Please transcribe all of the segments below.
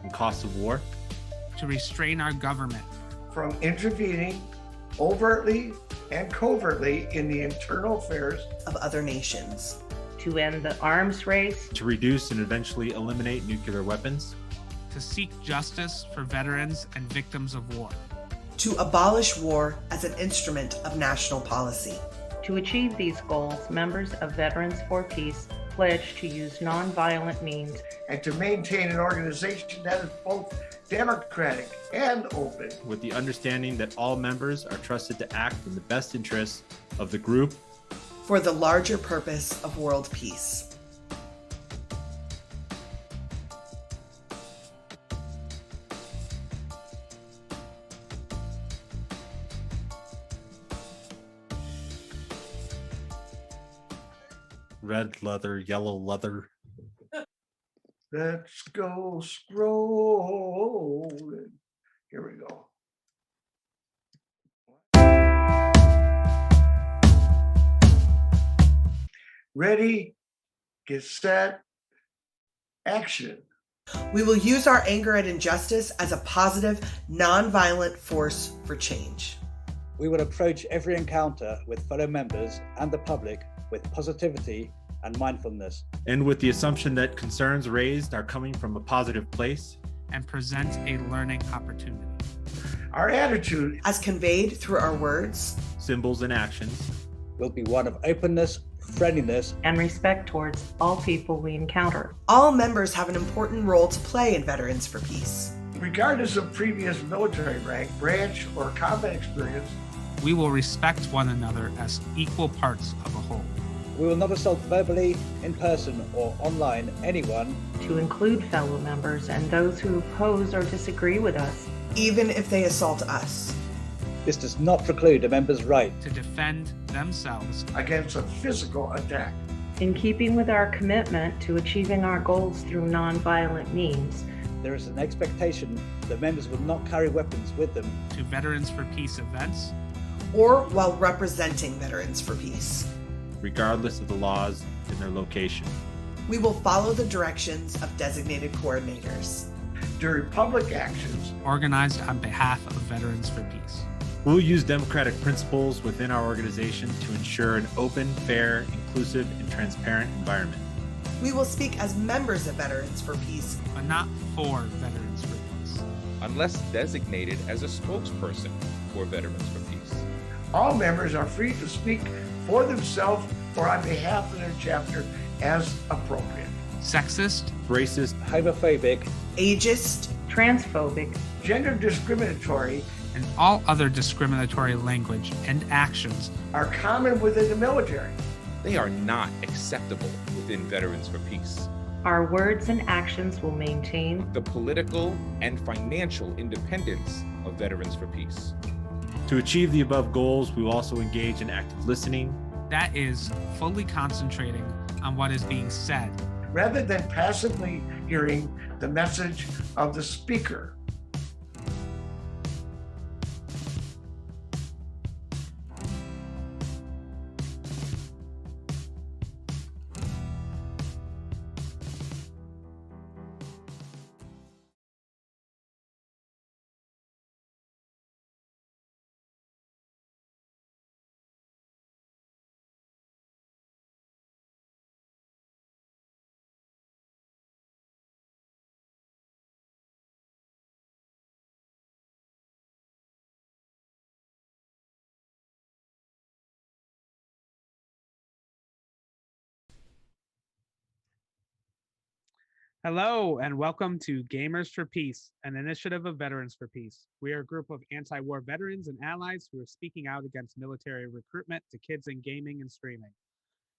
and costs of war, to restrain our government from intervening overtly and covertly in the internal affairs of other nations, to end the arms race, to reduce and eventually eliminate nuclear weapons, to seek justice for veterans and victims of war, to abolish war as an instrument of national policy. To achieve these goals, members of Veterans for Peace pledge to use nonviolent means and to maintain an organization that is both democratic and open, with the understanding that all members are trusted to act in the best interests of the group for the larger purpose of world peace. red leather, yellow leather. Let's go scrolling. Here we go. Ready, get set, action. We will use our anger at injustice as a positive, nonviolent force for change. We will approach every encounter with fellow members and the public with positivity and mindfulness, and with the assumption that concerns raised are coming from a positive place, and present a learning opportunity. Our attitude, as conveyed through our words, symbols, and actions, will be one of openness, friendliness, and respect towards all people we encounter. All members have an important role to play in Veterans for Peace. regardless of previous military rank, branch, or combat experience. We will respect one another as equal parts of a whole. We will not assault verbally, in person, or online anyone, To include fellow members and those who oppose or disagree with us. even if they assault us. This does not preclude a member's right To defend themselves Against a physical attack. In keeping with our commitment to achieving our goals through nonviolent means, There is an expectation that members will not carry weapons with them, to Veterans for Peace events, Or while representing Veterans for Peace. regardless of the laws in their location. We will follow the directions of designated coordinators. During public actions, organized on behalf of Veterans for Peace. We'll use democratic principles within our organization to ensure an open, fair, inclusive, and transparent environment. We will speak as members of Veterans for Peace, But not for Veterans for Peace. unless designated as a spokesperson for Veterans for Peace. all members are free to speak for themselves or on behalf of their chapter as appropriate. Sexist, Racist, homophobic, ageist, transphobic, Gender discriminatory and all other discriminatory language and actions are common within the military. They are not acceptable within Veterans for Peace. our words and actions will maintain The political and financial independence of Veterans for Peace. To achieve the above goals, we will also engage in active listening, that is, fully concentrating on what is being said, Rather than passively hearing the message of the speaker. Hello, and welcome to Gamers for Peace, an initiative of Veterans for Peace. We are a group of anti-war veterans and allies who are speaking out against military recruitment to kids in gaming and streaming.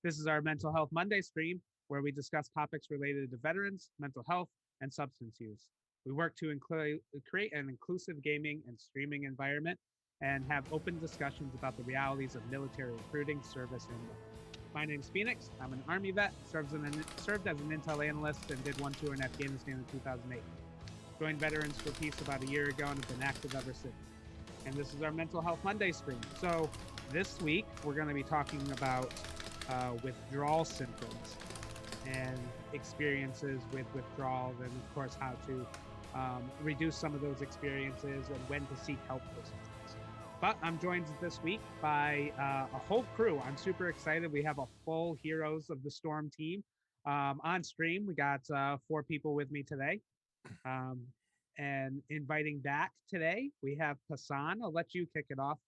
This is our Mental Health Monday stream, where we discuss topics related to veterans, mental health, and substance use. We work to create an inclusive gaming and streaming environment and have open discussions about the realities of military recruiting, service, and more. My name's Phoenix. I'm an Army vet, served as an intel analyst, and did one tour in Afghanistan in 2008. Joined Veterans for Peace about a year ago and have been active ever since. And this is our Mental Health Monday stream. So this week, we're going to be talking about withdrawal symptoms and experiences with withdrawal, and of course how to reduce some of those experiences and when to seek help for some things. But I'm joined this week by a whole crew. I'm super excited. We have a full Heroes of the Storm team on stream. We got 4 people with me today. And inviting back today, we have Pasan. I'll let you kick it off.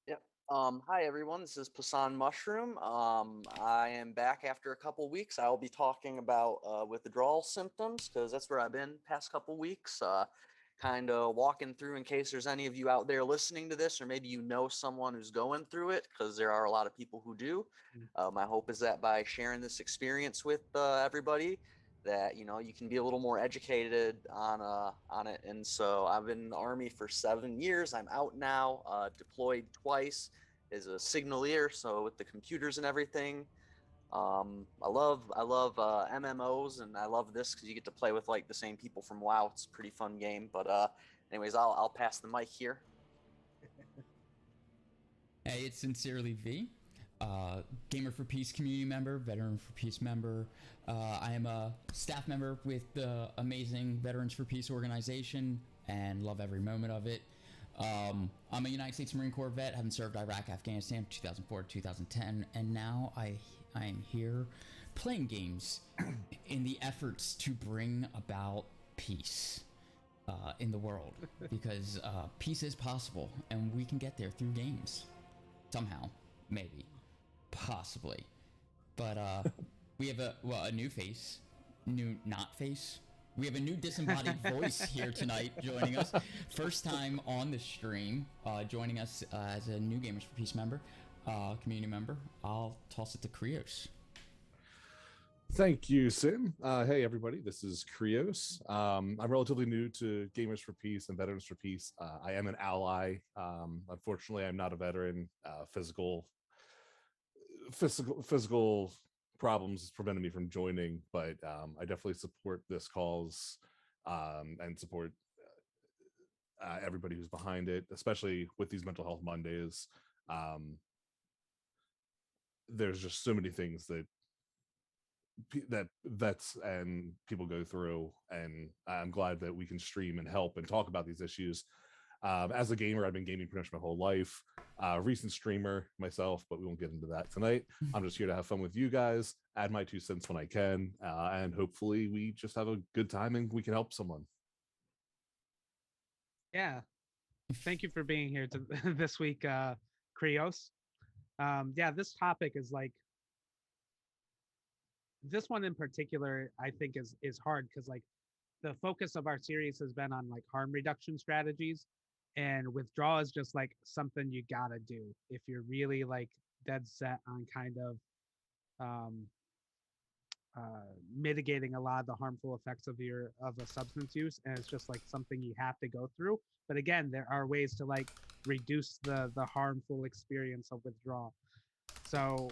Yep. Hi everyone, this is Pasan Mushroom. I am back after a couple weeks. I will be talking about withdrawal symptoms because that's where I've been past couple weeks. Kind of walking through in case there's any of you out there listening to this, or maybe you know someone who's going through it, because there are a lot of people who do. My hope is that by sharing this experience with everybody, that you can be a little more educated on it. And so I've been in the Army for 7 years. I'm out now, deployed twice as a signalier, so with the computers and everything. I love MMOs, and I love this because you get to play with like the same people from WoW. It's a pretty fun game. But anyways, I'll pass the mic here. Hey, it's Sincerely V, Gamer for Peace community member, Veteran for Peace member. I am a staff member with the amazing Veterans for Peace organization and love every moment of it. I'm a United States Marine Corps vet, having served Iraq, Afghanistan, 2004 to 2010, and now I am here playing games in the efforts to bring about peace in the world, because peace is possible, and we can get there through games. Somehow, maybe, possibly. But we have a new face, we have a new disembodied voice here tonight joining us. First time on the stream, joining us as a new Gamers for Peace member, community member. I'll toss it to Krios. Thank you, Sin. Hey, everybody, this is Krios. I'm relatively new to Gamers for Peace and Veterans for Peace. I am an ally. Unfortunately, I'm not a veteran. Physical problems prevented me from joining, but I definitely support this cause and support everybody who's behind it, especially with these mental health Mondays. There's just so many things that vets and people go through, and I'm glad that we can stream and help and talk about these issues. As a gamer, I've been gaming pretty much my whole life. Recent streamer myself, but we won't get into that tonight. I'm just here to have fun with you guys, add my 2 cents when I can, and hopefully we just have a good time and we can help someone. Yeah. Thank you for being here this week, Krios. Yeah, this topic is like, this one in particular, I think is hard because like the focus of our series has been on like harm reduction strategies, and withdrawal is just like something you gotta do if you're really like dead set on kind of mitigating a lot of the harmful effects of a substance use, and it's just like something you have to go through. But again, there are ways to like reduce the harmful experience of withdrawal. So,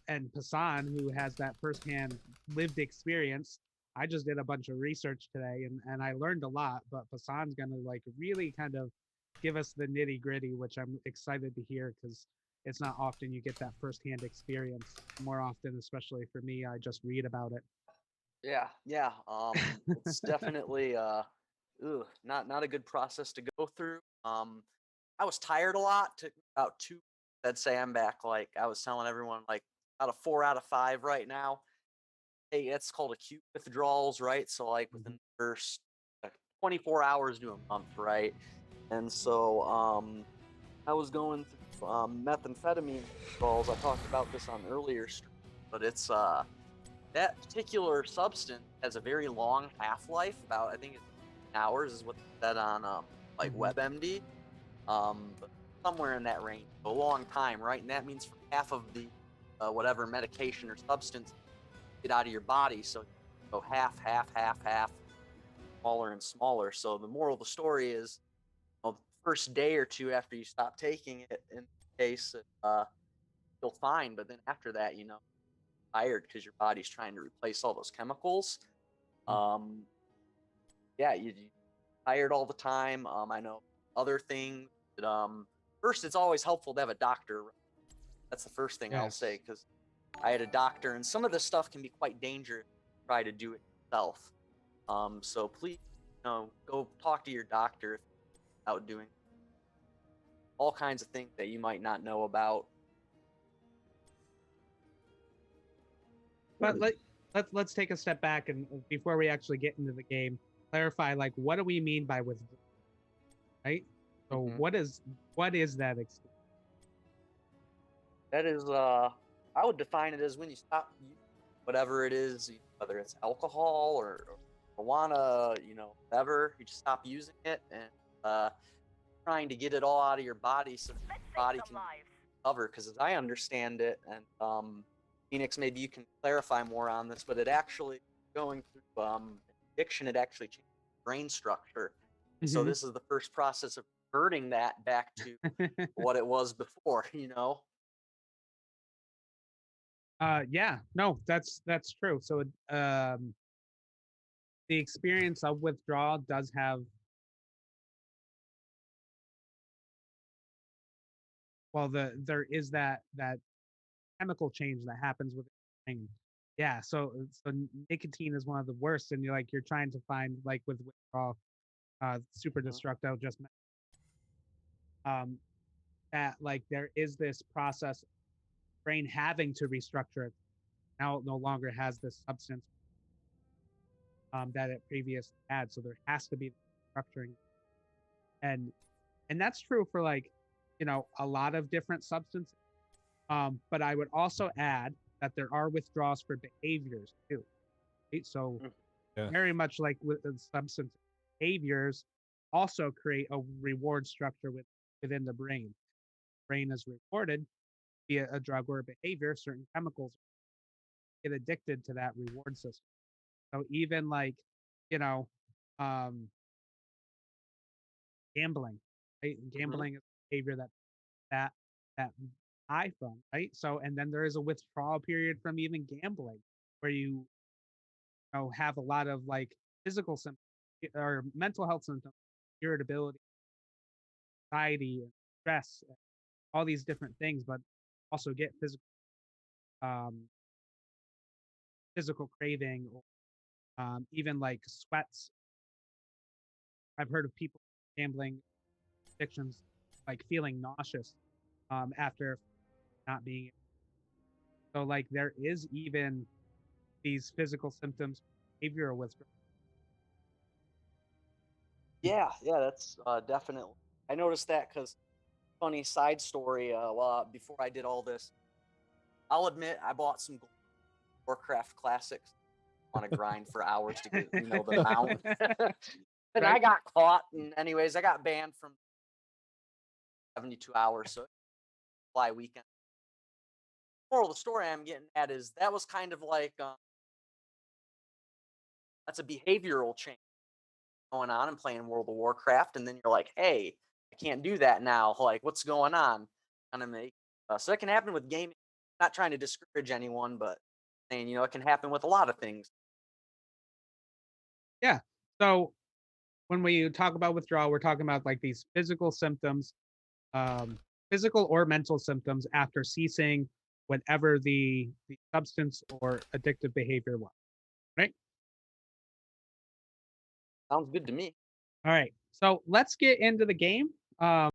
and Pasan, who has that firsthand lived experience, I just did a bunch of research today and I learned a lot, but Pasan's gonna like really kind of give us the nitty gritty, which I'm excited to hear because it's not often you get that firsthand experience. More often, especially for me, I just read about it. Yeah. It's definitely not a good process to go through. I was tired a lot. Took about 2. I'd say I'm back. Like I was telling everyone, like out of 4 out of 5 right now. Hey, it's called acute withdrawals, right? So like within the first 24 hours to a month, right? And so I was going through methamphetamine withdrawals. I talked about this on earlier stream, but it's that particular substance has a very long half-life. About I think it's hours is what they said on like WebMD. But somewhere in that range, a long time, right? And that means for half of the whatever medication or substance get out of your body, so go half, smaller and smaller. So the moral of the story is, the first day or 2 after you stop taking it, in case you'll fine, but then after that, tired because your body's trying to replace all those chemicals. Yeah, you're tired all the time. I know other things. That, first, it's always helpful to have a doctor. That's the first thing I'll say, because I had a doctor, and some of this stuff can be quite dangerous if you try to do it yourself. So please go talk to your doctor about doing all kinds of things that you might not know about. But let's take a step back and before we actually get into the game, clarify like what do we mean by withdrawal, right? So what is that experience? That is, I would define it as when you stop whatever it is, whether it's alcohol or marijuana, whatever. You just stop using it and trying to get it all out of your body so that your body can recover. Because as I understand it, and Phoenix, maybe you can clarify more on this, but it actually going through addiction, it actually changes brain structure. So this is the first process of converting that back to what it was before. Yeah, no, that's true. So the experience of withdrawal does have, well, there is that chemical change that happens with it. Yeah, so nicotine is one of the worst, and you're trying to find, like with withdrawal, super destructo just that like there is this process, brain having to restructure it. Now it no longer has this substance that it previously had, so there has to be structuring, and that's true for like a lot of different substances. But I would also add that there are withdrawals for behaviors too, right? So very much like with substance behaviors also create a reward structure within the brain. Brain is rewarded via a drug or a behavior, certain chemicals get addicted to that reward system. So even like, you know, gambling, right? Gambling is a behavior that high from, right? So, and then there is a withdrawal period from even gambling where you have a lot of like physical symptoms or mental health symptoms, irritability, anxiety, stress, all these different things, but also get um, physical craving, or even like sweats. I've heard of people gambling addictions, like feeling nauseous after not being. So like there is even these physical symptoms, behavioral withdrawal. Yeah, that's definitely. I noticed that because funny side story. Well, before I did all this, I'll admit I bought some Warcraft classics on a grind for hours to get the mount, and I got caught. And anyways, I got banned from 72 hours, so fly weekend. Moral of the story I'm getting at is that was kind of like that's a behavioral change going on and playing World of Warcraft, and then you're like, hey, I can't do that now. Like, what's going on? Kind of make so it can happen with gaming. Not trying to discourage anyone, but saying it can happen with a lot of things. Yeah. So when we talk about withdrawal, we're talking about like these physical symptoms, physical or mental symptoms after ceasing whatever the substance or addictive behavior was. Right. Sounds good to me. All right. So let's get into the game. Let's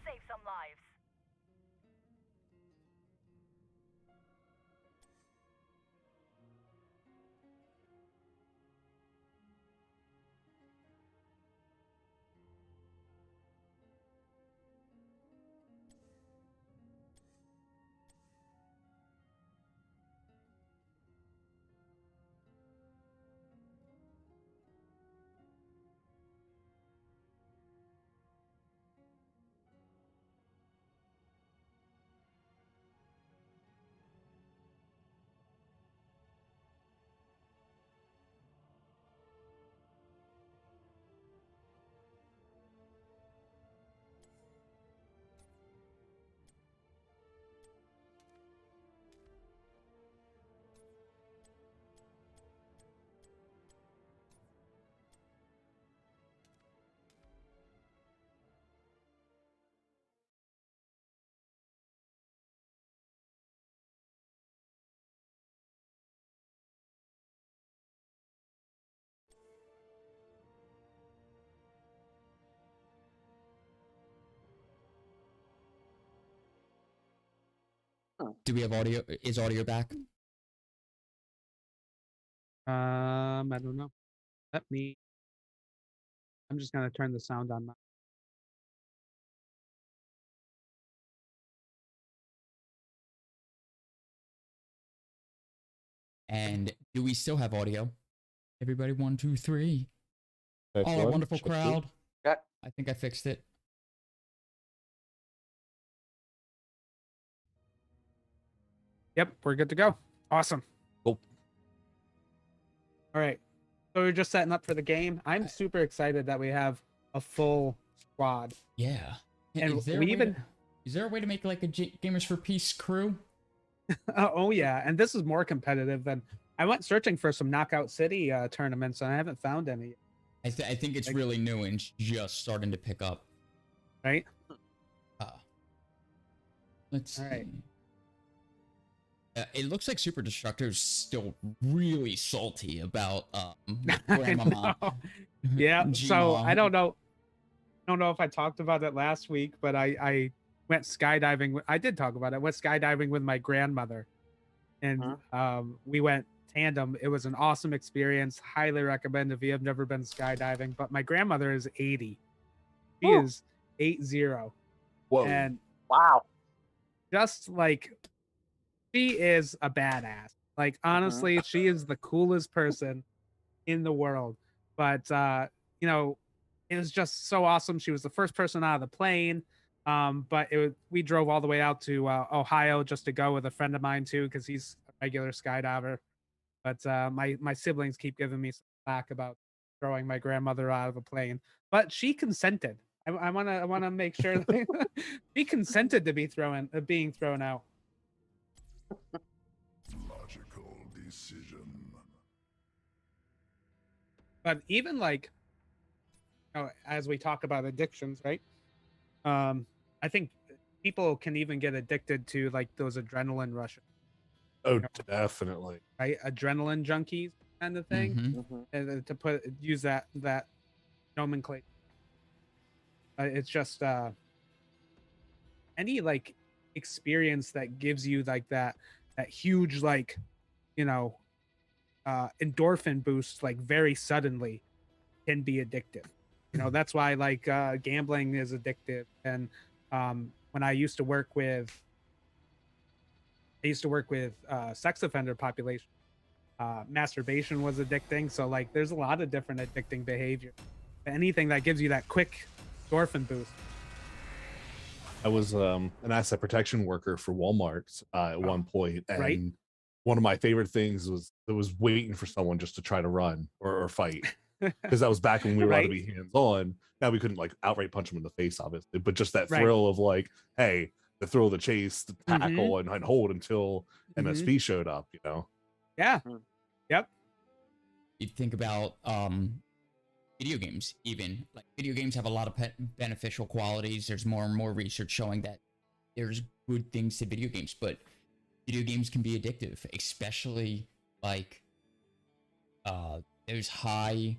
save some lives. Do we have audio? Is audio back? I don't know. Let me. I'm just gonna turn the sound on. And do we still have audio? Everybody, 1, 2, 3. Check Oh, one, wonderful check two. crowd. Okay. I think I fixed it. Yep, we're good to go. Awesome. Cool. All right. So we're just setting up for the game. I'm super excited that we have a full squad. Yeah. And is there we a way even- is there a way to make like a Gamers for Peace crew? Oh yeah, and this is more competitive than I went searching for some Knockout City tournaments and I haven't found any. I think it's Like- really new and just starting to pick up. Right? Let's see. All right. It looks like Super Destructo's still really salty about I Grandmama. know. Yeah. So G-Mom. I don't know. I don't know if I talked about it last week, but I went skydiving. I did talk about it. I went skydiving with my grandmother, and we went tandem. It was an awesome experience. Highly recommend if you have never been skydiving. But my grandmother is 80. She is 80. Whoa. And Wow. just like she is a badass. Like honestly, she is the coolest person in the world. But you know, it was just so awesome. She was the first person out of the plane. But we drove all the way out to Ohio just to go with a friend of mine too, because he's a regular skydiver. But my siblings keep giving me some slack about throwing my grandmother out of a plane. But she consented. I wanna make sure that she consented to being thrown out. Logical decision. But even like, as we talk about addictions, right? I think people can even get addicted to like those adrenaline rushes, Oh, definitely. right? Adrenaline junkies kind of thing. Mhm. And to use that nomenclature. It's just any like experience that gives you like that huge like endorphin boost like very suddenly can be addictive. That's why like gambling is addictive. And when I used to work with sex offender population, masturbation was addicting. So like there's a lot of different addicting behavior. Anything that gives you that quick endorphin boost. I was an asset protection worker for Walmart at one point, and right. one of my favorite things was waiting for someone just to try to run or fight, because that was back when we were allowed to be hands on. Now we couldn't like outright punch them in the face, obviously, but just that thrill of like, hey, the thrill of the chase, the tackle, and hold until MSP showed up. Yeah. Yep. You think about video games. Even like video games have a lot of beneficial qualities. There's more and more research showing that there's good things to video games, but video games can be addictive, especially like there's high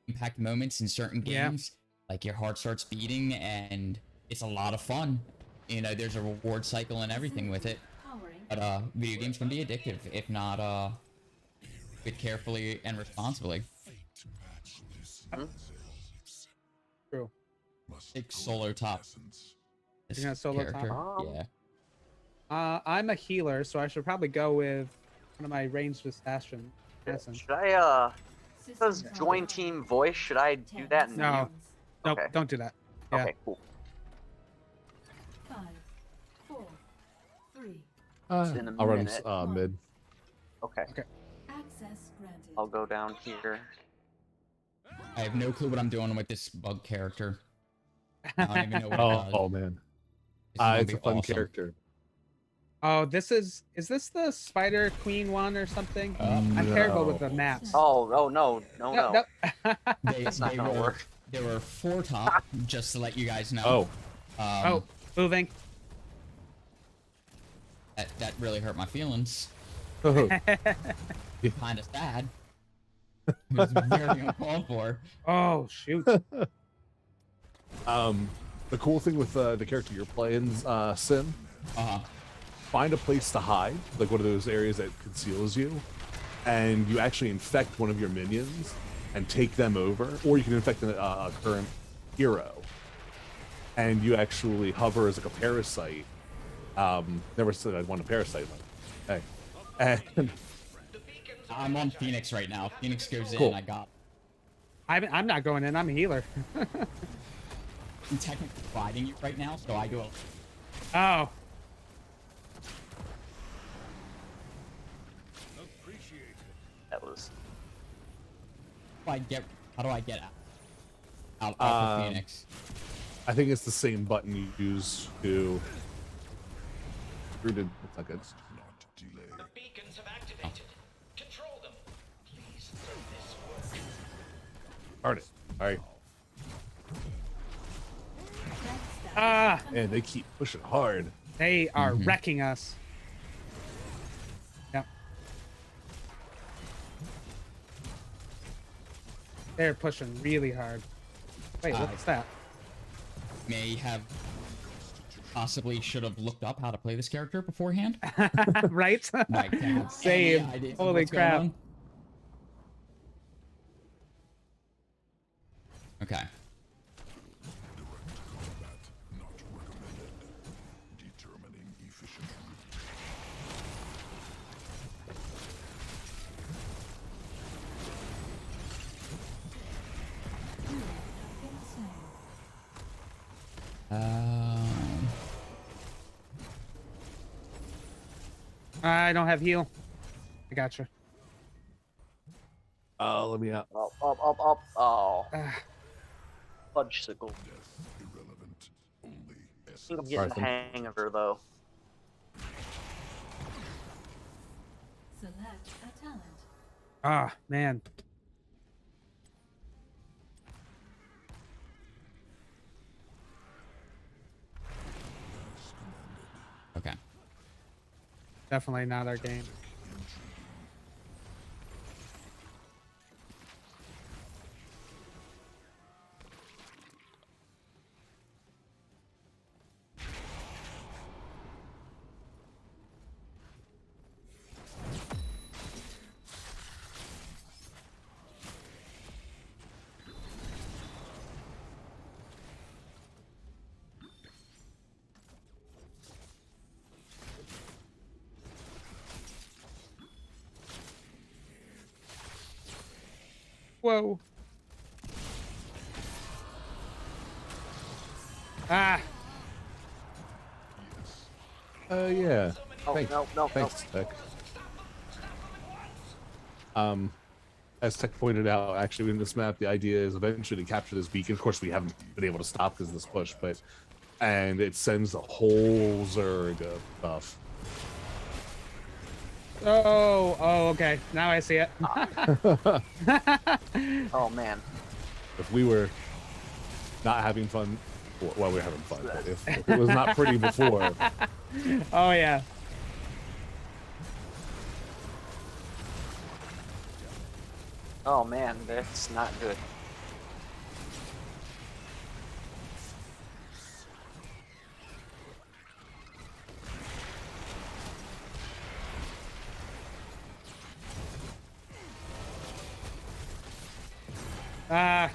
impact moments in certain games. Like your heart starts beating and it's a lot of fun. There's a reward cycle and everything with it. But video games can be addictive if not played carefully and responsibly. True. Big solo top. You're gonna solo character. top? Yeah. I'm a healer, so I should probably go with one of my ranged assassins. Should I it says join team voice? Should I do that? No. Nope, Okay. don't do that. Yeah. Okay, cool. 5, 4, 3. In a I'll run minute. mid. Okay. Access granted. I'll go down here. I have no clue what I'm doing with this bug character. I don't even know what it does. Oh man, This is gonna it's be a fun awesome. character. Oh, is this the Spider Queen one or something? I'm terrible with the maps. Oh no. They not were work. there were 4 top, just to let you guys know. Moving. That really hurt my feelings. Oh. Kind of sad. It was very uncalled for. Oh shoot. The cool thing with the character you're playing, Sin, find a place to hide, like one of those areas that conceals you, and you actually infect one of your minions and take them over, or you can infect a current hero, and you actually hover as like a parasite. Never said I'd want a parasite. Hey, and I'm on Phoenix right now. Phoenix goes Cool. in. I got. I'm not going in. I'm a healer. I'm technically fighting you right now, so I go. Oh. That was. How do I get out of Phoenix? I think it's the same button you use to. That's not good. The beacons have activated. Control them. Please let this work. Darn it. All right. Ah. Man, they keep pushing hard. They are wrecking us. Yep. They're pushing really hard. Wait, what's that? May have possibly should have looked up how to play this character beforehand. Right? Like, Same. Holy crap. Okay. I don't have heal. I gotcha. Let me out. Up. Oh. Fudgesicle. I think I'm getting the hang of her, though. Select a talent. Ah, man. Okay. Definitely not our game. Whoa. Ah. Yeah. Oh, Thanks. no. Thanks, Tech. As Tech pointed out, actually in this map, the idea is eventually to capture this beacon. Of course, we haven't been able to stop because of this push, and it sends the whole Zerg of stuff. Oh, okay. Now I see it. Oh, man. If we were not having fun, well, we're having fun, but if it was not pretty before. Oh, yeah. Oh, man, that's not good. Ah.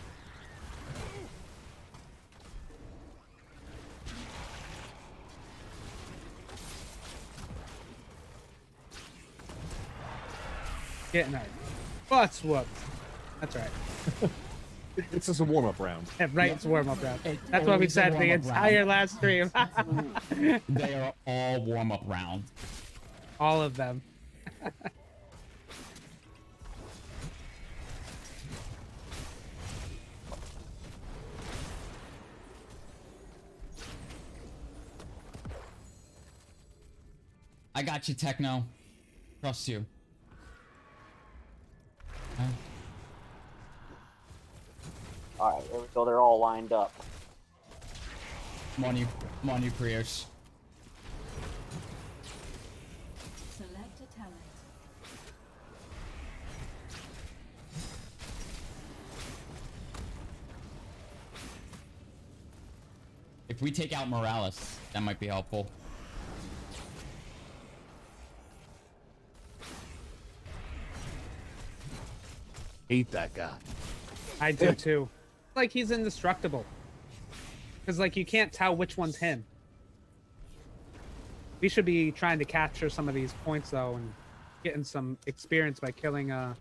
Getting our butts whooped. That's right. It's just a warm-up round. Yeah, right, it's a warm-up round. That's what we said the entire last stream. They are all warm-up round. All of them. I got you, Techno. Trust you. Alright, there we go. They're all lined up. Come on, you, Prius. Select a talent. If we take out Morales, that might be helpful. Hate that guy. I do too. Like he's indestructible. Because like you can't tell which one's him. We should be trying to capture some of these points though and getting some experience by killing Oh,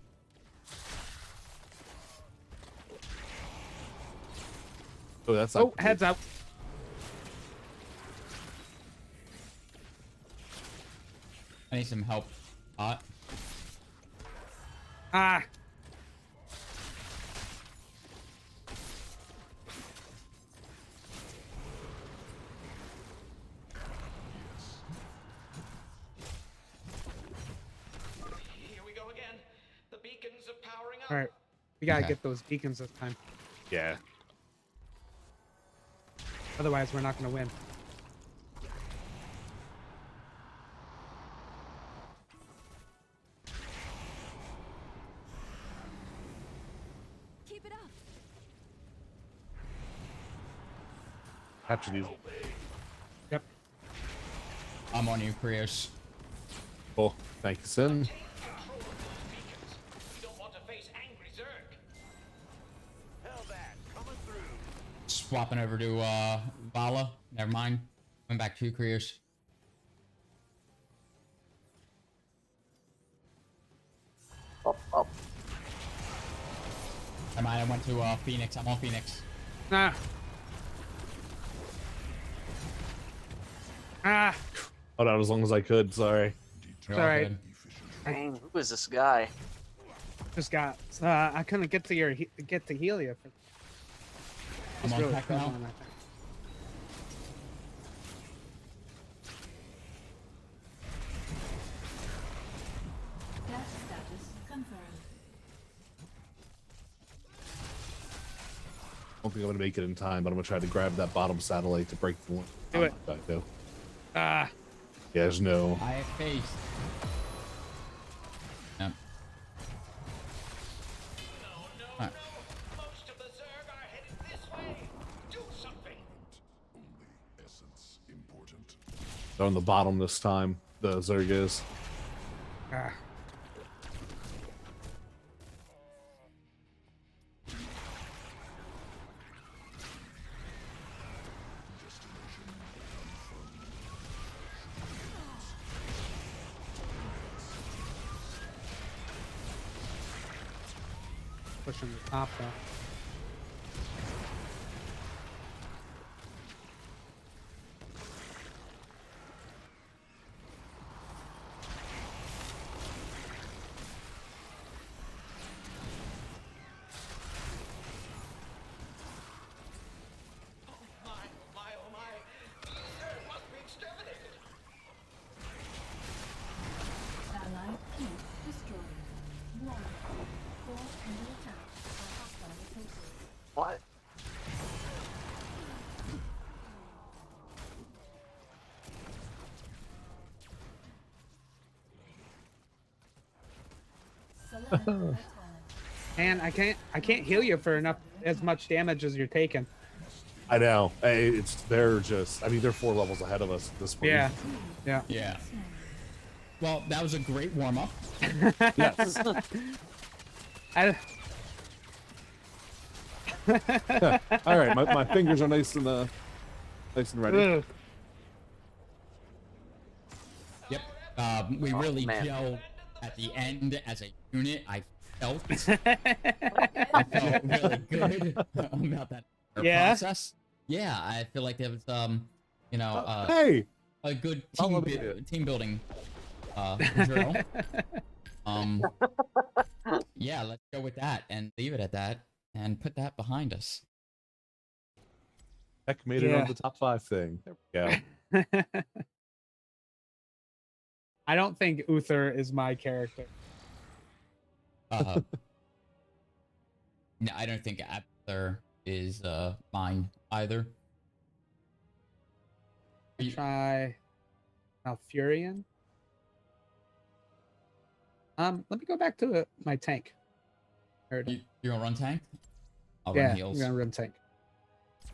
that's not Oh, heads up. I need some help. Ah. Here we go again. The beacons are powering up. All right. We gotta Okay. get those beacons this time. Yeah. Otherwise, we're not gonna win. Keep it up. Capture these. Yep. I'm on you, Krios. Cool. Thank you, Sin. We don't want to face angry Zerg. Swapping over to Vala. Never mind. Going back to you, Krios. Up. I went to Phoenix. I'm on Phoenix. Ah. Ah. Hold out as long as I could. Sorry. It's all right. Dang, who is this guy? Just got. I couldn't get to heal you. I'm on pack now. struggling, I think. Dash status confirmed. I don't think I'm gonna make it in time, but I'm gonna try to grab that bottom satellite to break the one. Do it. No. Ah. Yeah, there's no. I have faith. Yep. Alright. Most of the Zerg are headed this way. Do something. Only essence important. They're on the bottom this time. The Zerg is. Ah. Pushing the top though. Oh my. These Zerg must be exterminated. Allied fleet destroyed. Warning. Force under attack by hostile forces. What? Select a talent. Man, I can't heal you for as much damage as you're taking. I know. They're just. I mean, they're 4 levels ahead of us at this point. Yeah. Yeah. Yeah. Well, that was a great warm up. Yes. All right. My fingers are nice and ready. Ugh. Yep. We really man. gelled at the end as a unit. I felt I felt really good about that Yeah? process. Yeah, I feel like it was Hey. a good Follow me. team building drill. Yeah, let's go with that and leave it at that and put that behind us. Heck made it Yeah. on the top 5 thing. There we go. I don't think Uther is my character. No, I don't think Abther is mine either. Try Malfurion. Let me go back to my tank. You gonna run tank? I'll Yeah, run heals. I'm gonna run tank.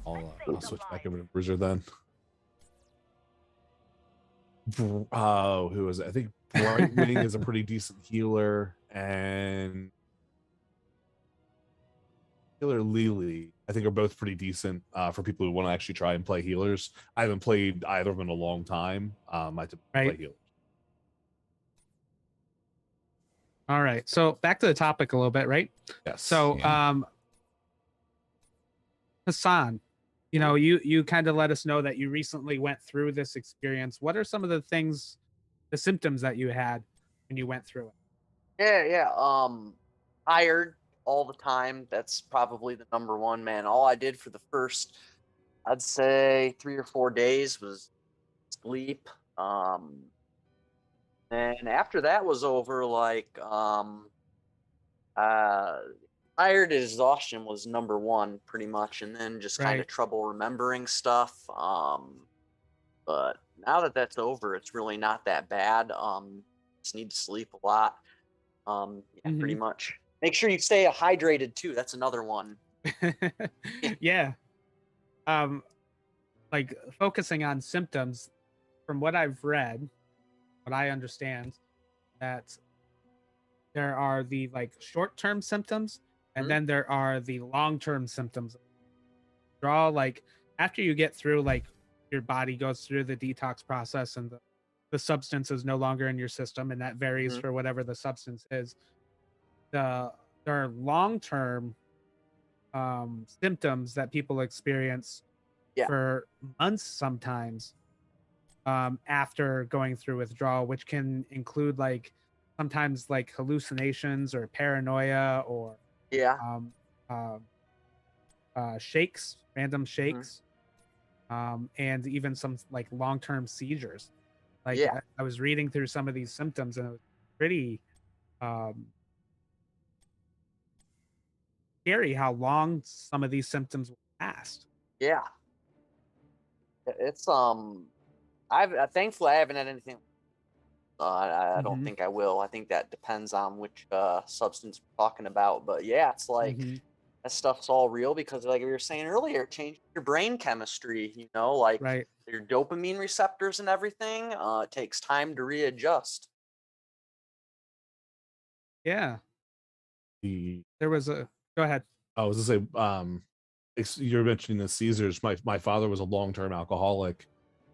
I'll switch back over to Bruiser then. Who was it? I think Brightwing is a pretty decent healer, and Healer Lily, I think, are both pretty decent for people who want to actually try and play healers. I haven't played either of them in a long time. I typically play healers. All right. So back to the topic a little bit, right? Yes. So, Hassan, you know, you kind of let us know that you recently went through this experience. What are some of the things, the symptoms that you had when you went through it? Yeah. Tired all the time. That's probably the number one, man. All I did for the first, I'd say 3 or 4 days was sleep. And after that was over, like, uh, tired exhaustion was number one, pretty much, and then just kind of Right. trouble remembering stuff. But now that that's over, it's really not that bad. Just need to sleep a lot. Yeah, pretty much. Make sure you stay hydrated too. That's another one. Yeah. Like focusing on symptoms, from what I've read, what I understand, that there are the like short-term symptoms, and then there are the long-term symptoms. Draw, like after you get through, like your body goes through the detox process and the substance is no longer in your system, and that varies for whatever the substance is. There are long-term symptoms that people experience for months sometimes after going through withdrawal, which can include like sometimes like hallucinations or paranoia or shakes, random shakes, and even some like long-term seizures. Like I was reading through some of these symptoms and it was pretty scary how long some of these symptoms will last. Yeah. It's I've thankfully I haven't had anything. I don't think I will. I think that depends on which substance we're talking about. But yeah, it's like that stuff's all real because, like we were saying earlier, it changes your brain chemistry. You know, like your dopamine receptors and everything. It takes time to readjust. Yeah. There was a go ahead. I was gonna say, you're mentioning the Caesars. My father was a long-term alcoholic,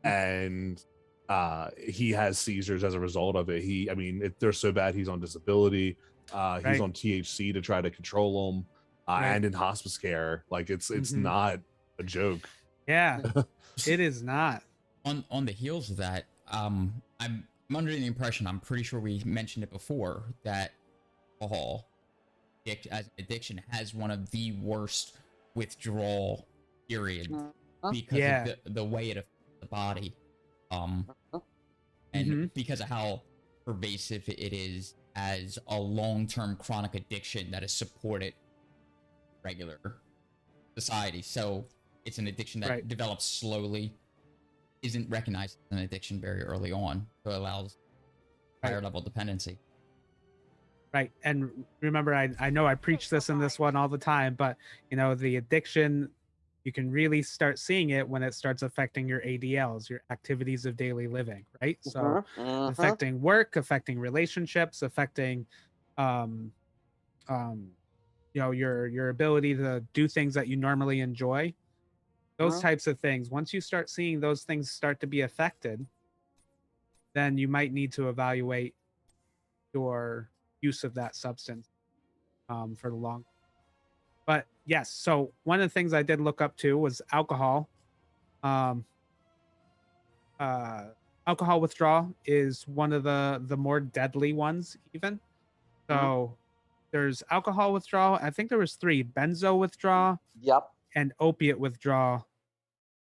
and he has seizures as a result of it. I mean, they're so bad he's on disability. He's on THC to try to control them, and in hospice care. Like it's not a joke. Yeah, it is not. On the heels of that, I'm under the impression, I'm pretty sure we mentioned it before, that alcohol as an addiction has one of the worst withdrawal periods because of the way it affects the body, and because of how pervasive it is as a long-term chronic addiction that is supported regular society. So it's an addiction that develops slowly, isn't recognized as an addiction very early on, so it allows higher level dependency. Right. And remember, I know I preach this in this one all the time, but you know, the addiction, you can really start seeing it when it starts affecting your ADLs, your activities of daily living, right? So affecting work, affecting relationships, affecting you know, your ability to do things that you normally enjoy. Those types of things. Once you start seeing those things start to be affected, then you might need to evaluate your use of that substance for the long. But yes, so one of the things I did look up to was alcohol. Alcohol withdrawal is one of the more deadly ones, even. So there's alcohol withdrawal. I think there was 3: benzo withdrawal, and opiate withdrawal,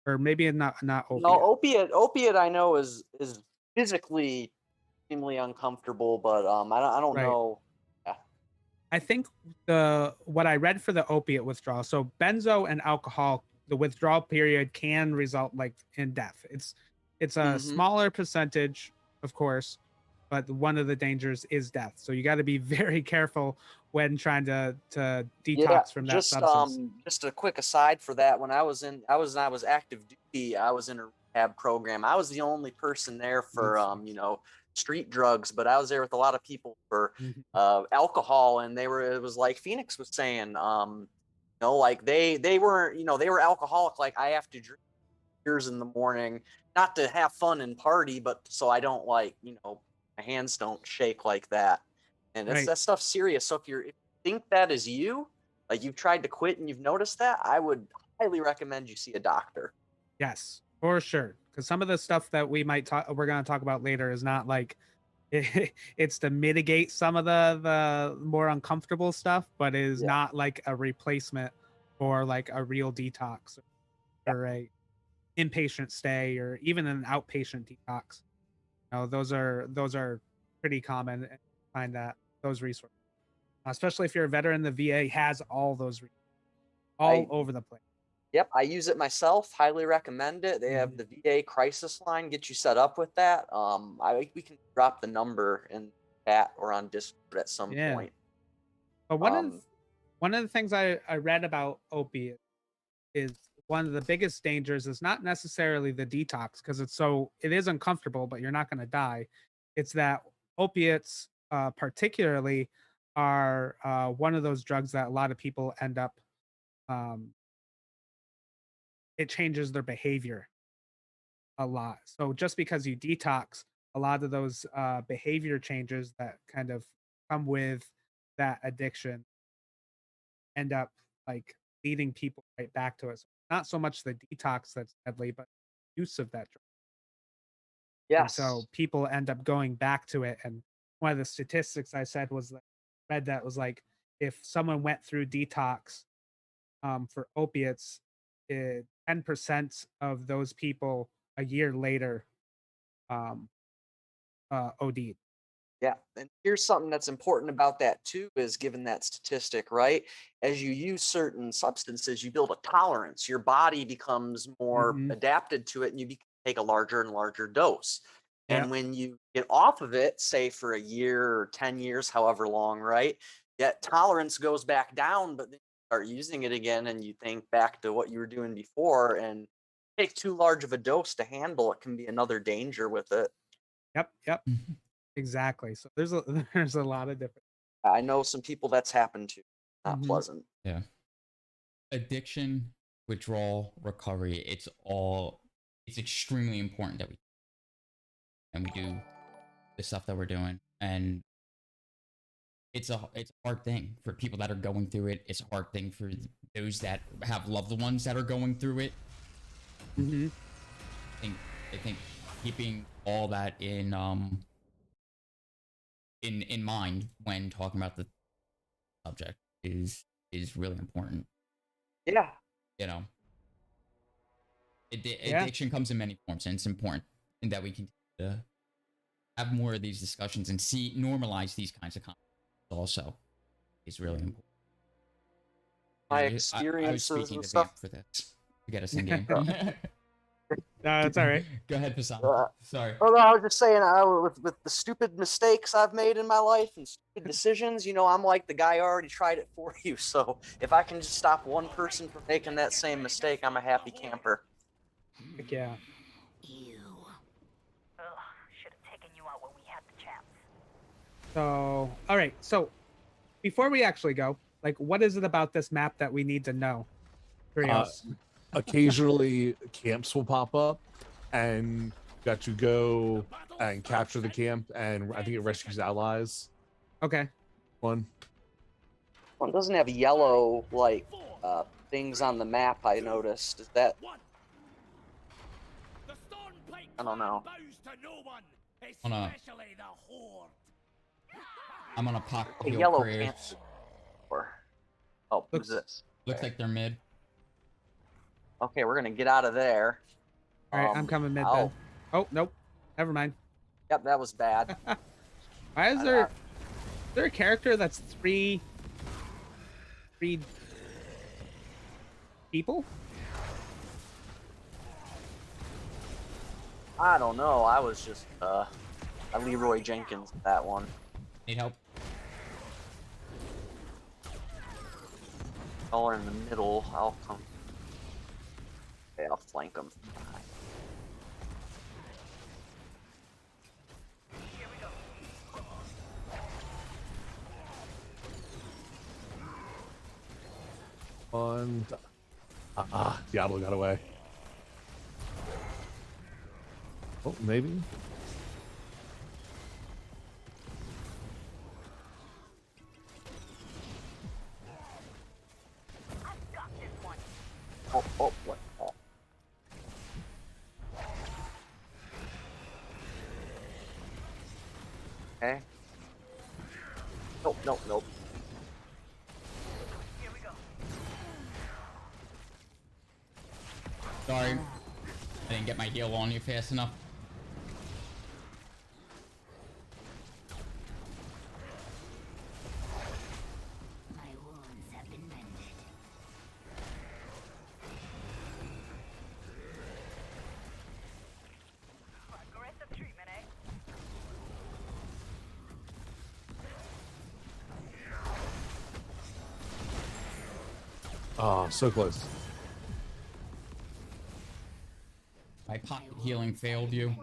or maybe not opiate. No, opiate I know is physically extremely uncomfortable, but I don't know. Yeah. I think what I read for the opiate withdrawal, so benzo and alcohol, the withdrawal period can result like in death. It's a smaller percentage, of course, but one of the dangers is death. So you got to be very careful when trying to detox from that substance. Just a quick aside for that, when I was active duty, I was in a rehab program. I was the only person there for you know, street drugs, but I was there with a lot of people for alcohol, and it was like Phoenix was saying, you Like they weren't, they were alcoholic. Like, I have to drink beers in the morning, not to have fun and party, but so I don't my hands don't shake like that. And Right. that stuff's serious. So if you think that is you, like you've tried to quit and you've noticed that, I would highly recommend you see a doctor. Yes, for sure. Because some of the stuff that we're going to talk about later is not like it's to mitigate some of the more uncomfortable stuff, but is not like a replacement for like a real detox or a inpatient stay or even an outpatient detox. Those are pretty common. And find that those resources, especially if you're a veteran, the VA has all those all over the place. Yep, I use it myself. Highly recommend it. They have the VA crisis line. Get you set up with that. We can drop the number in chat or on Discord at some point. But one of the things I read about opiates is one of the biggest dangers is not necessarily the detox, because it is uncomfortable, but you're not going to die. It's that opiates, particularly, are one of those drugs that a lot of people end up. It changes their behavior a lot. So just because you detox, a lot of those behavior changes that kind of come with that addiction end up like leading people right back to it. So not so much the detox that's deadly, but use of that drug. Yes. And so people end up going back to it. And one of the statistics I said was that read that was like, if someone went through detox for opiates, 10% of those people a year later OD'd. Yeah, and here's something that's important about that too, is given that statistic, right? As you use certain substances, you build a tolerance. Your body becomes more adapted to it, and you take a larger and larger dose. And when you get off of it, say for a year or 10 years, however long, right? That tolerance goes back down, but then you start using it again and you think back to what you were doing before, and take too large of a dose to handle it can be another danger with it. Yep. Exactly. So there's a lot of different. I know some people that's happened to. Not pleasant. Yeah. Addiction, withdrawal, recovery, it's extremely important that we do the stuff that we're doing. And it's a hard thing for people that are going through it. It's a hard thing for those that have loved ones that are going through it. I think keeping all that in mind when talking about the subject is really important. Yeah. Addiction comes in many forms, and it's important that we can have more of these discussions and normalize these kinds of conversations also is really important. My experiences I was speaking and to stuff. Vamp for this to get us in game. No, it's all right. Go ahead, Passan. Sorry. Oh no, I was just saying, with the stupid mistakes I've made in my life and stupid decisions, I'm like the guy who already tried it for you. So if I can just stop one person from making that same mistake, I'm a happy camper. Heck yeah. Ew. Ugh, should have taken you out when we had the chance. So, all right. So before we actually go, like, what is it about this map that we need to know? Occasionally camps will pop up and got to go and capture the camp, and I think it rescues allies. Okay. Well, it doesn't have yellow things on the map, I noticed. Is that I don't know. I'm on a pop A yellow camp. Oh, who's this? Looks like they're mid. Okay, we're gonna get out of there. All right, I'm coming mid then. Oh, nope. Never mind. Yep, that was bad. Why is there a character that's three people? I don't know. I was just a Leroy Jenkins with that one. Need help? All in the middle. I'll come. Okay, I'll flank them. on. Diablo got away. Oh, maybe. Oh, what? Oh. Okay. Nope. Sorry. I didn't get my heal on you fast enough. My wounds have been mended. Aggressive treatment, eh? Oh, so close. My pocket healing failed you.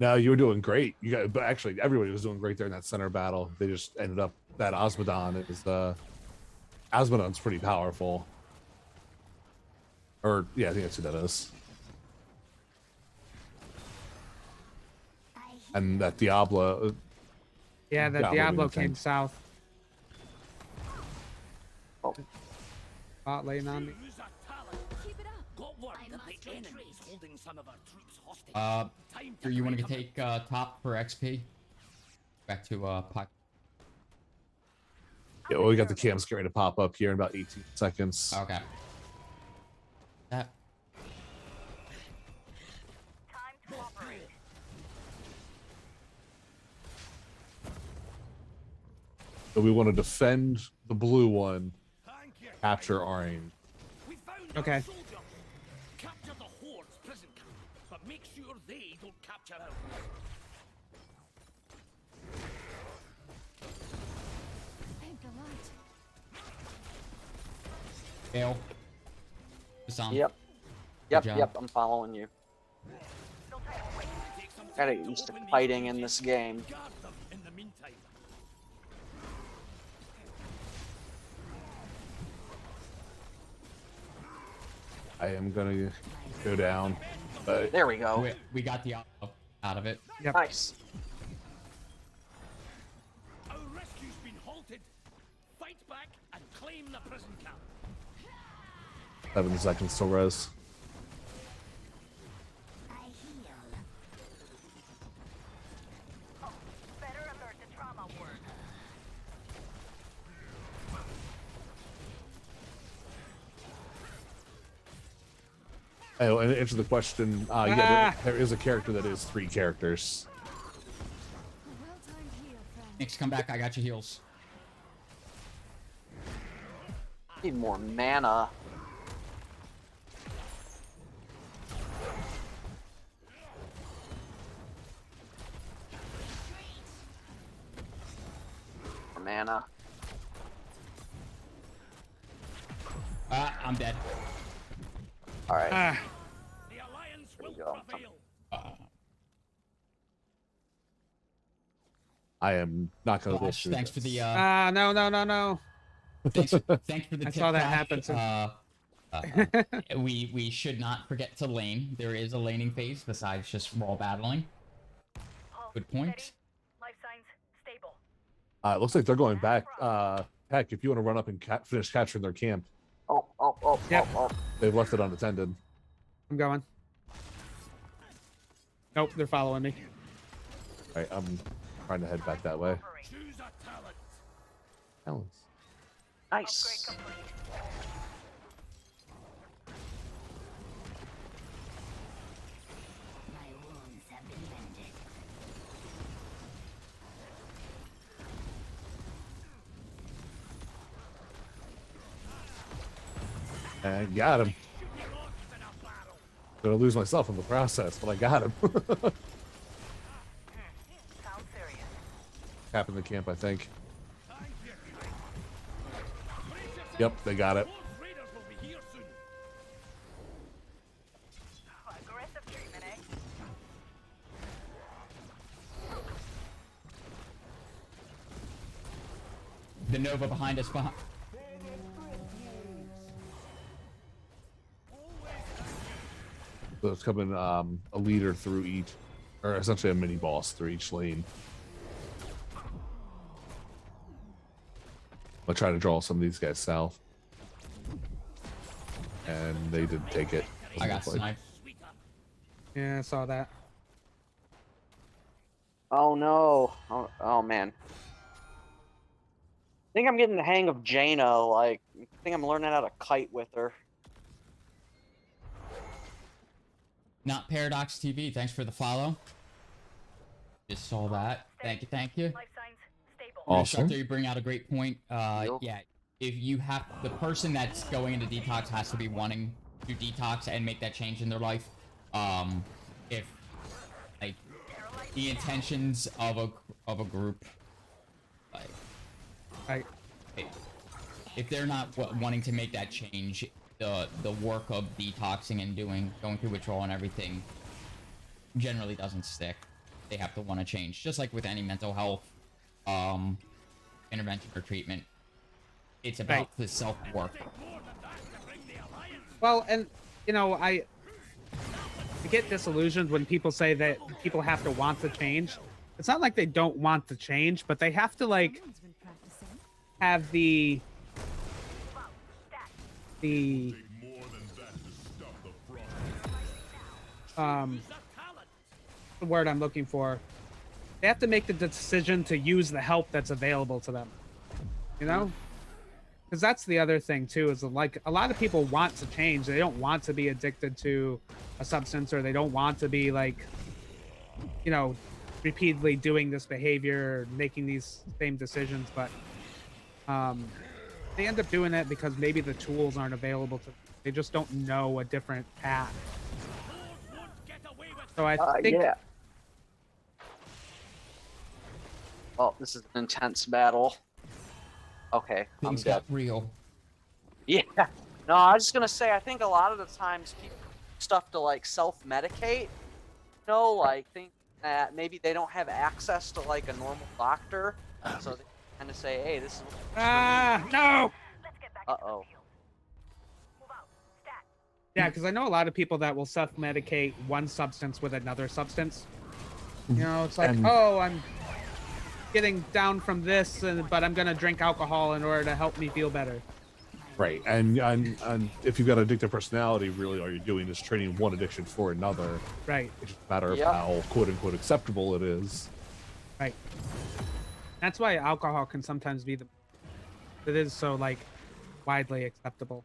No, you were doing great. You got, but actually, everybody was doing great there in that center battle. They just ended up that Osmodon is Osmodon's pretty powerful. Or yeah, I think that's who that is. And that Diablo. Yeah, that Diablo came tank. south. Oh. Bot lane on me. You want to take top for XP? Back to pot. Yeah, well, we got the cams getting ready to pop up here in about 18 seconds. Okay. That. So we want to defend the blue one, capture orange. Okay. Capture the Horde's prison camp, but make sure they don't capture ours. Fail. Yep, I'm following you. Gotta get used to fighting in this game. I am gonna go down, but there we go. We got the out of it. Yep. Nice. Our rescue's been halted. Fight back and claim the prison camp. 7 seconds till res. Oh, and to answer the question, yeah, there is a character that is 3 characters. Nick's come back. I got your heals. Need more mana. More mana. I'm dead. All right. The alliance will go. prevail. I am not gonna go Gosh, through thanks for this. the No. thanks for the I tip, saw that Cash. happen. We should not forget to lane. There is a laning phase besides just raw battling. Good point. Life signs stable. It looks like they're going back. Heck, if you want to run up and finish capturing their camp, Yep. they've left it unattended. I'm going. Nope, they're following me. All right, I'm trying to head back that way. Choose a talent. Talents. Nice. My wounds have been mended. I got him. Gonna lose myself in the process, but I got him. Sounds serious. Capping the camp, I think. Yep, they got it. Raiders will be here soon. Aggressive treatment, eh? The Nova behind us. So it's coming a leader through each, or essentially a mini boss through each lane. I'll try to draw some of these guys south. And they didn't take it. I got sniped. Yeah, I saw that. Oh no. Oh man. I think I'm getting the hang of Jaina. Like, I think I'm learning how to kite with her. Not Paradox TV. Thanks for the follow. Just saw that. Thank you. Thank you. Awesome. You bring out a great point. Yeah, if you have the person that's going into detox has to be wanting to detox and make that change in their life. If like the intentions of a group, like, if they're not wanting to make that change, the work of detoxing and going through withdrawal and everything generally doesn't stick. They have to want to change, just like with any mental health intervention or treatment. It's about the self-work. Well, and you know, I get disillusioned when people say that people have to want to change. It's not like they don't want to change, but they have to like have the word I'm looking for. They have to make the decision to use the help that's available to them. You know? Because that's the other thing too, is like a lot of people want to change. They don't want to be addicted to a substance, or they don't want to be like, you know, repeatedly doing this behavior, or making these same decisions, but they end up doing it because maybe the tools aren't available to them. They just don't know a different path. So I think yeah. Oh, this is an intense battle. Okay, Things I'm dead. got real. Yeah. No, I was just gonna say, I think a lot of the times people do stuff to like self-medicate. You know, like think that maybe they don't have access to like a normal doctor, so they kind of say, "Hey, this is." No. Uh-oh. Yeah, because I know a lot of people that will self-medicate one substance with another substance. You know, it's like, oh, I'm getting down from this, but I'm gonna drink alcohol in order to help me feel better. Right, and if you've got an addictive personality, really all you're doing is trading one addiction for another. Right. It's just a matter of how quote-unquote acceptable it is. Right. That's why alcohol can sometimes be it is so like widely acceptable.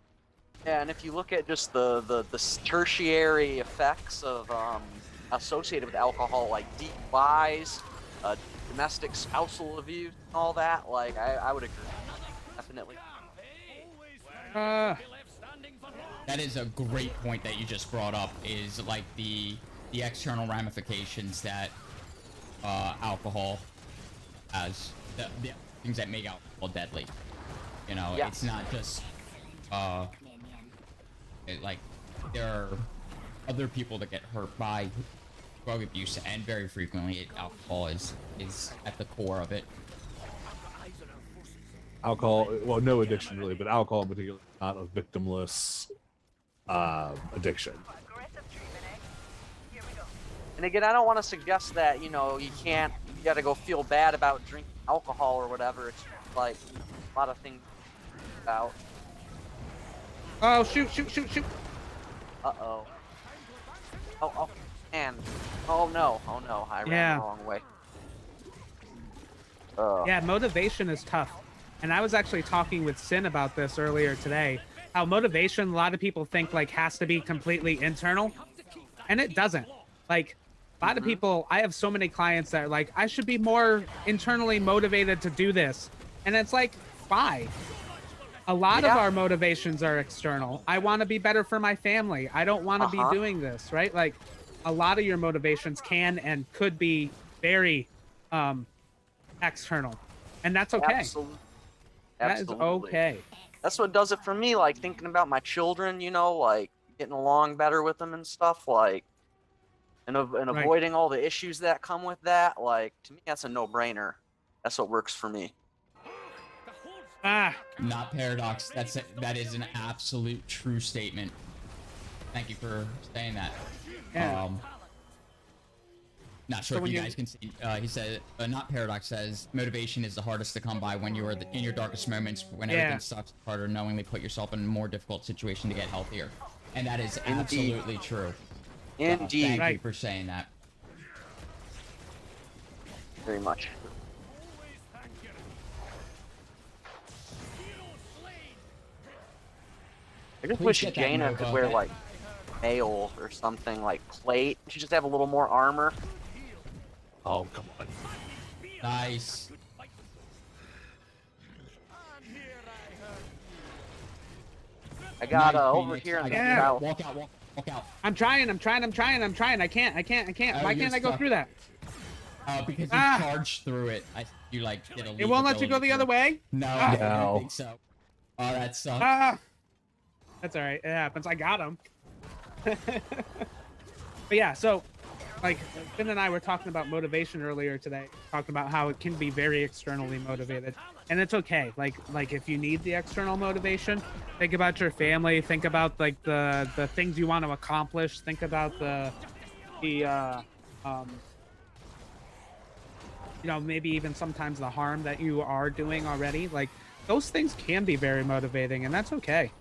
Yeah, and if you look at just the tertiary effects of associated with alcohol, like DUIs, domestic spousal abuse, and all that, like I would agree, definitely. That is a great point that you just brought up, is like the external ramifications that alcohol has, the things that make alcohol deadly. You know, it's not just like there are other people that get hurt by drug abuse, and very frequently alcohol is at the core of it. Alcohol, well, no addiction really, but alcohol in particular, not a victimless addiction. And again, I don't want to suggest that, you know, you gotta go feel bad about drinking alcohol or whatever. It's like a lot of things about. Oh, shoot. Uh-oh. Oh, man. Oh no, I ran the wrong way. Yeah, motivation is tough. And I was actually talking with Sin about this earlier today. How motivation, a lot of people think like has to be completely internal, and it doesn't. Like a lot of people, I have so many clients that are like, I should be more internally motivated to do this. And it's like, why? A lot of our motivations are external. I want to be better for my family. I don't want to be doing this, right? Like a lot of your motivations can and could be very external, and that's okay. Absolutely. That is okay. That's what does it for me, like thinking about my children, you know, like getting along better with them and stuff, like, and avoiding all the issues that come with that. Like, to me, that's a no-brainer. That's what works for me. Not Paradox. That is an absolute true statement. Thank you for saying that. Yeah. Not sure if you guys can see. He said, not Paradox says, motivation is the hardest to come by when you are in your darkest moments, when everything sucks. It's harder knowingly put yourself in a more difficult situation to get healthier. And that is absolutely true. Indeed. Thank you for saying that. Very much. I just wish Jaina could wear like mail or something like plate. She just have a little more armor. Oh, come on. Nice. I got over here on the south. Walk out. I'm trying. I can't. Why can't I go through that? Because you charged through it. You like did a It won't let you go the other way? No, I don't think so. Oh, that sucks. That's all right. It happens. I got him. But yeah, so like Finn and I were talking about motivation earlier today, talking about how it can be very externally motivated, and it's okay. Like if you need the external motivation, think about your family, think about like the things you want to accomplish, think about you know, maybe even sometimes the harm that you are doing already. Like those things can be very motivating, and that's okay.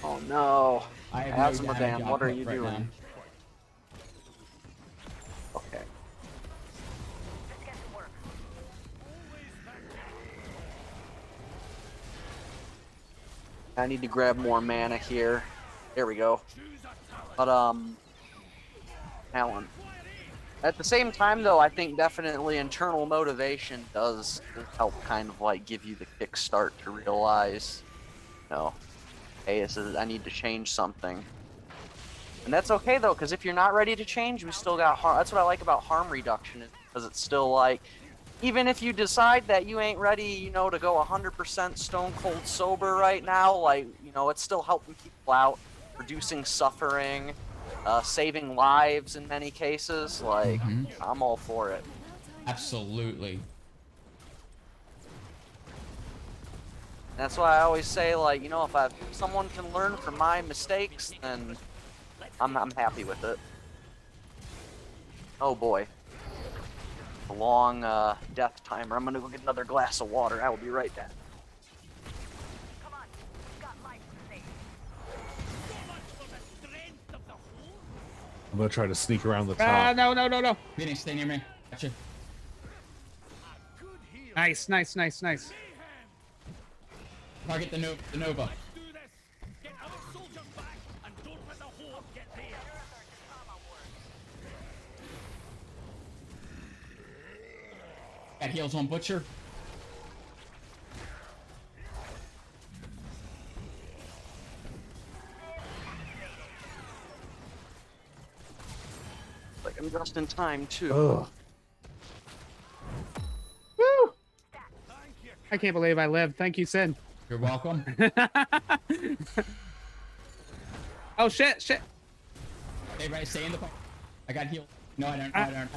Oh no. I have no Asmodan, what are you doing? now. Okay. I need to grab more mana here. There we go. But Alan. At the same time though, I think definitely internal motivation does help kind of like give you the kickstart to realize, you know, hey, I need to change something. And that's okay though, because if you're not ready to change, we still got harm. That's what I like about harm reduction, is because it's still like, even if you decide that you ain't ready, you know, to go 100% stone cold sober right now, like, you know, it's still helping people out, reducing suffering, saving lives in many cases. Like, I'm all for it. Absolutely. That's why I always say, like, you know, if someone can learn from my mistakes, then I'm happy with it. Oh boy. A long death timer. I'm gonna go get another glass of water. I will be right back. I'm gonna try to sneak around the top. No. Phoenix, stay near me. Gotcha. Nice. Target the Nova. Got heals on Butcher. Like, I'm just in time too. Ugh. Woo! I can't believe I lived. Thank you, Sin. You're welcome. Oh shit! Hey, right, stay in the. I got healed. No, I don't. I don't.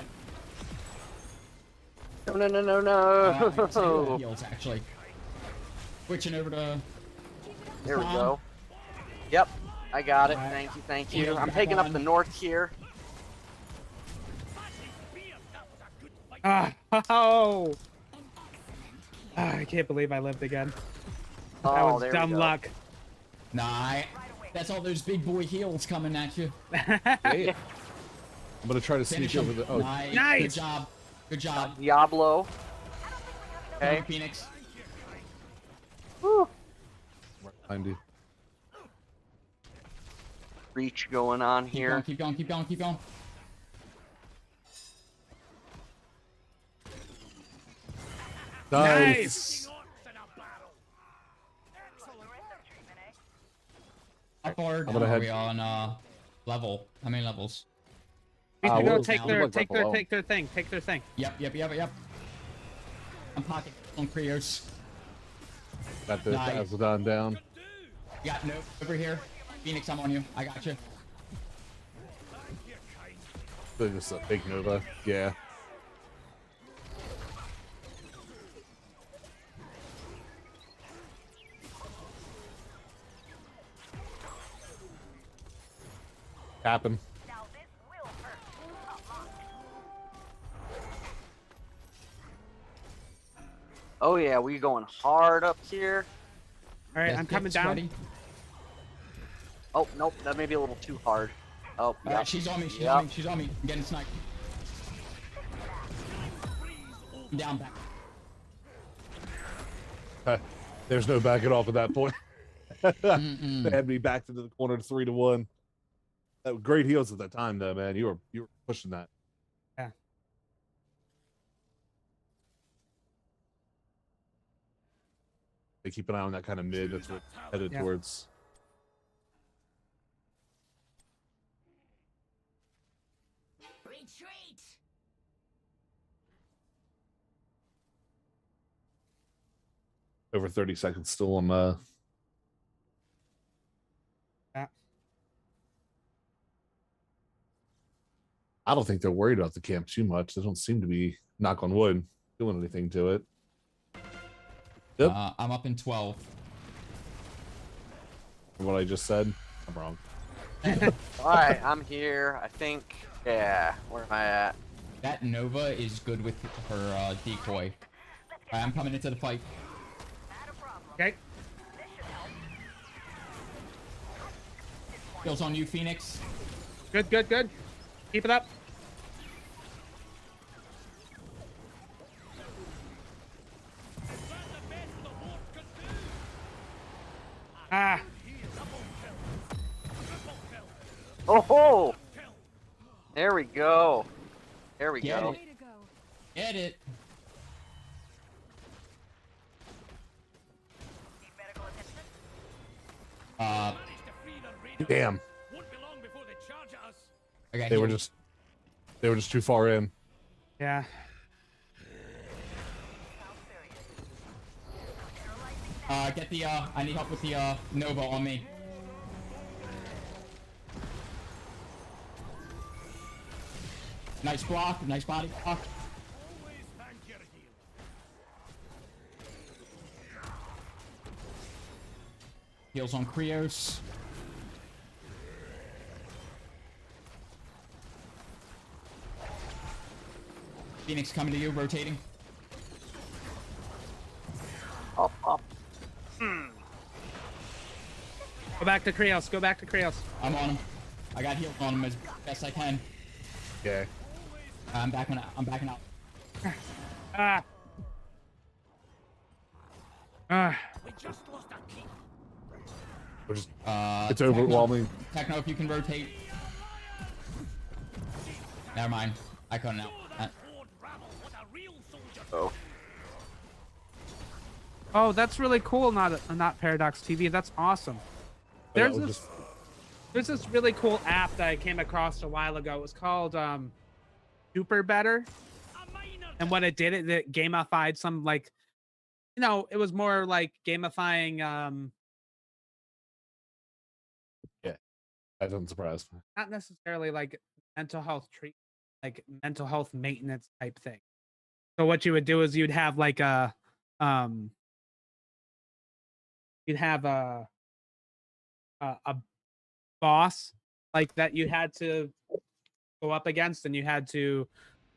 No. Heals actually. Switching over to. There we go. Yep, I got it. Thank you. I'm taking up the north here. Oh! I can't believe I lived again. That was dumb luck. Nah, that's all those big boy heals coming at you. I'm gonna try to sneak over the. Oh, nice. Good job. Diablo. Okay, Phoenix. Woo. Behind you. Reach going on here. Keep going. Nice. How far are we on level? How many levels? We can go take their thing. Yep. I'm pocket on Krios. Got the Azadon down. You got no over here. Phoenix, I'm on you. I got you. Just a big Nova. Yeah. Happen. Oh yeah, we going hard up here. All right, I'm coming down. Sweaty. Oh nope, that may be a little too hard. Oh yeah. She's on me. She's on me. She's on me. I'm getting sniped. I'm down back. There's no backing off at that point. They had me backed into the corner 3-1. That was great heals at that time, though, man. You were pushing that. Yeah. They keep an eye on that kind of mid. That's what headed towards. Retreat! Over 30 seconds still on I don't think they're worried about the camp too much. They don't seem to be, knock on wood, doing anything to it. Yep. I'm up in 12. From what I just said, I'm wrong. All right, I'm here. I think. Yeah, where am I at? That Nova is good with her decoy. All right, I'm coming into the fight. Okay. Kills on you, Phoenix. Good, good, good. Keep it up. Ah. Oh ho! There we go. There we Get go. it. Get it. Damn. Okay, They were just too far in. Yeah. Get the I need help with the Nova on me. Nice block, nice body block. Heals on Krios. Phoenix coming to you, rotating. Up, up. Go back to Krios. Go back to Krios. I'm on him. I got healed on him as best I can. Okay. I'm backing out. I'm backing out. Ah. Ah. We just lost our key. We're just, it's overwhelming. Techno, if you can rotate. Never mind. I couldn't out. Oh. Oh, that's really cool. Not Paradox TV. That's awesome. There's this really cool app that I came across a while ago. It was called Super Better. And what it did, it gamified some, like, you know, it was more like gamifying Yeah. That doesn't surprise me. not necessarily like mental health treatment, like mental health maintenance type thing. So what you would do is you'd have like a boss like that you had to go up against, and you had to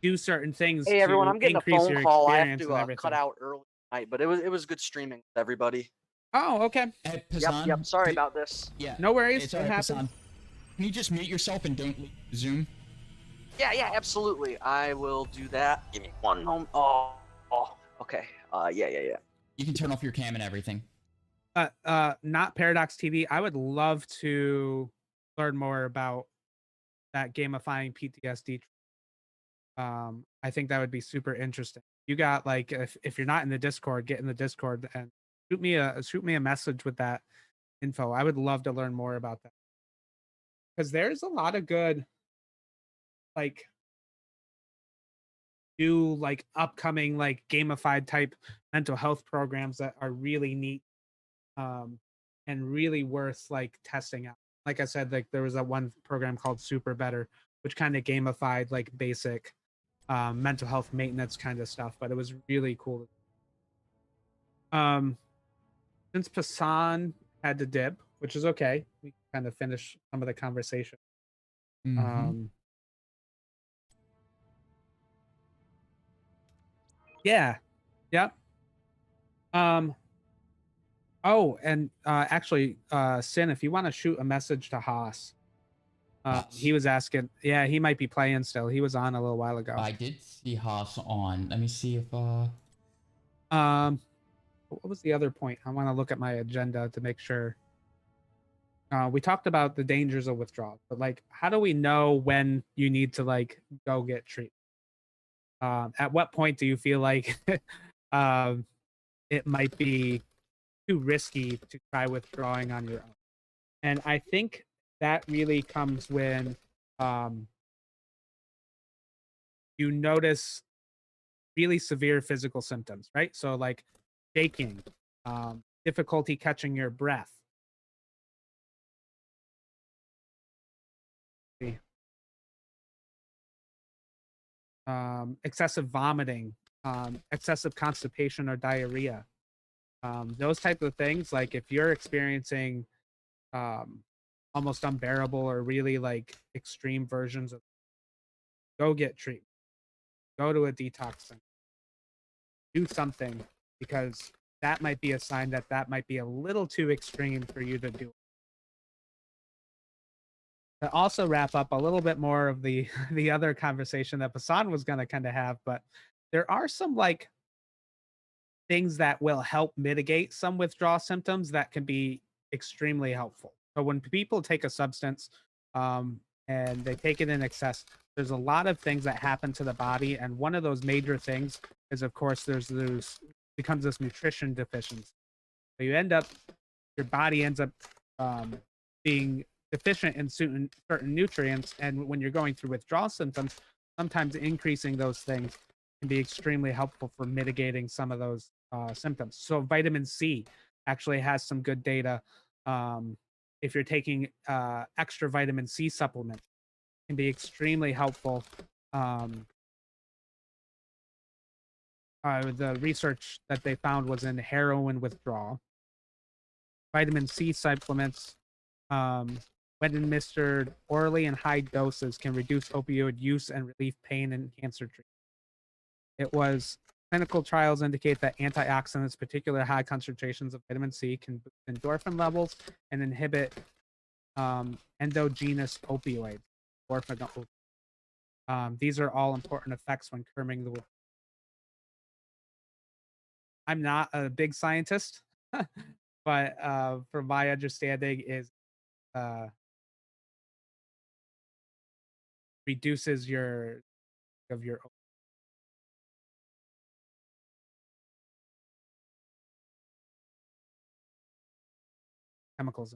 do certain things. Hey everyone, to I'm getting a increase phone your call. I have experience to and everything. cut out early tonight, but it was good streaming with everybody. Oh, okay. Hey, Yep, Pazan, yep. Sorry about this. Yeah. No worries. It's It all right, happens. Pazan. Can you just mute yourself and don't leave Zoom? Yeah, absolutely. I will do that. Give me one moment. Oh, okay. Yeah. You can turn off your cam and everything. Not Paradox TV. I would love to learn more about that gamifying PTSD. I think that would be super interesting. You got, like, if you're not in the Discord, get in the Discord and shoot me a message with that info. I would love to learn more about that, because there's a lot of good, like, new, like, upcoming, like, gamified type mental health programs that are really neat, and really worth, like, testing out. Like I said, like, there was that one program called Super Better, which kind of gamified, like, basic mental health maintenance kind of stuff, but it was really cool. Since Pasan had to dip, which is okay, we kind of finished some of the conversation. Um, yeah. Yep. Oh, and actually, Sin, if you want to shoot a message to Haas, he was asking. Yeah, he might be playing still. He was on a little while ago. I did see Haas on. Let me see if What was the other point? I want to look at my agenda to make sure. We talked about the dangers of withdrawal, but like, how do we know when you need to like go get treatment? At what point do you feel like um, it might be too risky to try withdrawing on your own? And I think that really comes when um, you notice really severe physical symptoms, right? So like shaking, difficulty catching your breath. Excessive vomiting, excessive constipation or diarrhea. Those type of things, like if you're experiencing um, almost unbearable or really like extreme versions of, go get treatment, go to a detox center, do something, because that might be a sign that that might be a little too extreme for you to do. To also wrap up a little bit more of the the other conversation that Basan was going to kind of have, but there are some like things that will help mitigate some withdrawal symptoms that can be extremely helpful. So when people take a substance and they take it in excess, there's a lot of things that happen to the body, and one of those major things is, of course, there's becomes this nutrition deficiency. So you end up, your body ends up um, being deficient in certain nutrients, and when you're going through withdrawal symptoms, sometimes increasing those things can be extremely helpful for mitigating some of those symptoms. So vitamin C actually has some good data. If you're taking extra vitamin C supplements, can be extremely helpful. Um, the research that they found was in heroin withdrawal. Vitamin C supplements, um, when administered orally in high doses, can reduce opioid use and relieve pain in cancer treatment. It was clinical trials indicate that antioxidants, particularly high concentrations of vitamin C, can boost endorphin levels and inhibit endogenous opioids. These are all important effects when curbing the. I'm not a big scientist, but from my understanding, is uh, reduces your of your chemicals.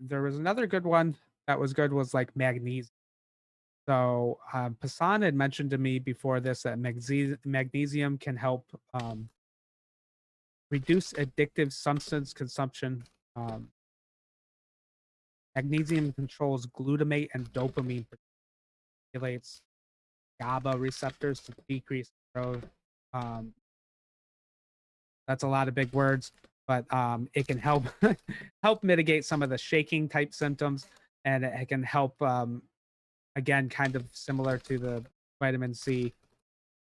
There was another good one that was good, was like magnesium. So Pasan had mentioned to me before this that magnesium can help reduce addictive substance consumption. Um, Magnesium controls glutamate and dopamine, regulates GABA receptors to decrease growth. Um, that's a lot of big words, but it can help help mitigate some of the shaking type symptoms, and it can help again, kind of similar to the vitamin C,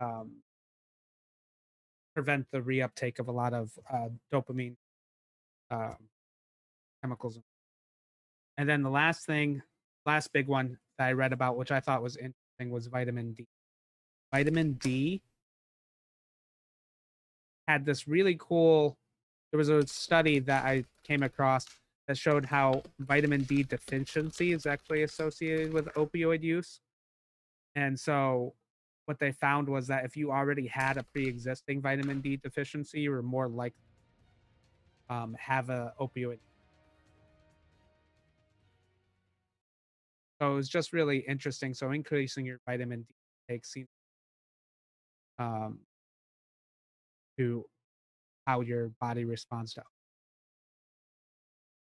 um, prevent the reuptake of a lot of dopamine uh, chemicals. And then the last big one that I read about, which I thought was interesting, was vitamin D. Vitamin D had this really cool. There was a study that I came across that showed how vitamin D deficiency is actually associated with opioid use. And so what they found was that if you already had a pre-existing vitamin D deficiency, you were more likely have a opioid. So it was just really interesting. So increasing your vitamin D intake seems um, to how your body responds to.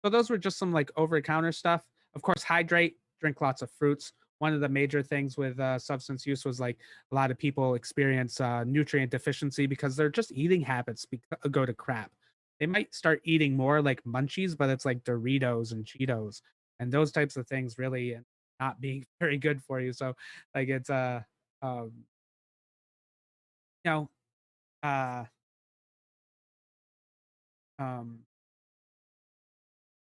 So those were just some like over-the-counter stuff. Of course, hydrate, drink lots of fruits. One of the major things with substance use was like a lot of people experience nutrient deficiency because their just eating habits go to crap. They might start eating more like munchies, but it's like Doritos and Cheetos. and those types of things really not being very good for you. So like it's um, you know uh um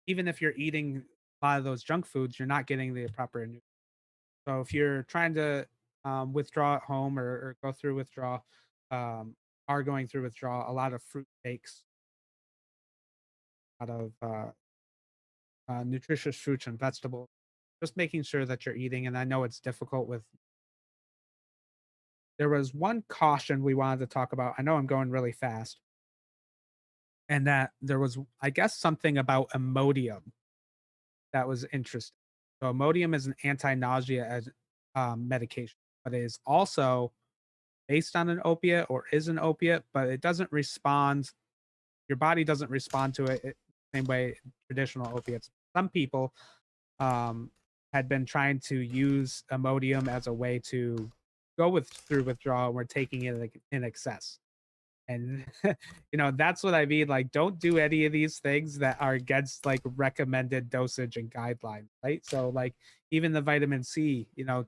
even if you're eating a lot of those junk foods, you're not getting the proper nutrients. So if you're trying to withdraw at home or go through withdrawal, are going through withdrawal, a lot of fruit shakes, a lot of nutritious fruits and vegetables, just making sure that you're eating. And I know it's difficult with. There was one caution we wanted to talk about. I know I'm going really fast, and that there was, I guess, something about Imodium that was interesting. So Imodium is an anti-nausea medication, but it is also based on an opiate or is an opiate, but it doesn't respond. Your body doesn't respond to it the same way traditional opiates. Some people um, had been trying to use Imodium as a way to go through withdrawal. And we're taking it in excess. And that's what I mean. Like, don't do any of these things that are against like recommended dosage and guidelines, right? So, like, even the vitamin C, your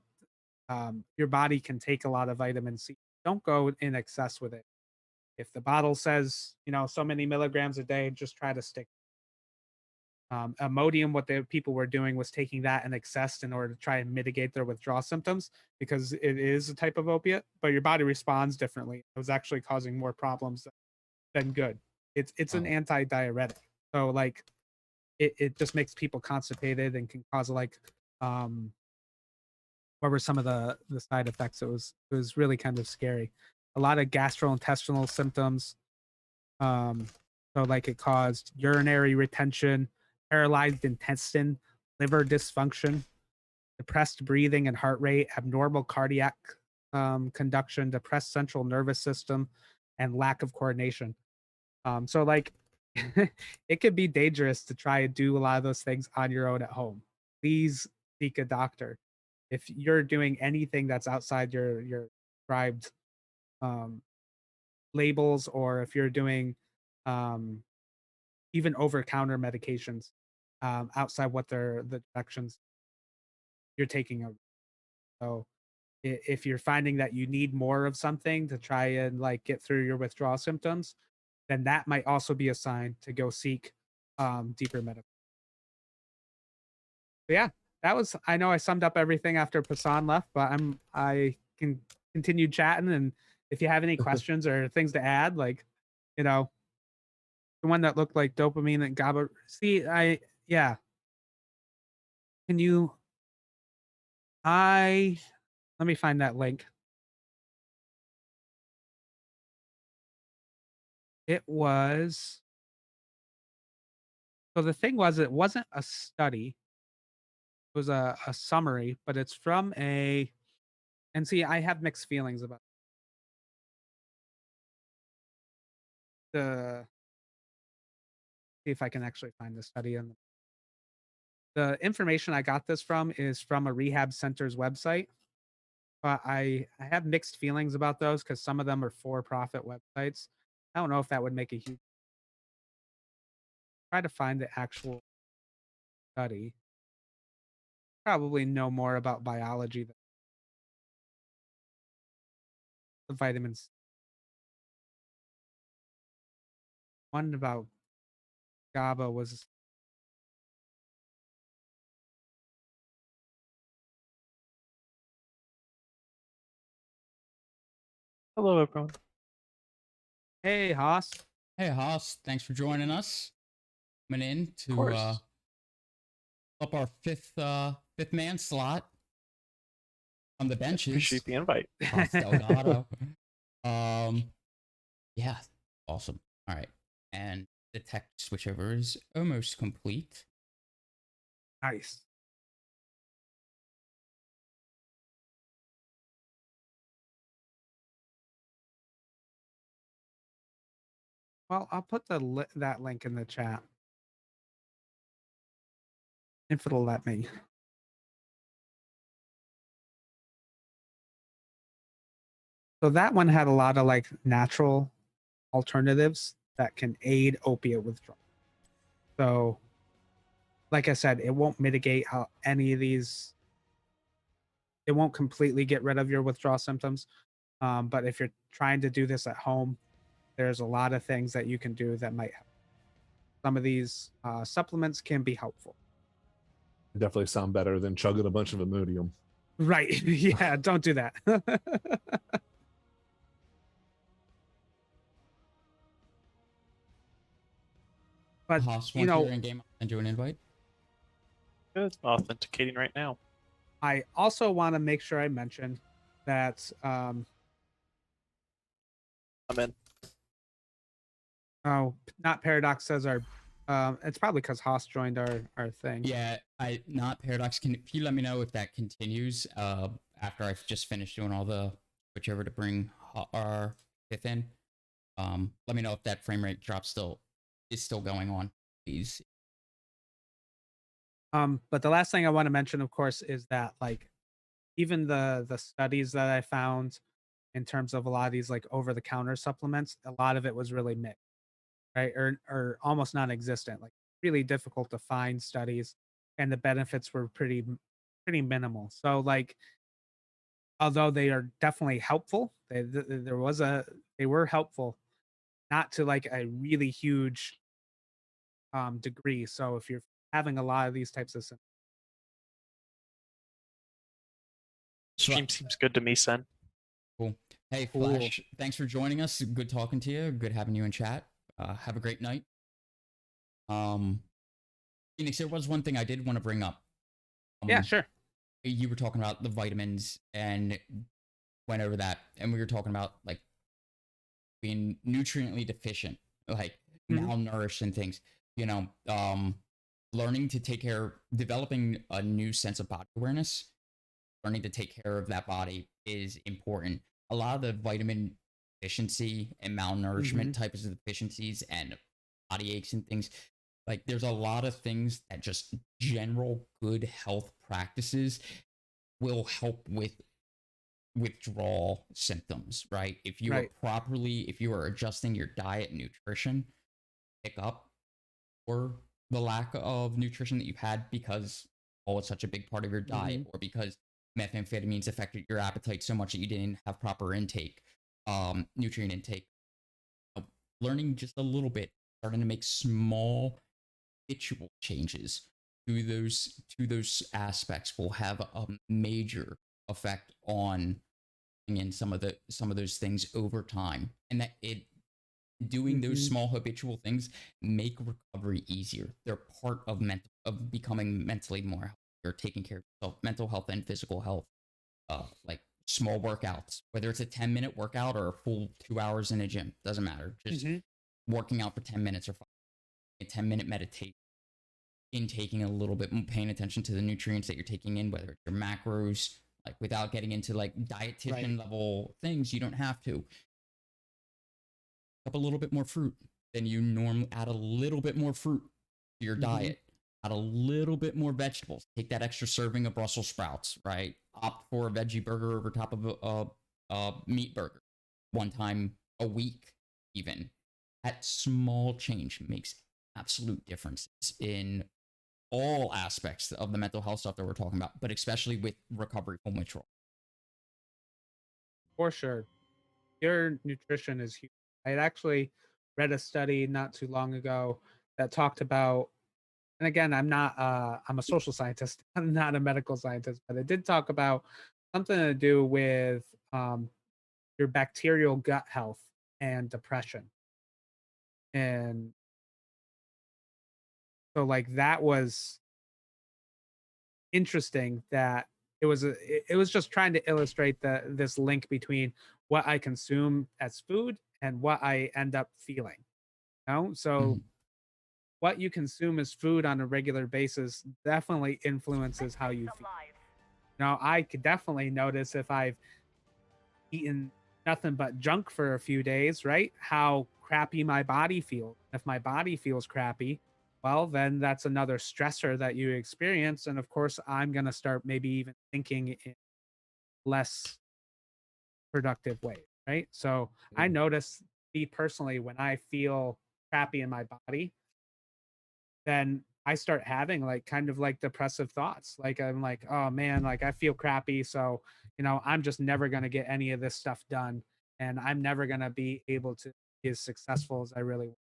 body can take a lot of vitamin C. Don't go in excess with it. If the bottle says, so many milligrams a day, just try to stick. Imodium, what the people were doing was taking that in excess in order to try and mitigate their withdrawal symptoms because it is a type of opiate, but your body responds differently. It was actually causing more problems than good. It's an anti-diuretic. So like it just makes people constipated and can cause like what were some of the side effects? It was really kind of scary. A lot of gastrointestinal symptoms. Um so like it caused urinary retention, paralyzed intestine, liver dysfunction, depressed breathing and heart rate, abnormal cardiac conduction, depressed central nervous system, and lack of coordination. So like it could be dangerous to try and do a lot of those things on your own at home. Please seek a doctor. If you're doing anything that's outside your prescribed um, labels, or if you're doing um, even over counter medications outside what the directions you're taking. So if you're finding that you need more of something to try and like get through your withdrawal symptoms, then that might also be a sign to go seek deeper medical. But yeah, that was. I know I summed up everything after Pasan left, but I can continue chatting, and if you have any questions or things to add, like you know, the one that looked like dopamine and GABA. See, yeah. Can you? Let me find that link. It was. So the thing was, it wasn't a study. It was a summary, but it's from a. And see, I have mixed feelings about the. See if I can actually find the study. And the information I got this from is from a rehab center's website. But I have mixed feelings about those because some of them are for-profit websites. I don't know if that would make a huge. Try to find the actual study. Probably know more about biology than the vitamins. One about GABA was. Hello, everyone. Hey, Haas. Hey, Haas. Thanks for joining us. Coming in to up our fifth man slot on the benches. Appreciate the invite. Haas Delgado. Yeah, awesome. All right, and the tech switchover is almost complete. Nice. Well, I'll put that link in the chat. If it'll let me. So that one had a lot of like natural alternatives that can aid opiate withdrawal. So like I said, it won't mitigate how any of these. It won't completely get rid of your withdrawal symptoms. But if you're trying to do this at home, there's a lot of things that you can do that might help. Some of these supplements can be helpful. Definitely sound better than chugging a bunch of Imodium. Right. Yeah, don't do that. But Haas, you once know, you're in game, I'll send you an invite. Good. Authenticating right now. I also want to make sure I mention that I'm in. oh, not Paradox says our it's probably because Haas joined our thing. Yeah, not Paradox. Can you let me know if that continues after I've just finished doing all the switch over to bring our fifth in? Let me know if that frame rate drop is still going on, please. But the last thing I want to mention, of course, is that like even the studies that I found in terms of a lot of these like over the counter supplements, a lot of it was really mixed, right? Or almost non-existent, like really difficult to find studies, and the benefits were pretty minimal. So like although they are definitely helpful, they were helpful, not to like a really huge degree. So if you're having a lot of these types of symptoms, Stream seems good to me, Sen. Cool. Hey, Flash, thanks for joining us. Good talking to you. Good having you in chat. Have a great night. Phoenix, there was one thing I did want to bring up. Yeah, sure. You were talking about the vitamins and went over that, and we were talking about like being nutriently deficient, like malnourished and things. You know, learning to take care, developing a new sense of body awareness, learning to take care of that body is important. A lot of the vitamin deficiency and malnourishment types of deficiencies and body aches and things, like there's a lot of things that just general good health practices will help with withdrawal symptoms, right? If you are if you are adjusting your diet and nutrition, pick up or the lack of nutrition that you've had because it's such a big part of your diet, or because methamphetamines affected your appetite so much that you didn't have proper intake, nutrient intake. Learning just a little bit, starting to make small habitual changes to those aspects will have a major effect on in some of those things over time, and that doing those small habitual things make recovery easier. They're part of becoming mentally more healthy, or taking care of yourself, mental health and physical health. Like small workouts, whether it's a 10-minute workout or a full 2 hours in a gym, doesn't matter. Just working out for 10 minutes or a 10-minute meditation, taking a little bit, paying attention to the nutrients that you're taking in, whether it's your macros, like without getting into like dietitian level things, you don't have to. Up a little bit more fruit than you normally, add a little bit more fruit to your diet, add a little bit more vegetables, take that extra serving of Brussels sprouts, right? Opt for a veggie burger over top of a meat burger one time a week, even. That small change makes absolute differences in all aspects of the mental health stuff that we're talking about, but especially with recovery from withdrawal. For sure. Your nutrition is huge. I had actually read a study not too long ago that talked about, and again, I'm a social scientist, I'm not a medical scientist, but it did talk about something to do with your bacterial gut health and depression. And so like that was interesting, that it was just trying to illustrate this link between what I consume as food and what I end up feeling. You know? So what you consume as food on a regular basis definitely influences how you feel. Now, I could definitely notice if I've eaten nothing but junk for a few days, right? How crappy my body feels. If my body feels crappy, well, then that's another stressor that you experience. And of course, I'm going to start maybe even thinking in less productive ways, right? So I notice, me personally, when I feel crappy in my body, then I start having like kind of like depressive thoughts. Like I'm like, oh man, like I feel crappy. So, I'm just never gonna get any of this stuff done. And I'm never gonna be able to be as successful as I really want.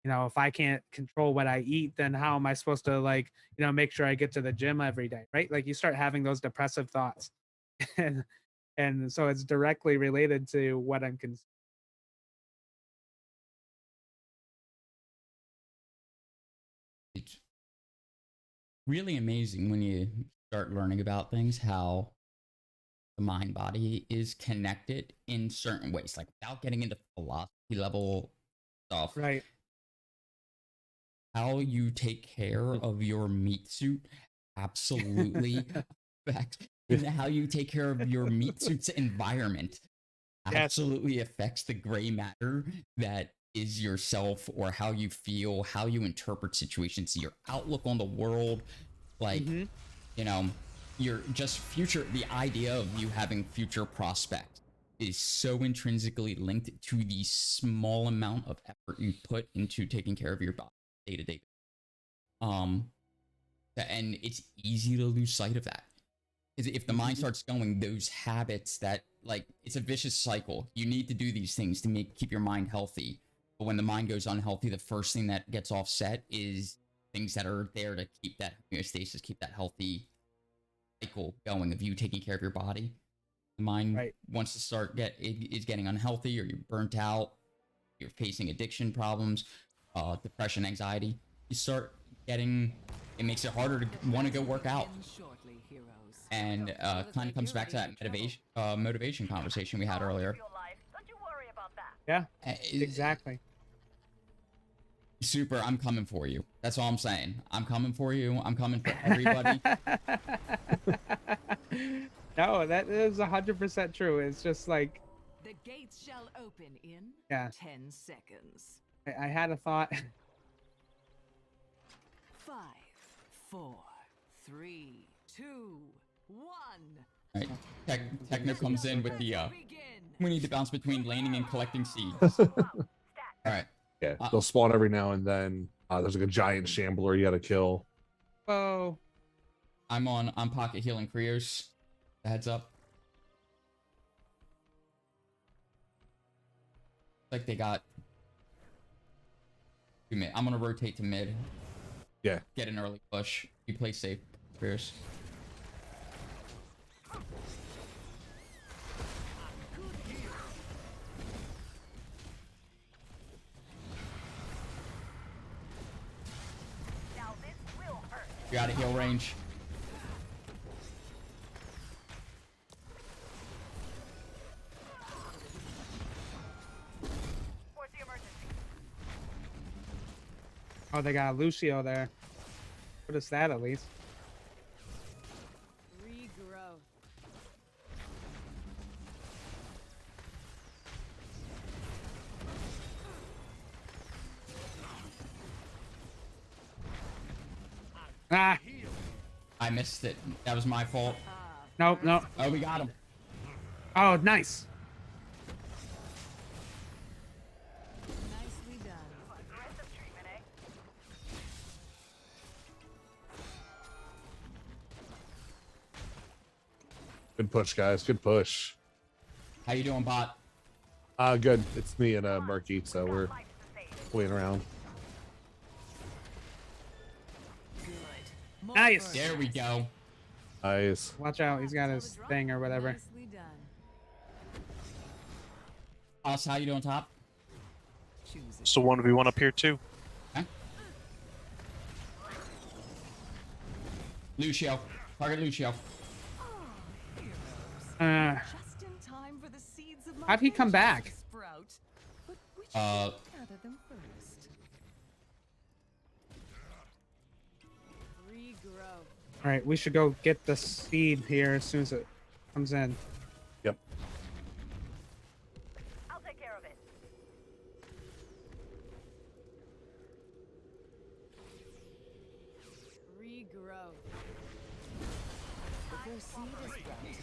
If I can't control what I eat, then how am I supposed to like, make sure I get to the gym every day, right? Like you start having those depressive thoughts. and and so it's directly related to what I'm consuming. It's really amazing when you start learning about things, how the mind body is connected in certain ways, like without getting into philosophy level stuff. Right. How you take care of your meat suit absolutely affects, and how you take care of your meat suit's environment absolutely affects the gray matter that is yourself, or how you feel, how you interpret situations, your outlook on the world. Like, you're just future, the idea of you having future prospects is so intrinsically linked to the small amount of effort you put into taking care of your body day to day. And it's easy to lose sight of that. If the mind starts going, those habits that, like, it's a vicious cycle. You need to do these things to keep your mind healthy. But when the mind goes unhealthy, the first thing that gets offset is things that are there to keep that homeostasis, keep that healthy cycle going of you taking care of your body. The mind wants to start is getting unhealthy, or you're burnt out, you're facing addiction problems, depression, anxiety. You start getting, it makes it harder to want to go work out. And kind of comes back to that motivation conversation we had earlier. Yeah, exactly. Super, I'm coming for you. That's all I'm saying. I'm coming for you. I'm coming for everybody. No, that is 100% true. It's just like, the gates shall open in 10 seconds. I had a thought. 5, 4, 3, 2, 1. Right. Techno comes in with the we need to bounce between landing and collecting seeds. Alright. Yeah, they'll spawn every now and then. There's like a giant shambler you gotta kill. Oh. I'm pocket healing Krios. Heads up. Like they got mid. I'm gonna rotate to mid. Yeah. Get an early push. You play safe, Krios. You're out of heal range. Oh, they got Lucio there. What is that, at least? Regrow. Ah! I missed it. That was my fault. Nope, nope. Oh, we got him. Oh, nice. Nicely done. Good push, guys. Good push. How you doing, bot? Good. It's me and Murky, so we're waiting around. Nice. There we go. Nice. Watch out, he's got his thing or whatever. Nicely done. Us, how you doing, top? So 1v1 up here too. Okay. Lucio. Target Lucio. Just in time for the seeds of How'd he come back? sprout. But which Uh, gather them first? Regrow. All right, we should go get the seed here as soon as it comes in. Yep. I'll take care of it. Regrow. If your seed is sprouted,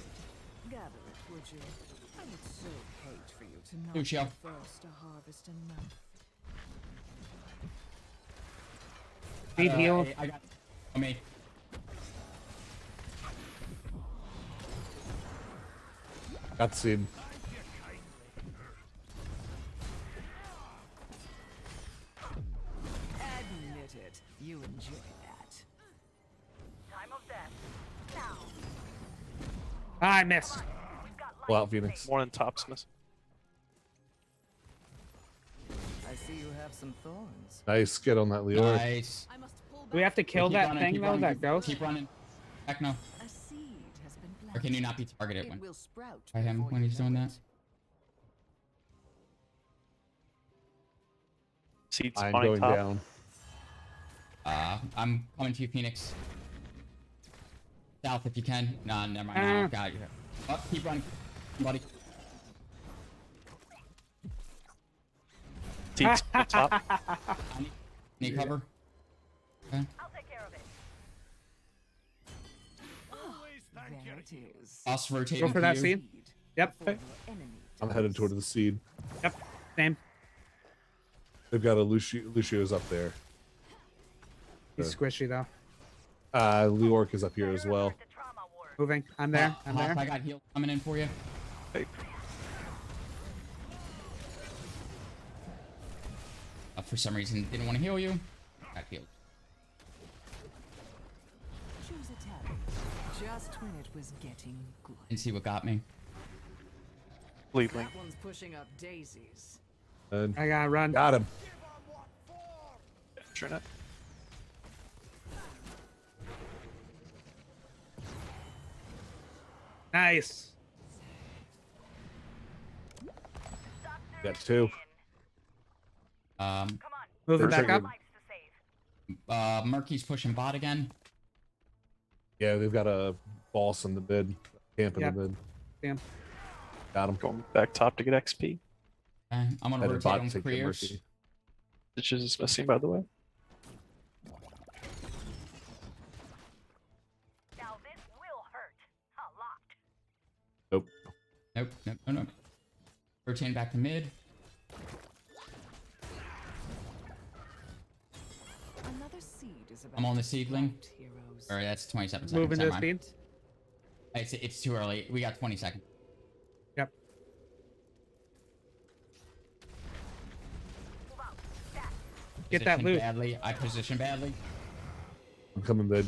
gather it, would you? I would so hate for you to not Lucio. be the first to harvest enough. Need heal. I got me. Got the seed. Admit it. You enjoy that. Time of death. Now. Ah, I missed. Pull out Phoenix. One in tops miss. I see you have some thorns. Nice. Get on that, Leor. Nice. Do we have to kill Keep that running, thing keep though? running, That ghost? Keep running. Heck no. A seed has been planted. Or can you not be targeted It when will sprout by him before when you he's know doing it. that? Seed I'm spawning going top. down. I'm coming to you, Phoenix. South if you can. Nah, never mind. No, got you. Oh, keep running, buddy. Seed top. I need cover. Okay. I'll take care of it. There it is. Us rotating Go for that you. seed. Yep. I'm headed toward the seed. Yep. Same. They've got a Lucio's up there. He's squishy though. Leorc is up here as well. Moving. I'm there. I'm Hop, there. I got heal coming in for you. Hey. For some reason, didn't want to heal you. Got healed. Choose a tab. Just when it was getting good. And see what got me. Bleed link. That one's pushing up daisies. And I gotta run. got him. Sure not. Nice. Got two. Moving back up. Murky's pushing bot again. Yeah, they've got a boss in the mid. Camp in Yep. the mid. Damn. Got him. Going back top to get XP. I'm gonna Had a rotate bot on take the careers. Murky. Stitches is missing, by the way. Now this will hurt a lot. Nope. Nope. Rotating back to mid. Another seed is about I'm on the to seedling. sprout, heroes. Or that's 27 seconds. Moving to never mind. speed. It's too early. We got 20 seconds. Yep. Get that Positioned loot. badly. I position badly. I'm coming mid.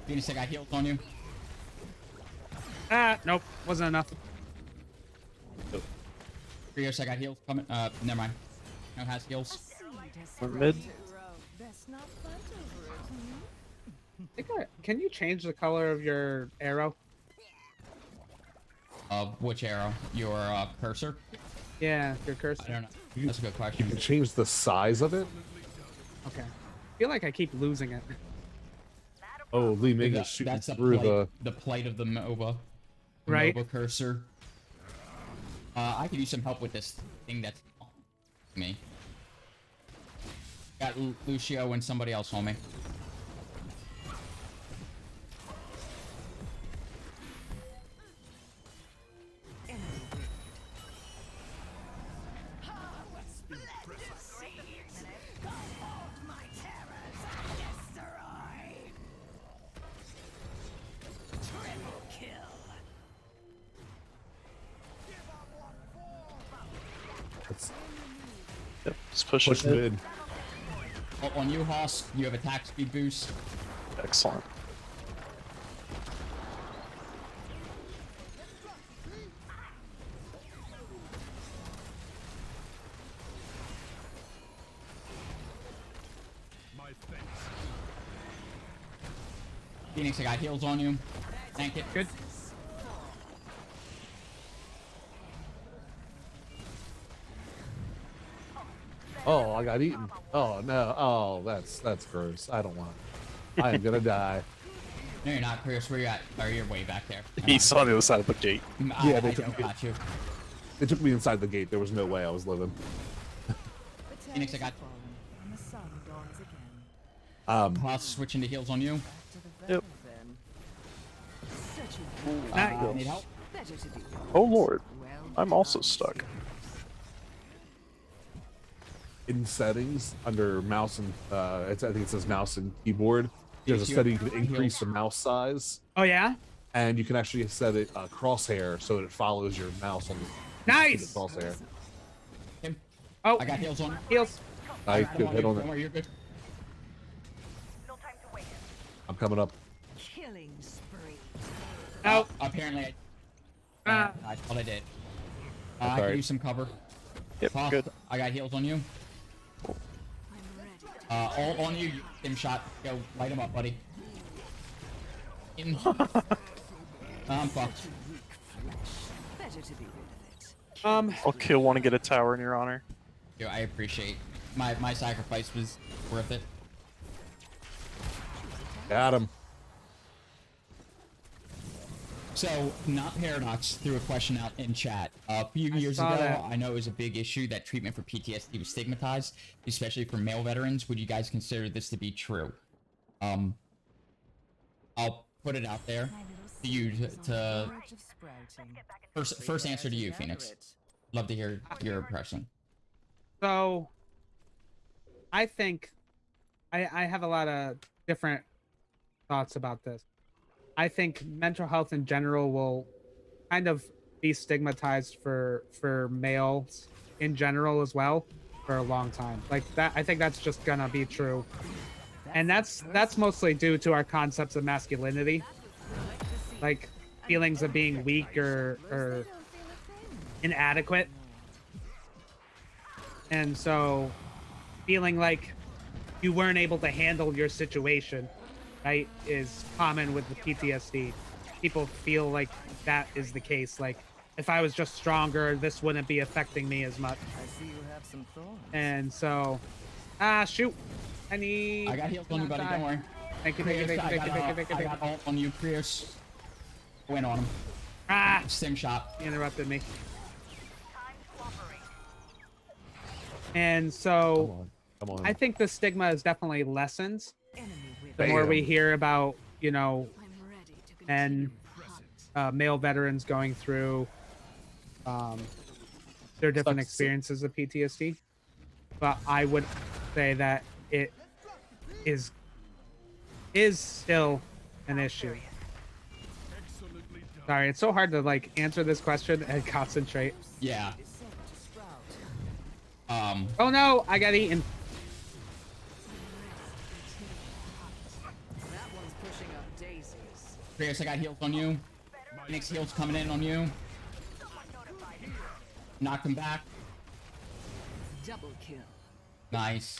Phoenix, I got heals on you. Ah, nope. Wasn't enough. Careers, I got heals coming. Never mind. No has heals. We're mid. Best not fight over it, I think can you change the color of your arrow? Which arrow? Your cursor? Yeah, your cursor. I don't know. That's a good You question. can change the size of it. Okay. I feel like I keep losing it. Oh, Li Ming is shooting That's through the plight of the MOBA. The Right. MOBA cursor. I could use some help with this thing that's me. Got Lucio and somebody else on me. Yep, just push Push it. mid. On you, Hoss, you have attack speed boost. Excellent. Phoenix, I got heals on you. Tank it. Good. Oh, I got eaten. Oh no. Oh, that's gross. I don't want. I am gonna die. No, you're not, Chris. Where you at? Or you're way back there. He's on the other side of the gate. Yeah, I they don't got you. They took me inside the gate. There was no way I was living. Phoenix, I got. and the sun dawns again. Hoss switching to heals on you. Yep. Such a Nice. Need help? better to be. Oh lord. Well I'm also stuck. in settings under mouse and I think it says mouse and keyboard. There's a setting you can increase the mouse size. Oh yeah. And you can actually set it crosshair so that it follows your mouse on the Nice. crosshair. Oh, I got heals on. Heals. I could hit on Don't worry, it. you're good. I'm coming up. Killing spree. Oh, apparently I thought I did. I That's can alright. use some cover. Yep, Hoff, good. I got heals on you. All on you. Stim shot. Go light him up, buddy. I'm fucked. Better to be rid of it. I'll kill one and get a tower in your honor. Dude, I appreciate my sacrifice was worth it. Got him. So, Not Paradox threw a question out in chat. A few years saw ago, that. I know it was a big issue that treatment for PTSD was stigmatized, especially for male veterans. Would you guys consider this to be true? I'll put it out there to you to first answer to you, Phoenix. Love to hear your impression. So, I think I have a lot of different thoughts about this. I think mental health in general will kind of be stigmatized for males in general as well for a long time. Like that, I think that's just gonna be true, and that's mostly due to our concepts of masculinity, like feelings of being weak or inadequate, and so feeling like you weren't able to handle your situation, right, is common with the PTSD. People feel like that is the case. Like, if I was just stronger, this wouldn't be affecting me as much. I see you have some thorns. And so, shoot. I got heals on you, buddy. Don't worry. Thank you. I got ult on you, Prius. Win on him. Stim shot. He interrupted me. And so, Come on. I think the stigma is definitely lessened. The more we hear about, and male veterans going through their different experiences of PTSD. But I would say that it is still an issue. Sorry, it's so hard to like answer this question and concentrate. Yeah. Oh no, I got eaten. Prius, I got heals on you. Phoenix heals coming in on you. Knock him back. Double kill. Nice.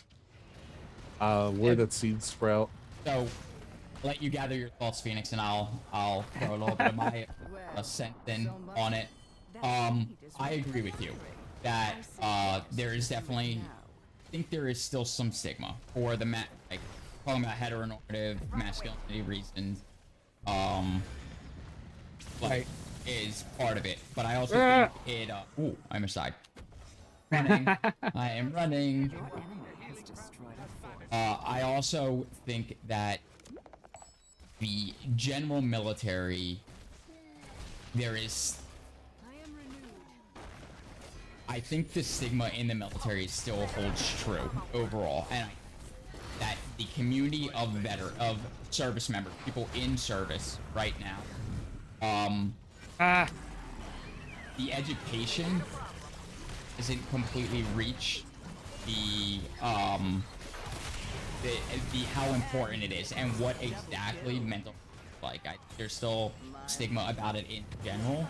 Where that seed sprout? So, let you gather your thoughts, Phoenix, and I'll throw a little bit of my assent in on it. I agree with you that there is definitely, I think there is still some stigma for the like talking about heteronormative masculinity reasons. Like is part of it, but I also think it. Ooh, I'm aside. Running. I am running. I also think that the general military, there is. I think the stigma in the military still holds true overall, and that the community of service members, people in service right now, the education doesn't completely reach the how important it is and what exactly mental like. There's still stigma about it in general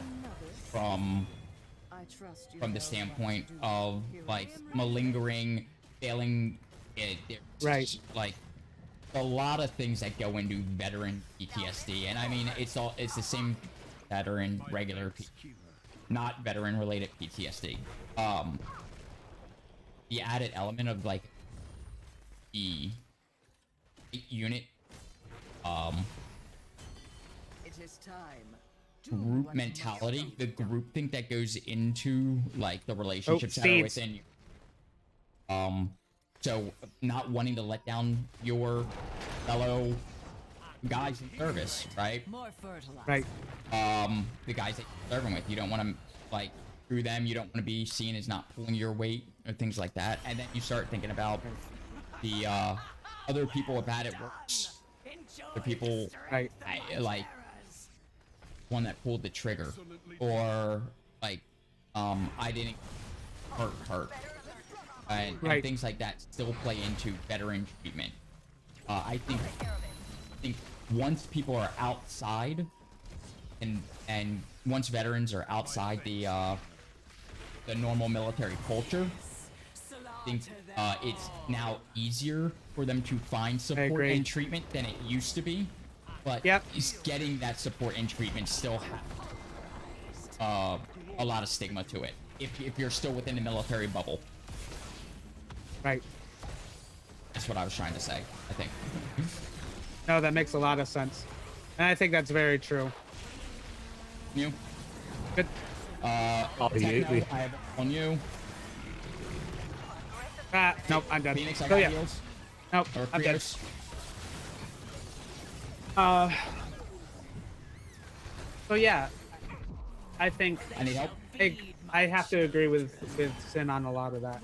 from the standpoint of like malingering, failing it. Right. Like a lot of things that go into veteran PTSD, and I mean it's the same veteran regular, not veteran related PTSD. The added element of like the unit, It is time. group mentality, the group think that goes into like the relationships that are within you. So not wanting to let down your fellow guys in service, right? More fertilizer. Right. The guys that you're serving with, you don't want to like through them. You don't want to be seen as not pulling your weight or things like that. And then you start thinking about the other people have had it worse. The people like one that pulled the trigger, or like I didn't hurt, and things like that still play into veteran treatment. I think once people are outside, and once veterans are outside the normal military culture, I think it's now easier for them to find support and treatment than it used to be. But getting that support and treatment still has a lot of stigma to it if you're still within the military bubble. Right. That's what I was trying to say, I think. No, that makes a lot of sense. And I think that's very true. You? Good. Techno, I have on you. Nope, I'm dead. Phoenix, I So, got heals. Nope, Or I'm dead. Krios. So yeah, I think I need help. I have to agree with Sin on a lot of that.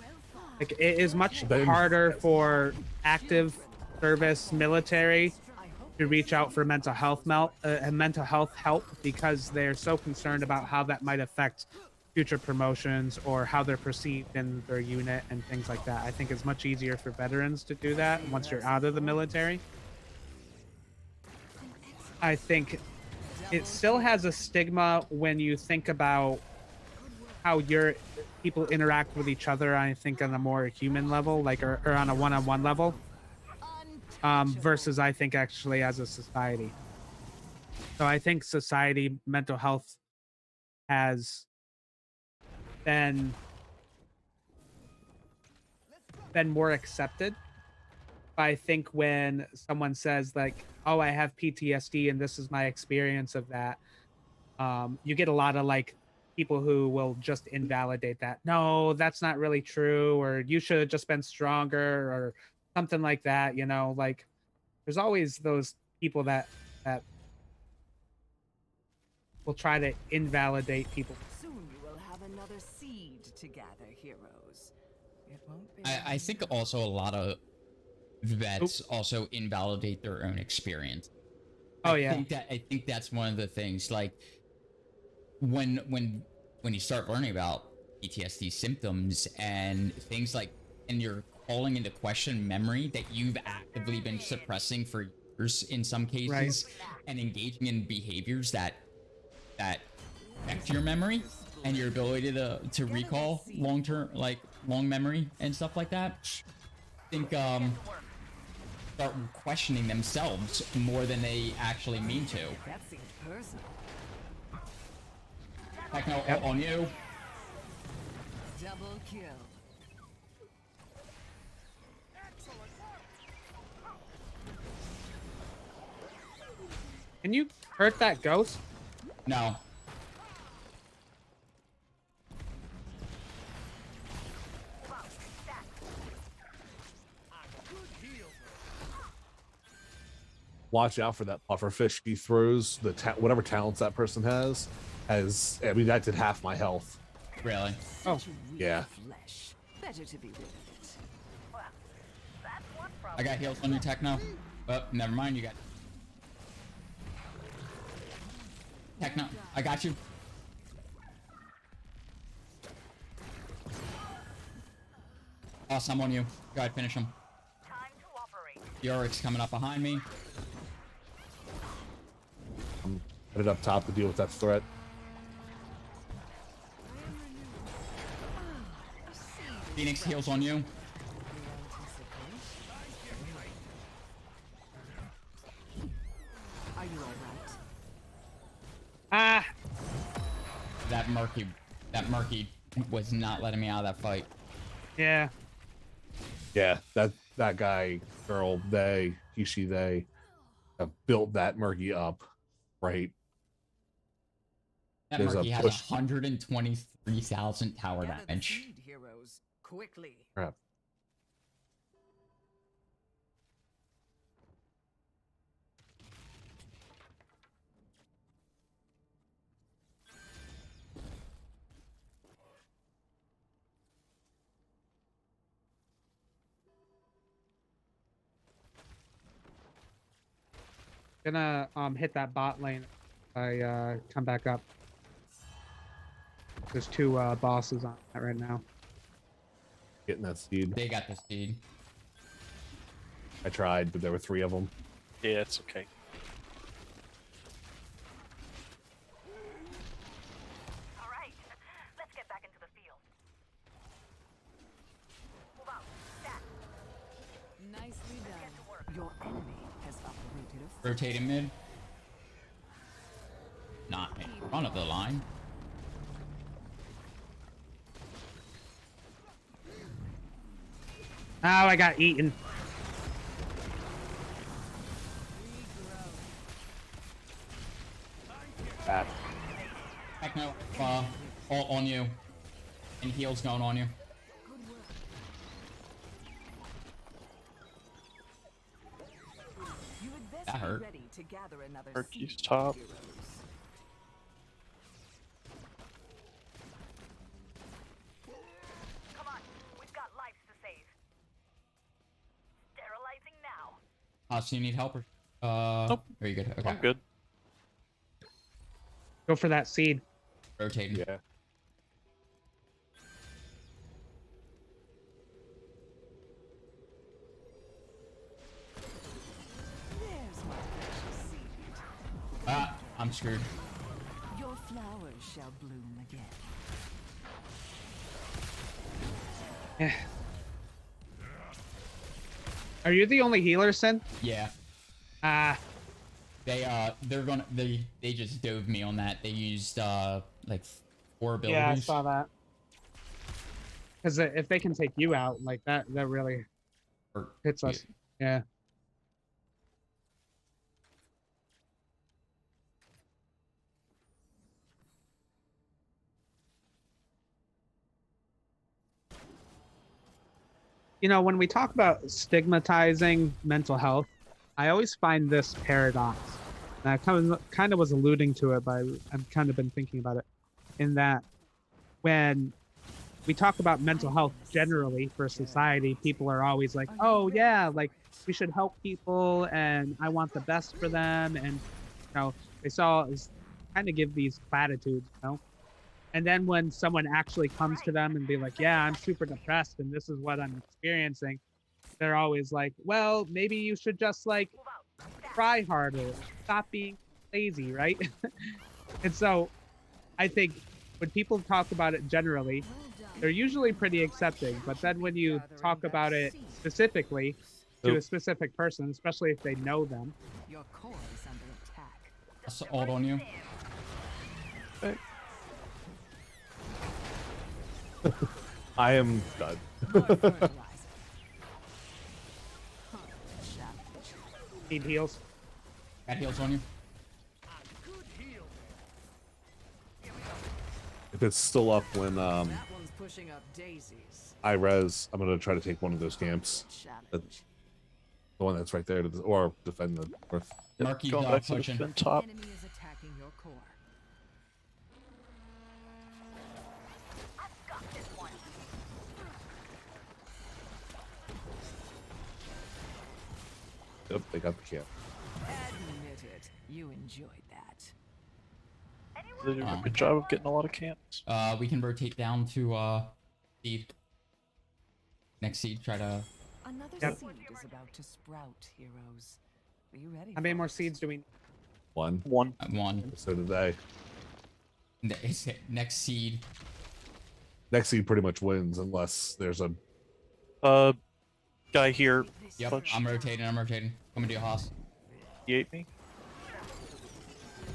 Like, it is much harder for active service military to reach out for mental health help because they're so concerned about how that might affect future promotions or how they're perceived in their unit and things like that. I think it's much easier for veterans to do that once you're out of the military. I think it still has a stigma when you think about how people interact with each other. I think on a more human level, like or on a one-on-one level, versus I think actually as a society. So I think society mental health has been more accepted. I think when someone says like, "Oh, I have PTSD and this is my experience of that," you get a lot of like people who will just invalidate that. No, that's not really true, or you should have just been stronger, or something like that. You know, like there's always those people that will try to invalidate people. Soon you will have another seed to gather, heroes. It won't be. I think also a lot of vets also invalidate their own experience. I think that's one of the things. Like when you start learning about PTSD symptoms and things like, and you're calling into question memory that you've actively been suppressing for years in some cases, and engaging in behaviors that affect your memory and your ability to recall long memory and stuff like that. I think start questioning themselves more than they actually mean to. That seems personal. Techno on you. Double kill. Can you hurt that ghost? No. Watch out for that puffer fish he throws. Whatever talents that person has. I mean, that did half my health. Really? Oh, yeah. Flesh. Better to be rid of it. I got heals on your Techno. Oh, never mind. You got Techno. I got you. Awesome, I'm on you. Go ahead, finish him. Yorick's coming up behind me. I'm headed up top to deal with that threat. Phoenix heals on you. Are you alright? Ah! That murky was not letting me out of that fight. Yeah. Yeah, that guy, girl, they have built that murky up, right? That murky has 123,000 tower damage. Seed, heroes, quickly. Crap. Gonna hit that bot lane. I come back up. There's two bosses on that right now. Getting that seed. They got the seed. I tried, but there were 3 of them. Yeah, it's okay. All right, let's get back into the field. Move out. Stat. Nicely done. Your enemy has uprooted a Rotating mid. Not in front of the line. Oh, I got eaten. Bad. Heck no. All on you. And heals going on you. You had best That be hurt. ready to gather another Hercules seed, top. heroes. Come on, we've got lives to save. Sterilizing now. So you need help or? Nope. Are you good? Okay. I'm good. Go for that seed. Rotating. Yeah. There's my precious seed. Ah, I'm screwed. Your flowers shall bloom again. Yeah. Are you the only healer, Sin? Yeah. They just dove me on that. They used like 4 abilities. Yeah, I saw that. Because if they can take you out like that, that really hits us. Yeah. You know, when we talk about stigmatizing mental health, I always find this paradox. And I kind of was alluding to it, but I've kind of been thinking about it. In that, when we talk about mental health generally for society, people are always like, "Oh yeah, like we should help people, and I want the best for them," and you know, they kind of give these platitudes, you know. And then when someone actually comes to them and be like, "Yeah, I'm super depressed, and this is what I'm experiencing," they're always like, "Well, maybe you should just like try harder, stop being lazy," right? And so, I think when people talk about it generally, they're usually pretty accepting. But then when you talk about it specifically to a specific person, especially if they know them, Your core is under attack. That's all on you. I am done. need heals. Got heals on you. If it's still up when That one's pushing up daisies. I res, I'm gonna try to take one of those camps. The one that's right there, or defend the north. Marky's Going back to pushing. the top. Enemy is attacking your core. Yep, they got the camp. Admit it, you enjoyed that. They do a good job of getting a lot of camps. We can rotate down to seed. Next seed, try to. Another seed is about to sprout, heroes. Are you ready? How many more seeds do we need? One. One. So did they. Next seed. Next seed pretty much wins unless there's a. Guy here. Yep, Punch. I'm rotating. Coming to your house. He ate me.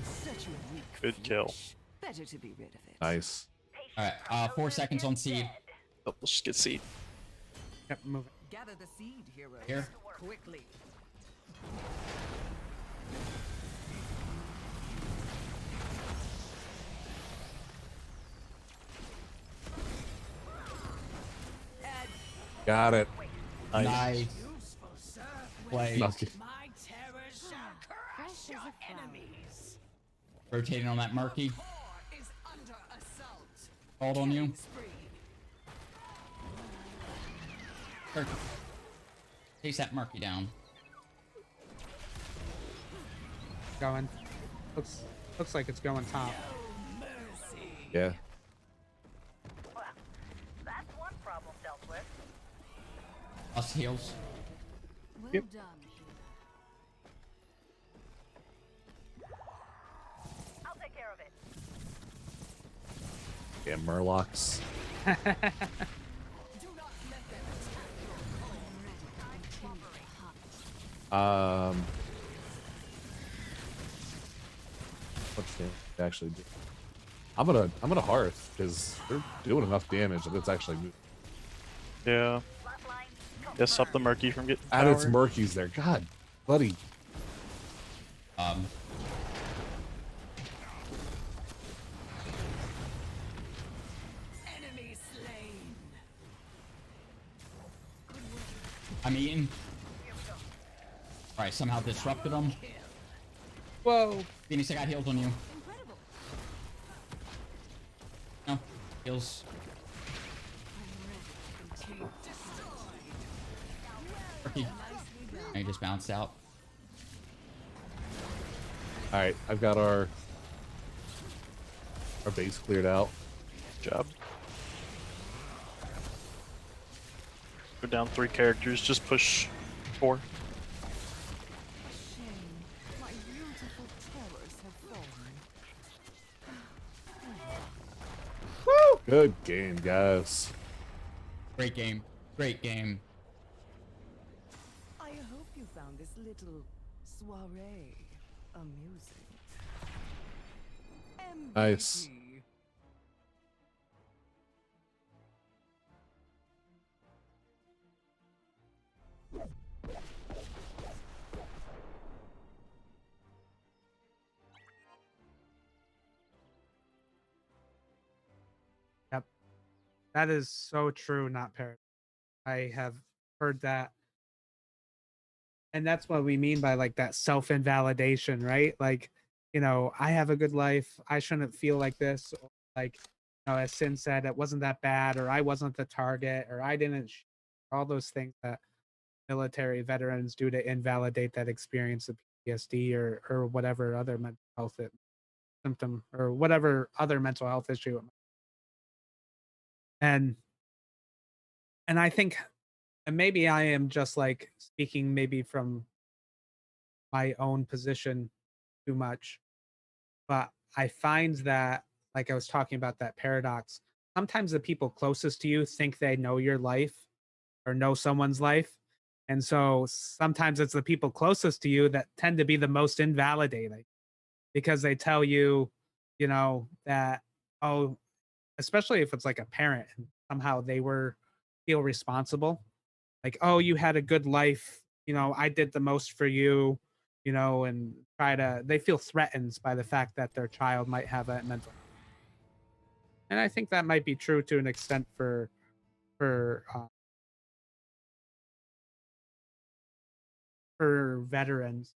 Such a weak Good kill. flesh. Better to be rid of it. Nice. Alright, 4 seconds on seed. Oh, let's just get seed. Yep, move it. Gather the seed, heroes. Here. Quickly. Got it. Nice. Play. Lucky. My terrors shall crush your enemies. Rotating on that Murky. Is under assault. Hold on you. Chase that Murky down. going. Looks like it's going top. Yeah. Well, that's one problem dealt with. Us heals. Well Yep. done. I'll take care of it. Yeah, Murlocs. What's they actually do? I'm gonna Hearth because they're doing enough damage that it's actually moving. Yeah. Yeah, stop the Murky from getting And it's power. Murky's there. God, buddy. Enemy slain. I'm eating. Alright, somehow disrupted them. Whoa. Phoenix, I got heals on you. No, heals. Murky. I just bounced out. All right, I've got our base cleared out. Good job. Go down 3 characters. Just push 4. My beautiful towers have fallen. Woo! Good game, guys. Great game. Great game. I hope you found this little soiree amusing. Nice. MVP. Yep. That is so true, not parrot. I have heard that. And that's what we mean by like that self-invalidation, right? Like, you know, I have a good life. I shouldn't feel like this. Or like, you know, as Sin said, it wasn't that bad, or I wasn't the target, or I didn't. All those things that military veterans do to invalidate that experience of PTSD or whatever other mental health symptom or whatever other mental health issue. And I think, and maybe I am just like speaking maybe from my own position too much, but I find that, like I was talking about that paradox, sometimes the people closest to you think they know your life or know someone's life. And so sometimes it's the people closest to you that tend to be the most invalidating because they tell you, you know, that, oh, especially if it's like a parent and somehow they feel responsible. Like, oh, you had a good life, you know, I did the most for you, you know, and they feel threatened by the fact that their child might have a mental. And I think that might be true to an extent for veterans,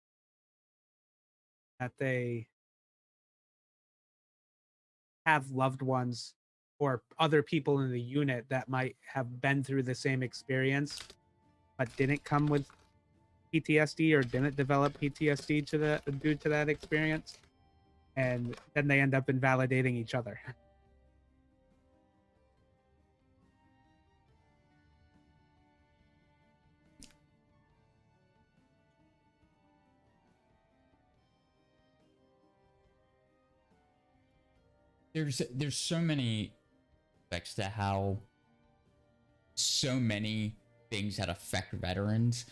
that they have loved ones or other people in the unit that might have been through the same experience but didn't come with PTSD or didn't develop PTSD due to that experience, and then they end up invalidating each other. There's so many aspects to how so many things that affect veterans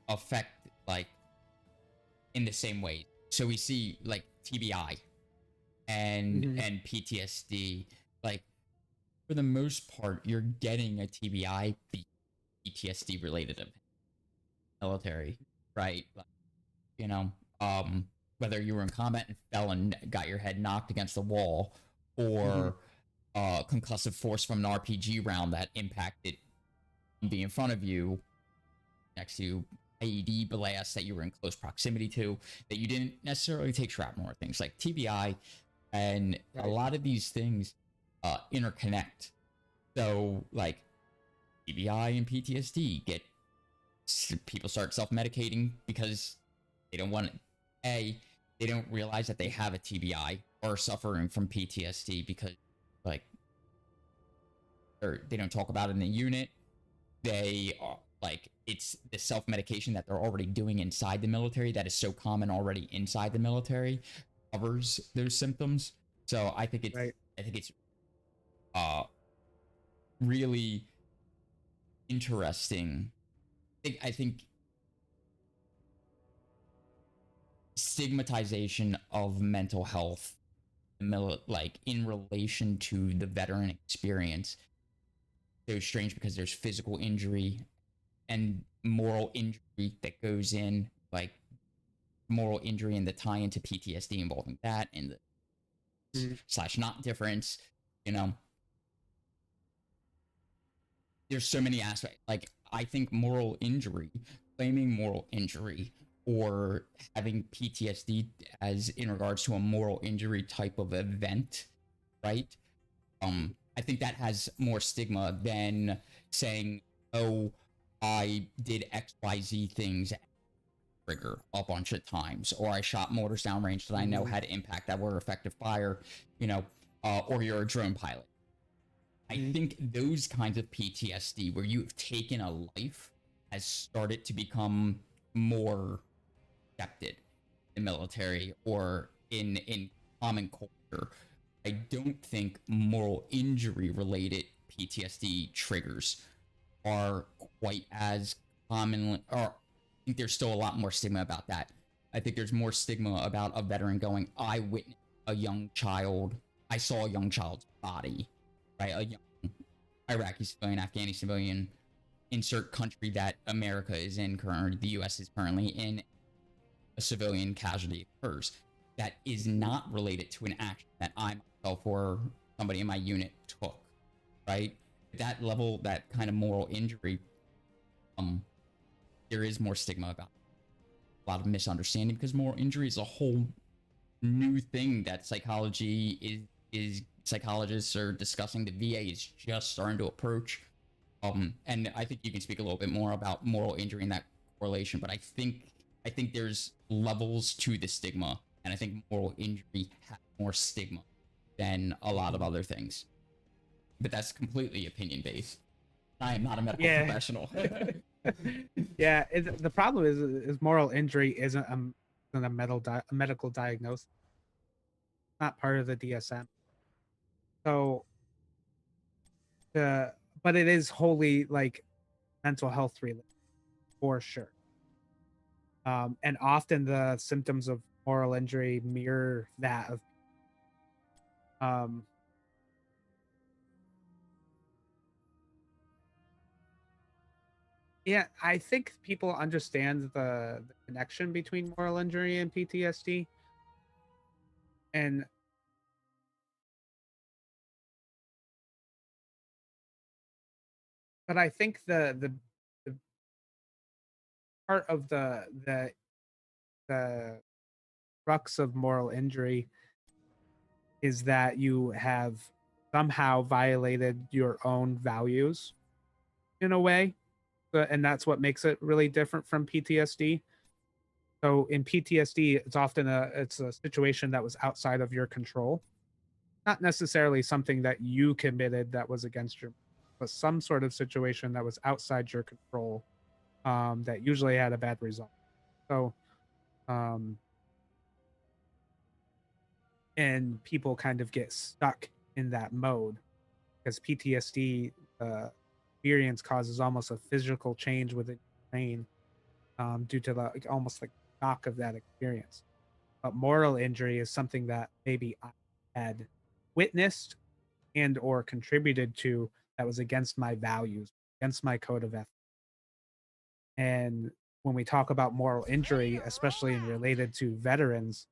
affect like in the same way. So we see like TBI and PTSD. Like for the most part, you're getting a TBI PTSD related event. Military, right? Like, you know, whether you were in combat and fell and got your head knocked against the wall, or concussive force from an RPG round that impacted be in front of you, next to you, IED blast that you were in close proximity to, that you didn't necessarily take shrapnel or things like TBI, and a lot of these things interconnect. So like TBI and PTSD get people start self-medicating because they don't want they don't realize that they have a TBI or are suffering from PTSD because like they don't talk about it in the unit. They are like, it's the self-medication that they're already doing inside the military that is so common already inside the military covers those symptoms. So I think it's really interesting. I think stigmatization of mental health, like in relation to the veteran experience, so strange because there's physical injury and moral injury that goes in, like moral injury and the tie into PTSD involving that and the slash not difference, you know. There's so many aspects. Like, I think moral injury, claiming moral injury or having PTSD as in regards to a moral injury type of event, right? I think that has more stigma than saying, oh, I did XYZ things trigger a bunch of times, or I shot mortars downrange that I know had impact that were effective fire, you know, or you're a drone pilot. I think those kinds of PTSD where you've taken a life has started to become more accepted in the military or in common culture. I don't think moral injury related PTSD triggers are quite as common, or I think there's still a lot more stigma about that. I think there's more stigma about a veteran going, I witnessed a young child, I saw a young child's body, right? A young Iraqi civilian, Afghani civilian, insert country that America is in currently, the US is currently in, a civilian casualty occurs. That is not related to an action that I myself or somebody in my unit took, right? That level, that kind of moral injury, there is more stigma about it. A lot of misunderstanding because moral injury is a whole new thing that psychology is psychologists are discussing. The VA is just starting to approach, and I think you can speak a little bit more about moral injury and that correlation. But I think there's levels to the stigma, and I think moral injury has more stigma than a lot of other things. But that's completely opinion based. I am not a medical professional. Yeah, the problem is moral injury isn't a medical diagnosis. It's not part of the DSM. So, but it is wholly like mental health related for sure. And often the symptoms of moral injury mirror that of yeah, I think people understand the connection between moral injury and PTSD. And but I think the part of the crux of moral injury is that you have somehow violated your own values in a way, and that's what makes it really different from PTSD. So in PTSD, it's often it's a situation that was outside of your control, not necessarily something that you committed that was against your, but some sort of situation that was outside your control, that usually had a bad result. So, and people kind of get stuck in that mode because PTSD experience causes almost a physical change within your brain, due to the almost like shock of that experience. But moral injury is something that maybe I had witnessed and or contributed to that was against my values, against my code of ethics. And when we talk about moral injury, especially in related to veterans,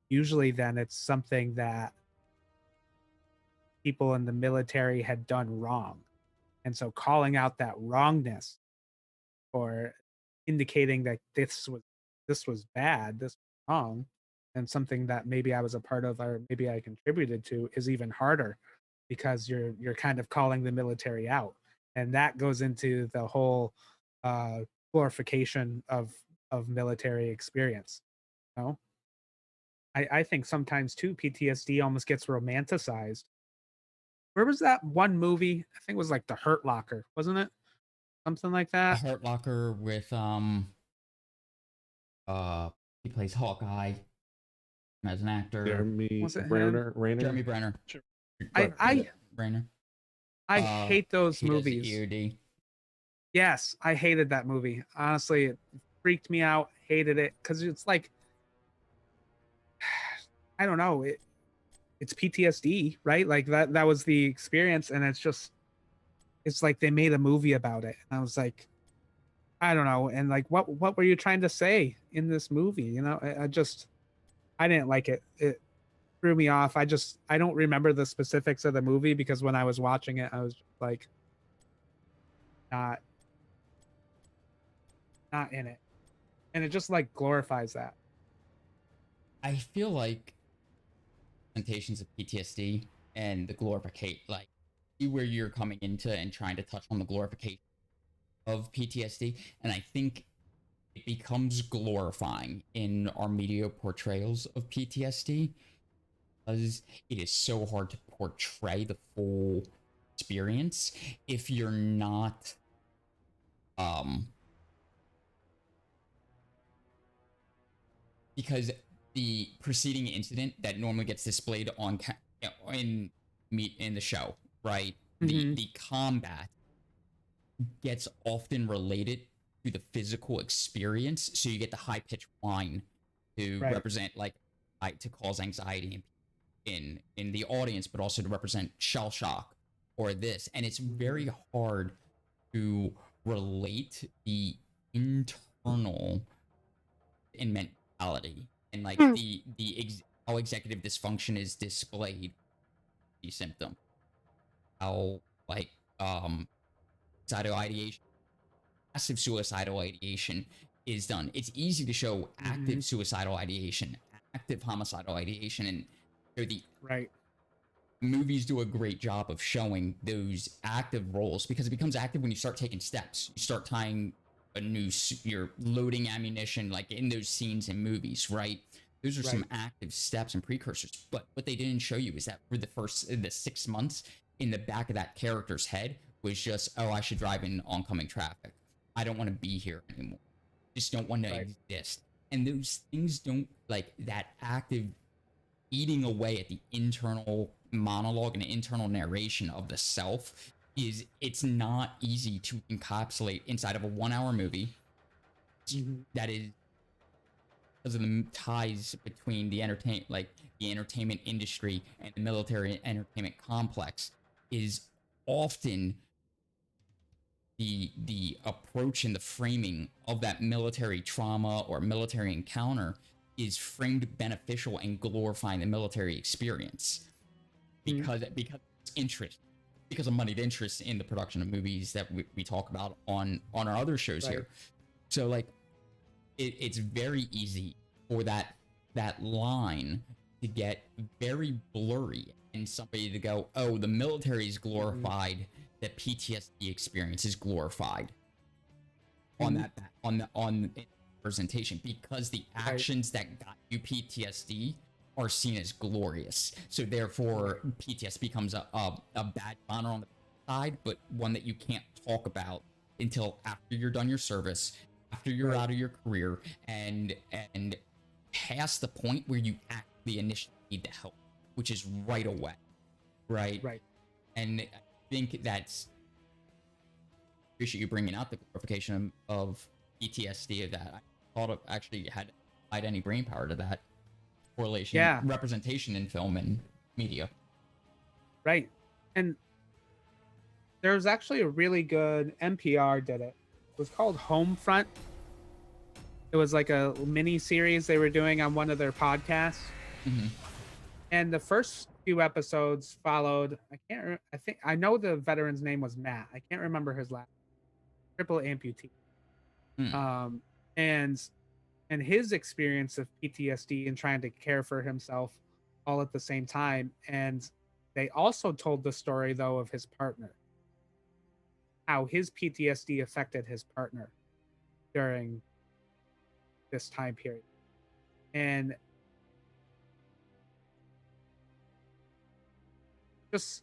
usually then it's something that people in the military had done wrong. And so calling out that wrongness or indicating that this was bad, this was wrong, and something that maybe I was a part of or maybe I contributed to is even harder because you're kind of calling the military out. And that goes into the whole glorification of military experience. You know? I think sometimes too PTSD almost gets romanticized. Where was that one movie? I think it was like The Hurt Locker, wasn't it? Something like A that. Hurt Locker with he plays Hawkeye as an actor. Jeremy Was it him? Renner. Jeremy Brenner. I Brenner. hate those he does movies. EOD. Yes, I hated that movie. Honestly, it freaked me out. Hated it because it's like, I don't know. It's PTSD, right? Like that was the experience, and it's like they made a movie about it. And I was like, I don't know. And like, what were you trying to say in this movie? You know, I didn't like it. It threw me off. I don't remember the specifics of the movie because when I was watching it, I was like, not in it, and it just like glorifies that. I feel like presentations of PTSD and the glorification, like see where you're coming into and trying to touch on the glorification of PTSD, and I think it becomes glorifying in our media portrayals of PTSD because it is so hard to portray the full experience if you're not because the preceding incident that normally gets displayed on in the show, right? The combat gets often related to the physical experience, so you get the high pitched whine to represent to cause anxiety in the audience, but also to represent shell shock or this, and it's very hard to relate the internal in mentality and like how executive dysfunction is displayed, the symptom, how like suicidal ideation, passive suicidal ideation is done. It's easy to show active suicidal ideation, active homicidal ideation, and the movies do a great job of showing those active roles because it becomes active when you start taking steps. You start tying a noose, you're loading ammunition, like in those scenes in movies, right? Those are some active steps and precursors. But what they didn't show you is that for the 6 months, in the back of that character's head was just, oh, I should drive in oncoming traffic. I don't want to be here anymore. Just don't want to exist. And those things don't, like, that active eating away at the internal monologue and the internal narration of the self it's not easy to encapsulate inside of a 1 hour movie that is, because of the ties between the entertainment industry and the military entertainment complex, is often the approach and the framing of that military trauma or military encounter is framed beneficial and glorifying the military experience because it's interest, because of moneyed interest in the production of movies that we talk about on our other shows here. So like it's very easy for that line to get very blurry and somebody to go, oh, the military is glorified, the PTSD experience is glorified on presentation, because the actions that got you PTSD are seen as glorious. So therefore PTSD becomes a bad honor on the side, but one that you can't talk about until after you're done your service, after you're out of your career, and past the point where you actually initially need the help, which is right away. Right. And I think that's, appreciate you bringing out the glorification of PTSD of that. I thought it actually had any brain power to that correlation, representation in film and media. Right. And there's actually a really good, NPR did it. It was called Homefront. It was like a mini series they were doing on one of their podcasts. And the first few episodes followed, I know the veteran's name was Matt. I can't remember his last name. Triple amputee. And his experience of PTSD and trying to care for himself all at the same time. And they also told the story, though, of his partner, how his PTSD affected his partner. during this time period. And just,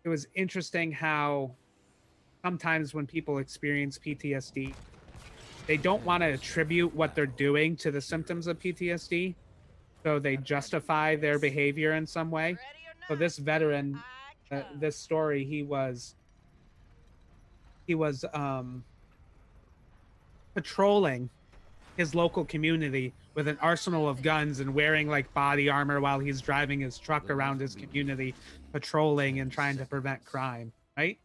it was interesting how sometimes when people experience PTSD, they don't want to attribute what they're doing to the symptoms of PTSD. So they justify their behavior in some way. So this veteran, this story, he was patrolling his local community with an arsenal of guns and wearing like body armor while he's driving his truck around his community, patrolling and trying to prevent crime, right?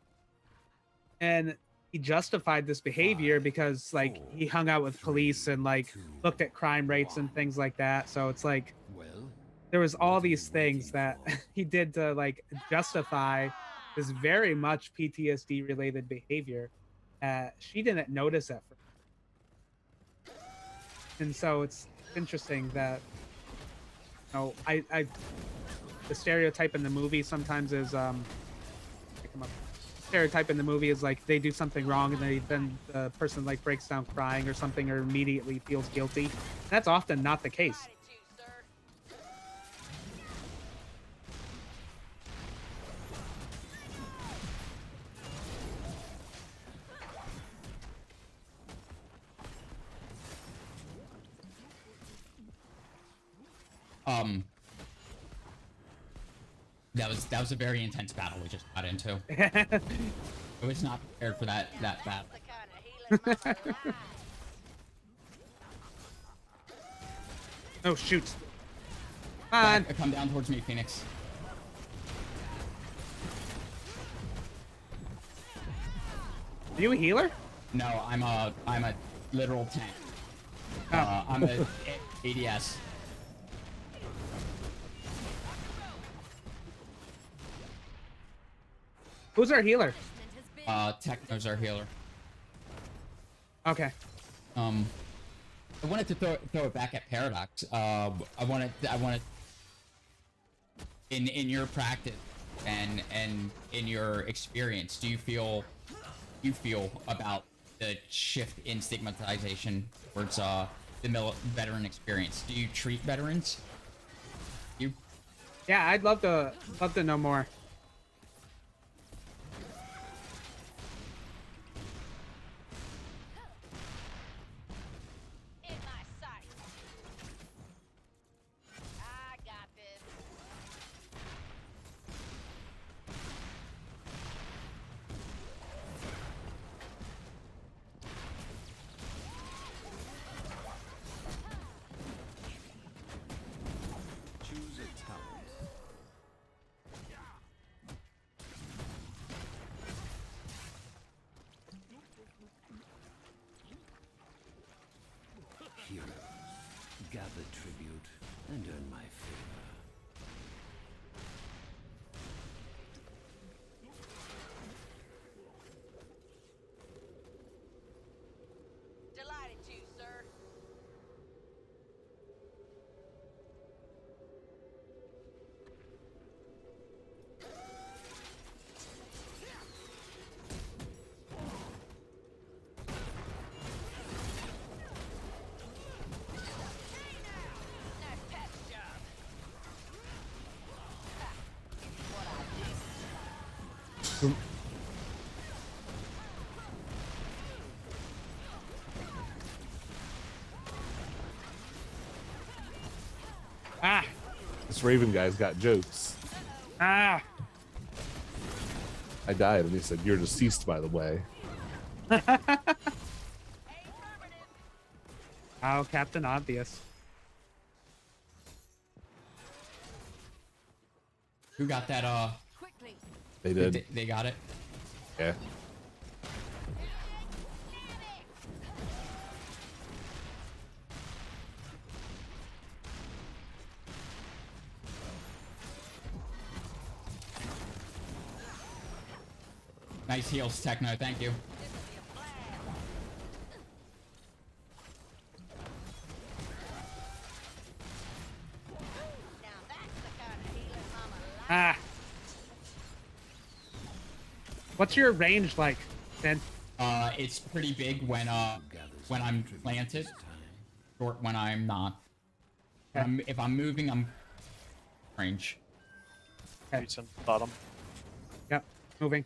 And he justified this behavior because like he hung out with police and like looked at crime rates and things like that. So it's like there was all these things that he did to like justify this very much PTSD related behavior. She didn't notice at first. And so it's interesting that, you know, I the stereotype in the movie sometimes is stereotype in the movie is like they do something wrong and then the person like breaks down crying or something or immediately feels guilty. That's often not the case. That was a very intense battle we just got into. I was not prepared for that battle. Oh shoot! Come on, come down towards me, Phoenix. Are you a healer? No, I'm a literal tank. I'm a ADS. Who's our healer? Techno's our healer. Okay. I wanted to throw it back at Paradox. I wanted in your practice and in your experience, do you feel about the shift in stigmatization towards the veteran experience? Do you treat veterans? Yeah, I'd love to know more. Gather tribute and earn my favor. Delighted to, sir. Ah! This Raven guy's got jokes. Ah! I died, and he said, "You're deceased, by the way." Oh, Captain Obvious. Who got that? They did. They got it. Yeah. Nice heals, Techno. Thank you. Ah! What's your range like, Ben? It's pretty big when I'm planted, short when I'm not. If I'm moving, I'm range. Okay. It's in bottom. Yep, moving.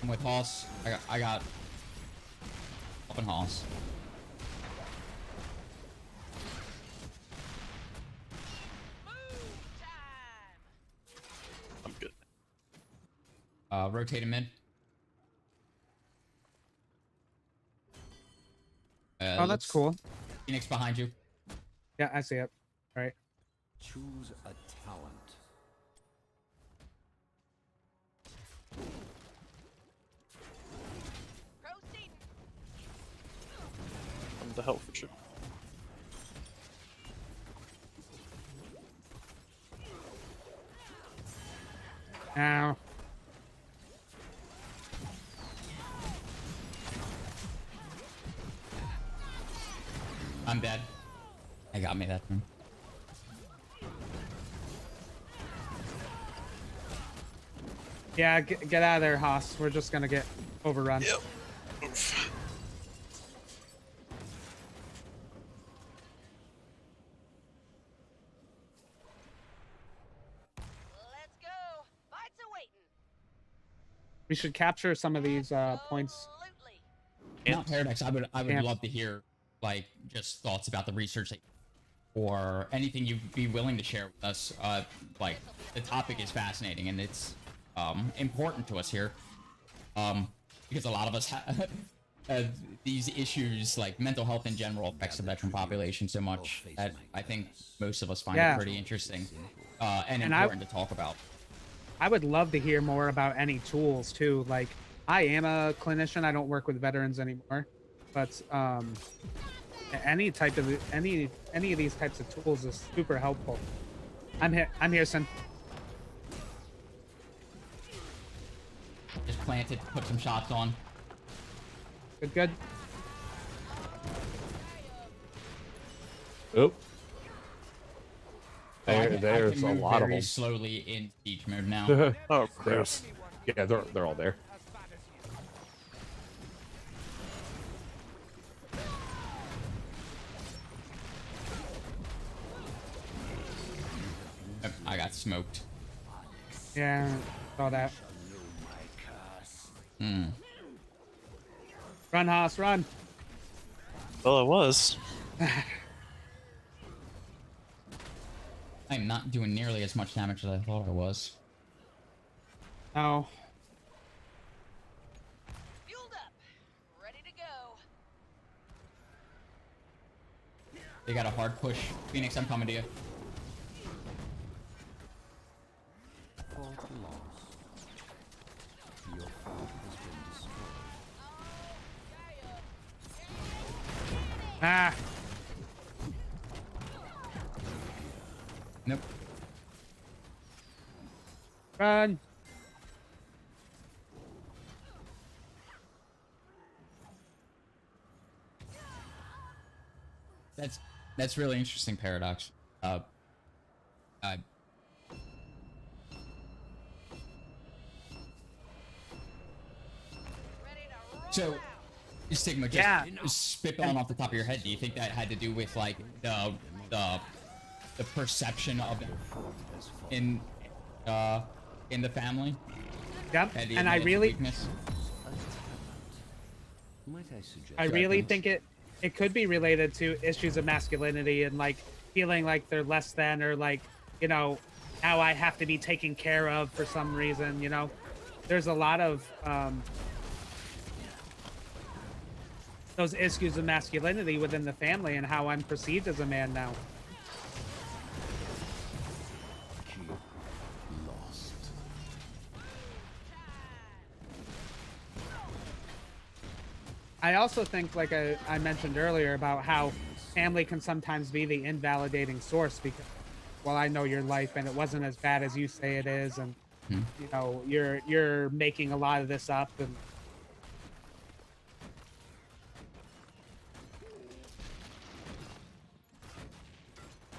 I'm with Hoss. I got up and Hoss. I'm good. Rotate him in. Oh, that's cool. Phoenix behind you. Yeah, I see it. All right. Choose a talent. I'm the hell for sure. Now. I'm dead. I got me that time. Yeah, get out of there, Haas. We're just gonna get overrun. Yep. Oof. We should capture some of these points. Now, Paradox, I would love to hear like just thoughts about the research or anything you'd be willing to share with us. Like the topic is fascinating and it's important to us here, because a lot of us have these issues, like mental health in general affects the veteran population so much that I think most of us find it pretty interesting and important to talk about. I would love to hear more about any tools too. Like, I am a clinician. I don't work with veterans anymore, but any of these types of tools is super helpful. I'm here, son. Just planted, put some shots on. Good. Oh. I There's can a move lot of very them. slowly in siege mode now. Oh, crap. Yeah, they're all there. I got smoked. Yeah, saw that. Run, Haas, run. Well, it was. I'm not doing nearly as much damage as I thought I was. Oh. They got a hard push. Phoenix, I'm coming to you. Fort lost. Your fort has been destroyed. Ah. Nope. Run. That's really interesting, Paradox. So, Stigma, just spitballing off the top of your head, do you think that had to do with like the perception of it in the family? Yep. And I really think it could be related to issues of masculinity and like feeling like they're less than, or like, you know, now I have to be taken care of for some reason, you know. There's a lot of those issues of masculinity within the family and how I'm perceived as a man now. Lost. I also think, like I mentioned earlier, about how family can sometimes be the invalidating source, because, well, I know your life and it wasn't as bad as you say it is, and you know, you're making a lot of this up,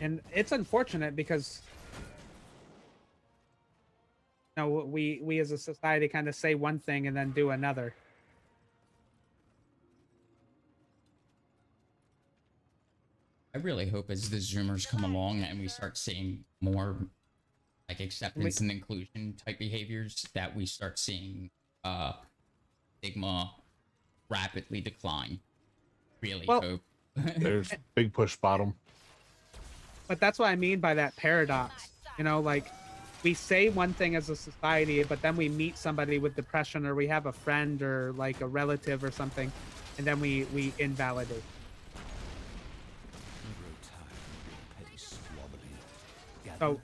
and it's unfortunate because No, we as a society kind of say one thing and then do another. I really hope as the Zoomers come along and we start seeing more like acceptance and inclusion type behaviors, that we start seeing stigma rapidly decline. Really hope. There's big push bottom. But that's what I mean by that paradox. You know, like we say one thing as a society, but then we meet somebody with depression, or we have a friend or like a relative or something, and then we invalidate. So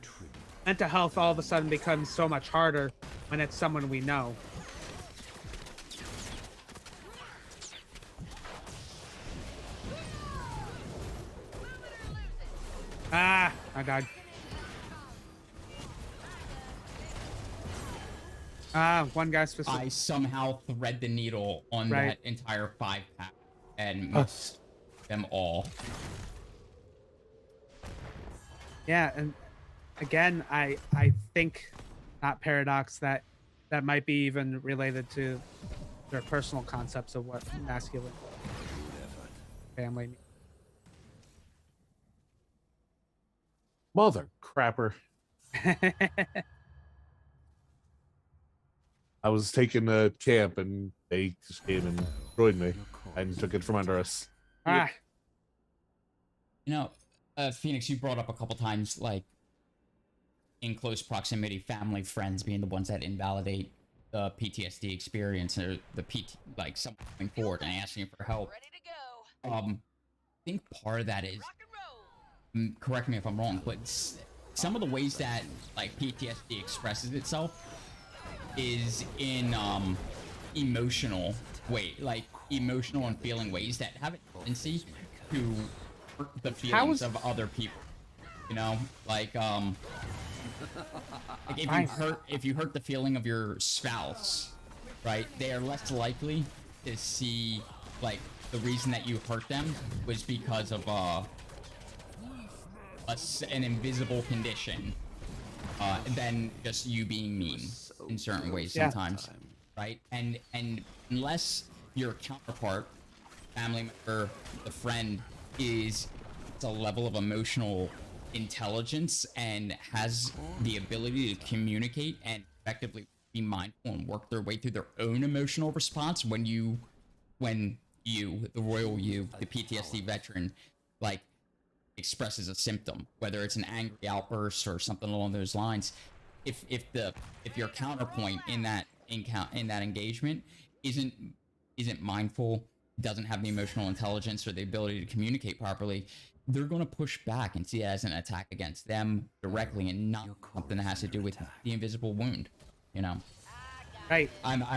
mental health all of a sudden becomes so much harder when it's someone we know. Ah, my God. Ah, one guy specific. I somehow thread the needle on Right. that entire 5-pack and missed them all. Yeah, and again, I think, not paradox, that might be even related to their personal concepts of what masculine family means. Mother crapper. I was taking a camp and they just came and joined me and took it from under us. Ah. You know, Phoenix, you brought up a couple times, like, in close proximity, family, friends being the ones that invalidate the PTSD experience, or the like someone coming forward and asking for help. I think part of that is, correct me if I'm wrong, but some of the ways that like PTSD expresses itself is in emotional and feeling ways that have a tendency to hurt the feelings of other people. You know, like if you hurt the feeling of your spouse, right? They are less likely to see like the reason that you hurt them was because of an invisible condition, than just you being mean in certain ways sometimes, right? And unless your counterpart, family member, the friend is a level of emotional intelligence and has the ability to communicate and effectively be mindful and work their way through their own emotional response, when you, the royal you, the PTSD veteran, like expresses a symptom, whether it's an angry outburst or something along those lines, if your counterpoint in that engagement isn't mindful, doesn't have the emotional intelligence or the ability to communicate properly, they're going to push back and see it as an attack against them directly, and not something that has to do with the invisible wound, you know? Right.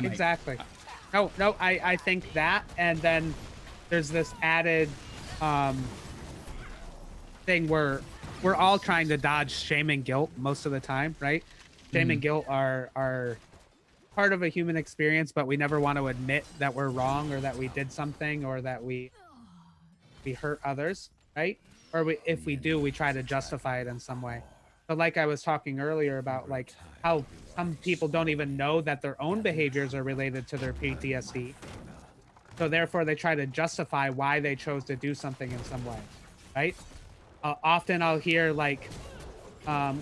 Exactly. No, I think that, and then there's this added thing where we're all trying to dodge shame and guilt most of the time, right? Shame and guilt are part of a human experience, but we never want to admit that we're wrong, or that we did something, or that we hurt others, right? Or if we do, we try to justify it in some way. But like I was talking earlier about, like how some people don't even know that their own behaviors are related to their PTSD. So therefore they try to justify why they chose to do something in some way, right? Often I'll hear like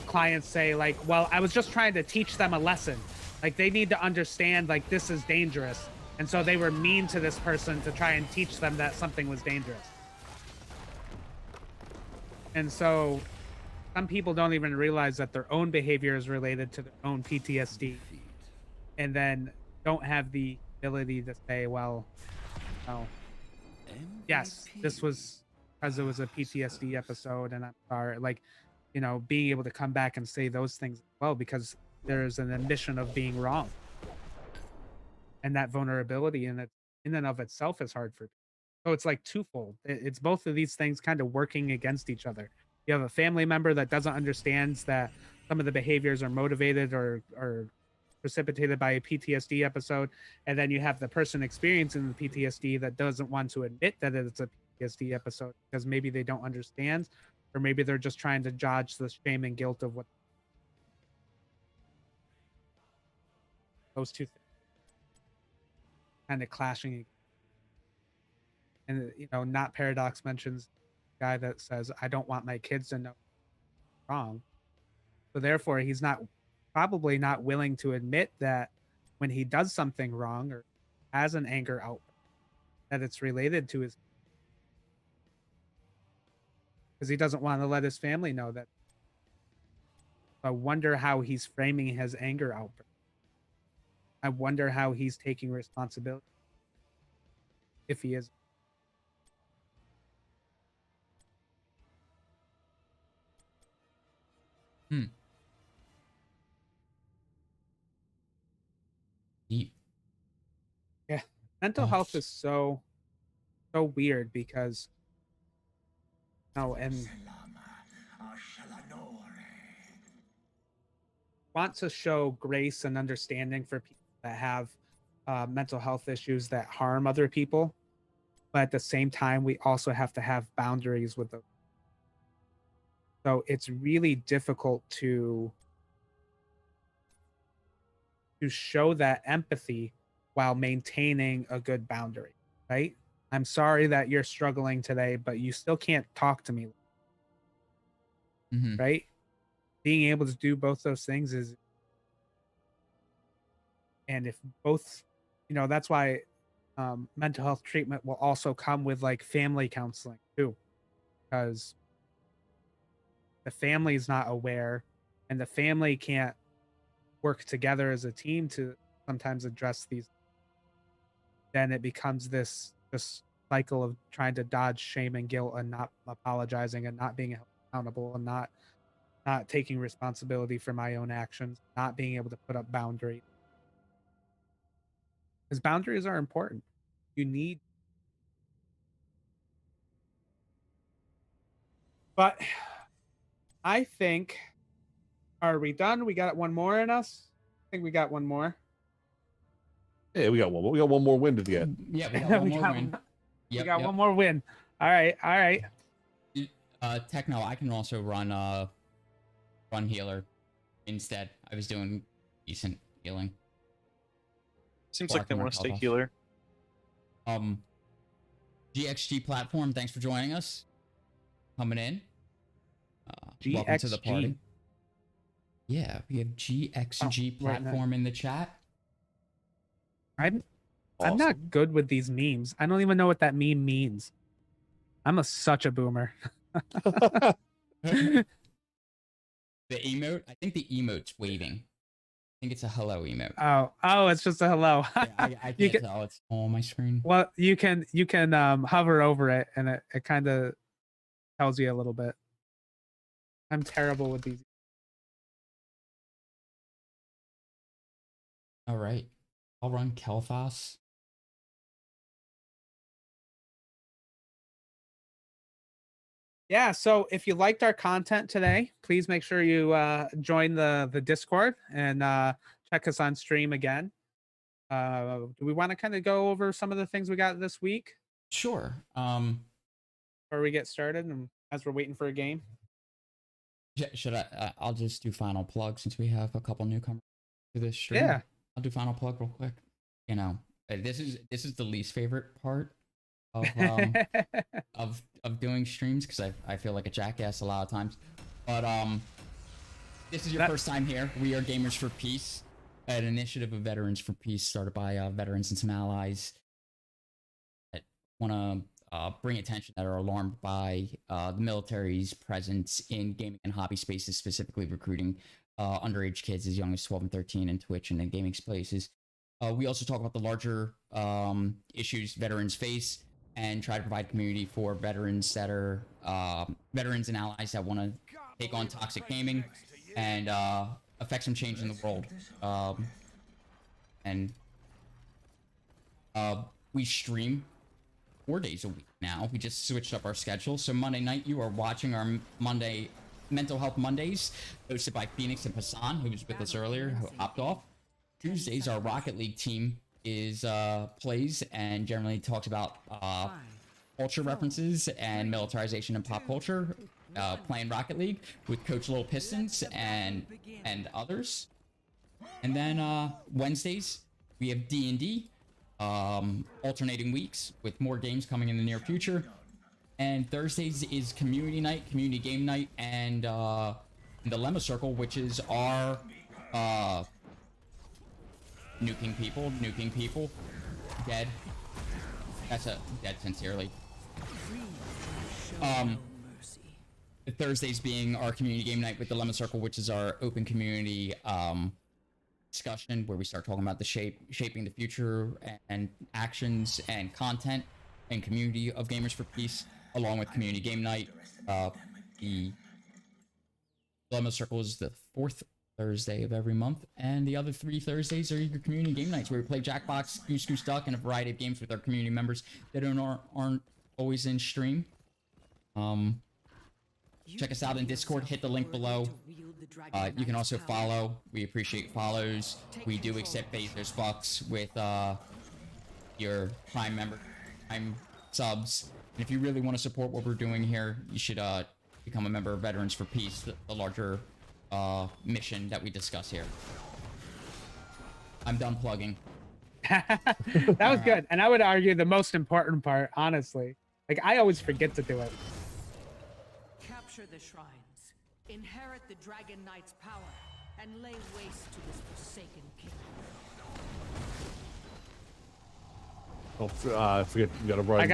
clients say like, well, I was just trying to teach them a lesson. Like they need to understand like this is dangerous. And so they were mean to this person to try and teach them that something was dangerous. And so some people don't even realize that their own behavior is related to their own PTSD, and then don't have the ability to say, well, oh, yes, this was because it was a PTSD episode, and I'm sorry. Like, you know, being able to come back and say those things as well, because there's an admission of being wrong. And that vulnerability in and of itself is hard for people. So it's like twofold. It's both of these things kind of working against each other. You have a family member that doesn't understand that some of the behaviors are motivated or precipitated by a PTSD episode. And then you have the person experiencing the PTSD that doesn't want to admit that it's a PTSD episode because maybe they don't understand, or maybe they're just trying to dodge the shame and guilt of what. those two things kind of clashing. And Not Paradox mentions the guy that says, I don't want my kids to know wrong. So therefore he's probably not willing to admit that when he does something wrong or has an anger outburst, that it's related to his, because he doesn't want to let his family know that. I wonder how he's framing his anger outburst. I wonder how he's taking responsibility, if he is. Deep. Yeah, mental health is so weird because and want to show grace and understanding for people that have mental health issues that harm other people, but at the same time we also have to have boundaries with them. So it's really difficult to show that empathy while maintaining a good boundary, right? I'm sorry that you're struggling today, but you still can't talk to me. Right? Being able to do both those things is, and if both, that's why mental health treatment will also come with like family counseling too, because the family is not aware and the family can't work together as a team to sometimes address these. Then it becomes this cycle of trying to dodge shame and guilt and not apologizing and not being accountable and not taking responsibility for my own actions, not being able to put up boundaries. Because boundaries are important. You need. But I think, are we done? We got one more in us? I think we got one more. Yeah, we got one more. We got one more win to get. Yeah, we got one more win. We got one more win. All right. Techno, I can also run healer instead. I was doing decent healing. Seems like they want to stay healer. GXG platform, thanks for joining us. Coming in. GXG. Welcome to the party. Yeah, we have GXG platform in the chat. I'm not good with these memes. I don't even know what that meme means. I'm such a boomer. The emote? I think the emote's waving. I think it's a hello emote. Oh, it's just a hello. Yeah, I can't tell. It's on my screen. Well, you can hover over it and it kind of tells you a little bit. I'm terrible with these. All right. I'll run Kel'Thas. Yeah, so if you liked our content today, please make sure you join the Discord and check us on stream again. Do we want to kind of go over some of the things we got this week? Sure. Before we get started and as we're waiting for a game? Should I? I'll just do final plug since we have a couple newcomers to this stream. Yeah. I'll do final plug real quick. This is the least favorite part of of doing streams because I feel like a jackass a lot of times. But this is your first time here. We are Gamers for Peace, an initiative of Veterans for Peace started by veterans and some allies that want to bring attention that are alarmed by the military's presence in gaming and hobby spaces, specifically recruiting underage kids as young as 12 and 13 in Twitch and in gaming spaces. We also talk about the larger issues veterans face and try to provide community for veterans that are veterans and allies that want to take on toxic gaming and affect some change in the world. We stream 4 days a week now. We just switched up our schedule. So Monday night, you are watching our Monday Mental Health Mondays, hosted by Phoenix and Hassan, who was with us earlier, who hopped off. Tuesdays, our Rocket League team is plays and generally talks about culture references and militarization and pop culture, playing Rocket League with Coach Little Pistons and others. And then Wednesdays we have D&D, alternating weeks with more games coming in the near future. And Thursdays is community night, community game night, and the Lemma Circle, which is our nuking people, dead. That's a dead sincerely. Thursdays being our community game night with the Lemma Circle, which is our open community discussion where we start talking about the shaping the future and actions and content and community of Gamers for Peace, along with community game night. The Lemma Circle is the 4th Thursday of every month, and the other 3 Thursdays are your community game nights where we play Jackbox, Goose Goose Duck, and a variety of games with our community members that aren't always in stream. Check us out in Discord, hit the link below. You can also follow. We appreciate follows. We do accept Bezos bucks with your Prime subs. And if you really want to support what we're doing here, you should become a member of Veterans for Peace, the larger mission that we discuss here. I'm done plugging. That was good. And I would argue the most important part, honestly. Like, I always forget to do it. Capture the shrines, inherit the Dragon Knight's power, and lay waste to this forsaken kingdom. Oh, I forget you gotta run. I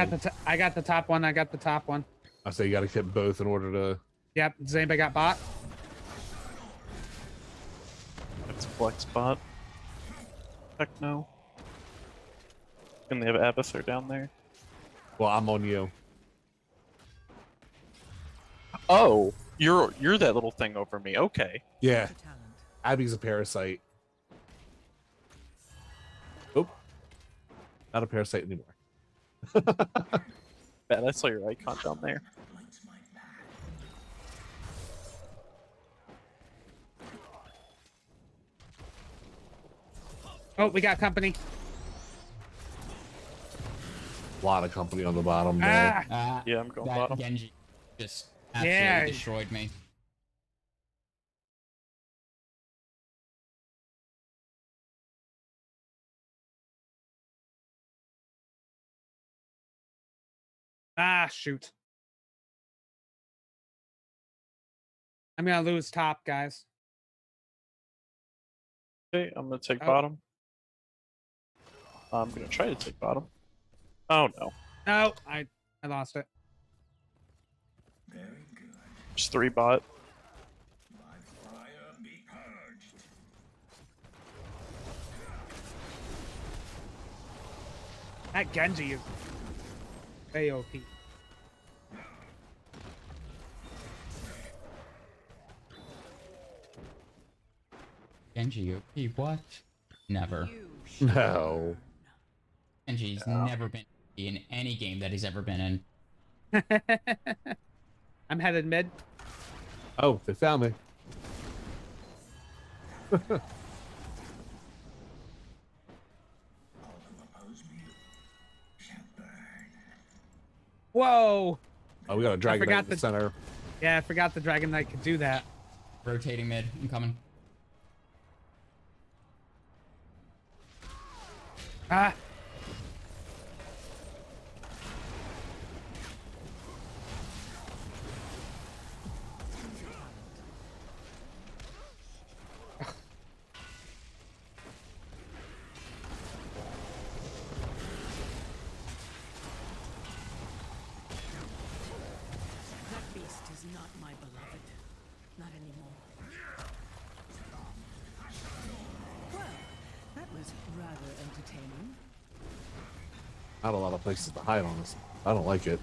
got the top one. I got the top one. I say you gotta hit both in order to. Yep. Does anybody got bot? It's Flex bot. Heck no. And they have Abathur down there. Well, I'm on you. Oh, you're that little thing over me. Okay. Yeah. Abby's a parasite. Oh. Not a parasite anymore. Bad, I saw your icon down there. Oh, we got company. A lot of company on the bottom there. Yeah, I'm going that bottom. Genji just absolutely destroyed me. Shoot. I'm gonna lose top, guys. Okay, I'm gonna take bottom. I'm gonna try to take bottom. Oh no. No, I lost it. Just 3 bot. That Genji is AOP. Genji OP, what? Never. No. Genji's never been in any game that he's ever been in. I'm headed mid. Oh, they found me. Whoa! Oh, we got a Dragon Knight in the center. Yeah, I forgot the Dragon Knight could do that. Rotating mid, I'm coming. Ah! That beast is not my beloved. Not anymore. Well, that was rather entertaining. Not a lot of places to hide on this. I don't like it.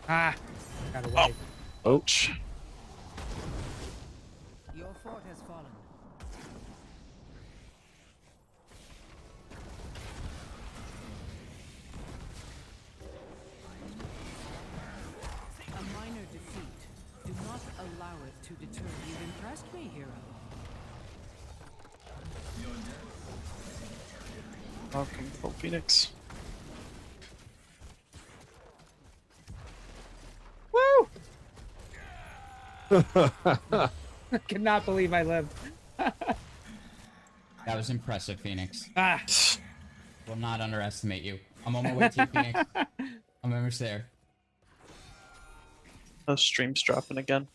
Got away. Ouch. Your fort has fallen. A minor defeat. Do not allow it to deter you. You've impressed me, hero. Welcome, Full Phoenix. Woo! I cannot believe I lived. That was impressive, Phoenix. Ah. Will not underestimate you. I'm on my way to you, Phoenix. I'm almost there. The stream's dropping again.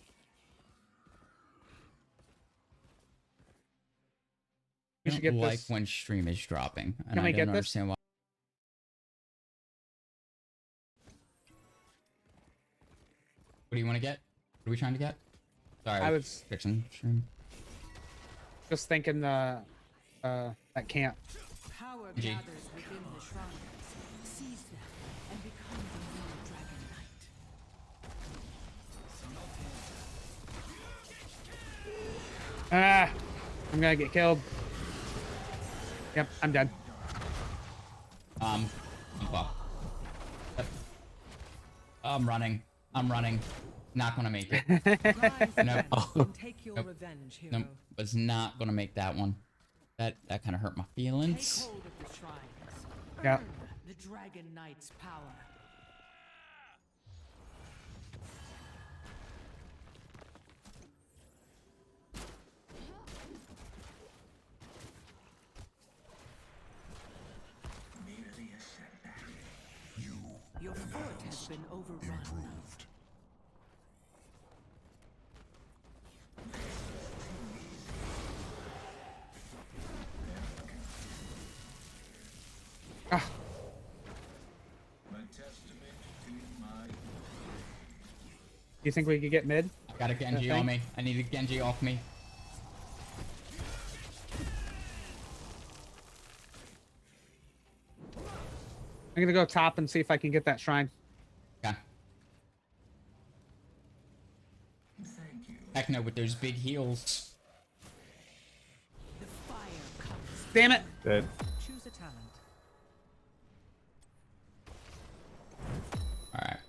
I don't like when stream is dropping, and Can I we don't get this? understand why. What do you want to get? What are we trying to get? Sorry, I was fixing stream. just thinking that camp. Power G. gathers within the shrines. Seize them and become the new Dragon Knight. Ah, I'm gonna get killed. Yep, I'm dead. I'm fucked. Yep. I'm running. I'm running. Not gonna make it. Nope. Take your Nope. revenge, hero. Nope. Was not gonna make that one. That kind of hurt my feelings. Take hold of the shrines. Yeah. Earn the Dragon Knight's power. Your fort has been overrun. Ah. You think we could get mid? I got a Genji on me. I need a Genji off me. I'm gonna go top and see if I can get that shrine. Okay. Heck no, with those big heels. The fire comes. Damn it! Dead. Choose a talent. Alright.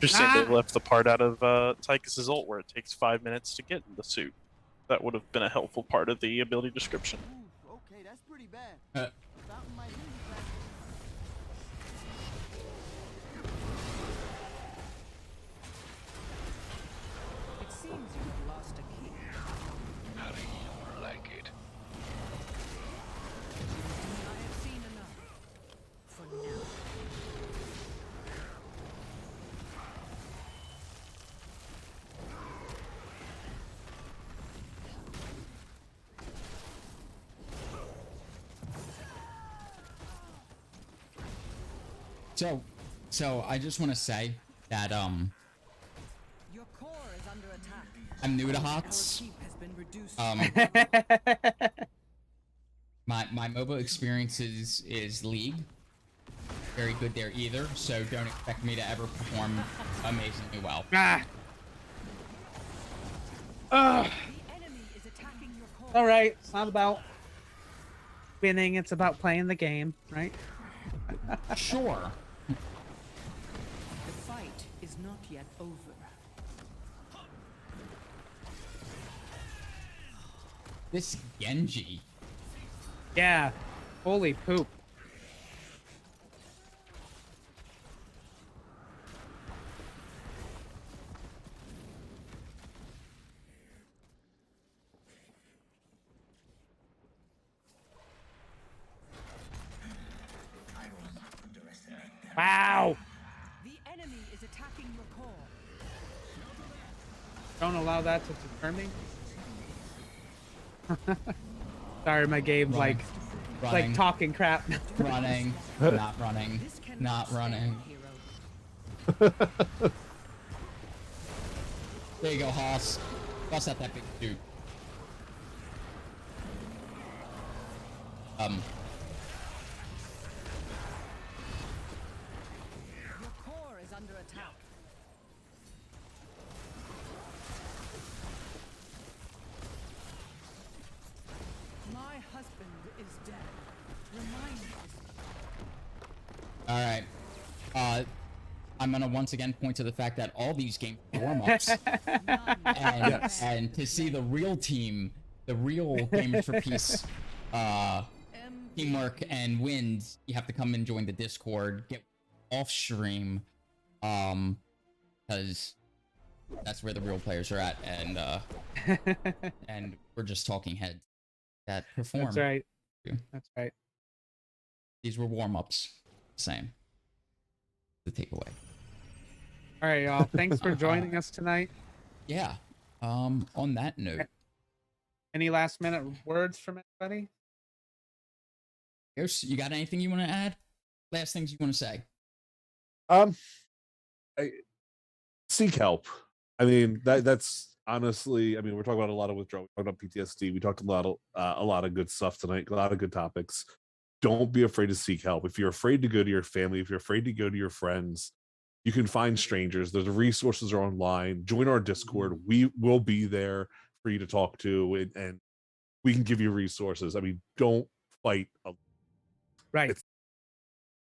Interesting they left the part out of Tychus' ult where it takes 5 minutes to get in the suit. That would have been a helpful part of the ability description. Okay, that's pretty bad. Uh. Fountain might heal you back. It seems you have lost a key. How do you like it? I have seen enough. For now. So I just want to say that Your core is under attack. I'm new to Our HOTS. keep has been reduced. My MOBA experience is League. Very good there either, so don't expect me to ever perform amazingly well. Ah. All right, it's not about winning; it's about playing the game, right? Sure. The fight is not yet over. This Genji. Yeah. Holy poop. Wow. The enemy is attacking your core. Don't allow that to deter me. Sorry, my game Running. like talking crap. Running. Not running. Not running. There you go, Hoss. Bust out that big dude. Your core is under attack. My husband is dead. Remind us. All right. I'm gonna once again point to the fact that all these games are warm-ups, and to see the real team, the real Gamers for Peace, teamwork and wins, you have to come and join the Discord, get off stream, because that's where the real players are at, and and we're just talking heads that perform. That's right. That's right. These were warm-ups. Same. The takeaway. All right, y'all. Thanks for joining us tonight. Yeah. On that note, any last minute words from anybody? Pierce, you got anything you want to add? Last things you want to say? Seek help. I mean, that's honestly, I mean, we're talking about a lot of withdrawal. We're talking about PTSD. We talked a lot of good stuff tonight, a lot of good topics. Don't be afraid to seek help. If you're afraid to go to your family, if you're afraid to go to your friends, you can find strangers. The resources are online. Join our Discord. We will be there for you to talk to, and we can give you resources. I mean, don't fight. Right.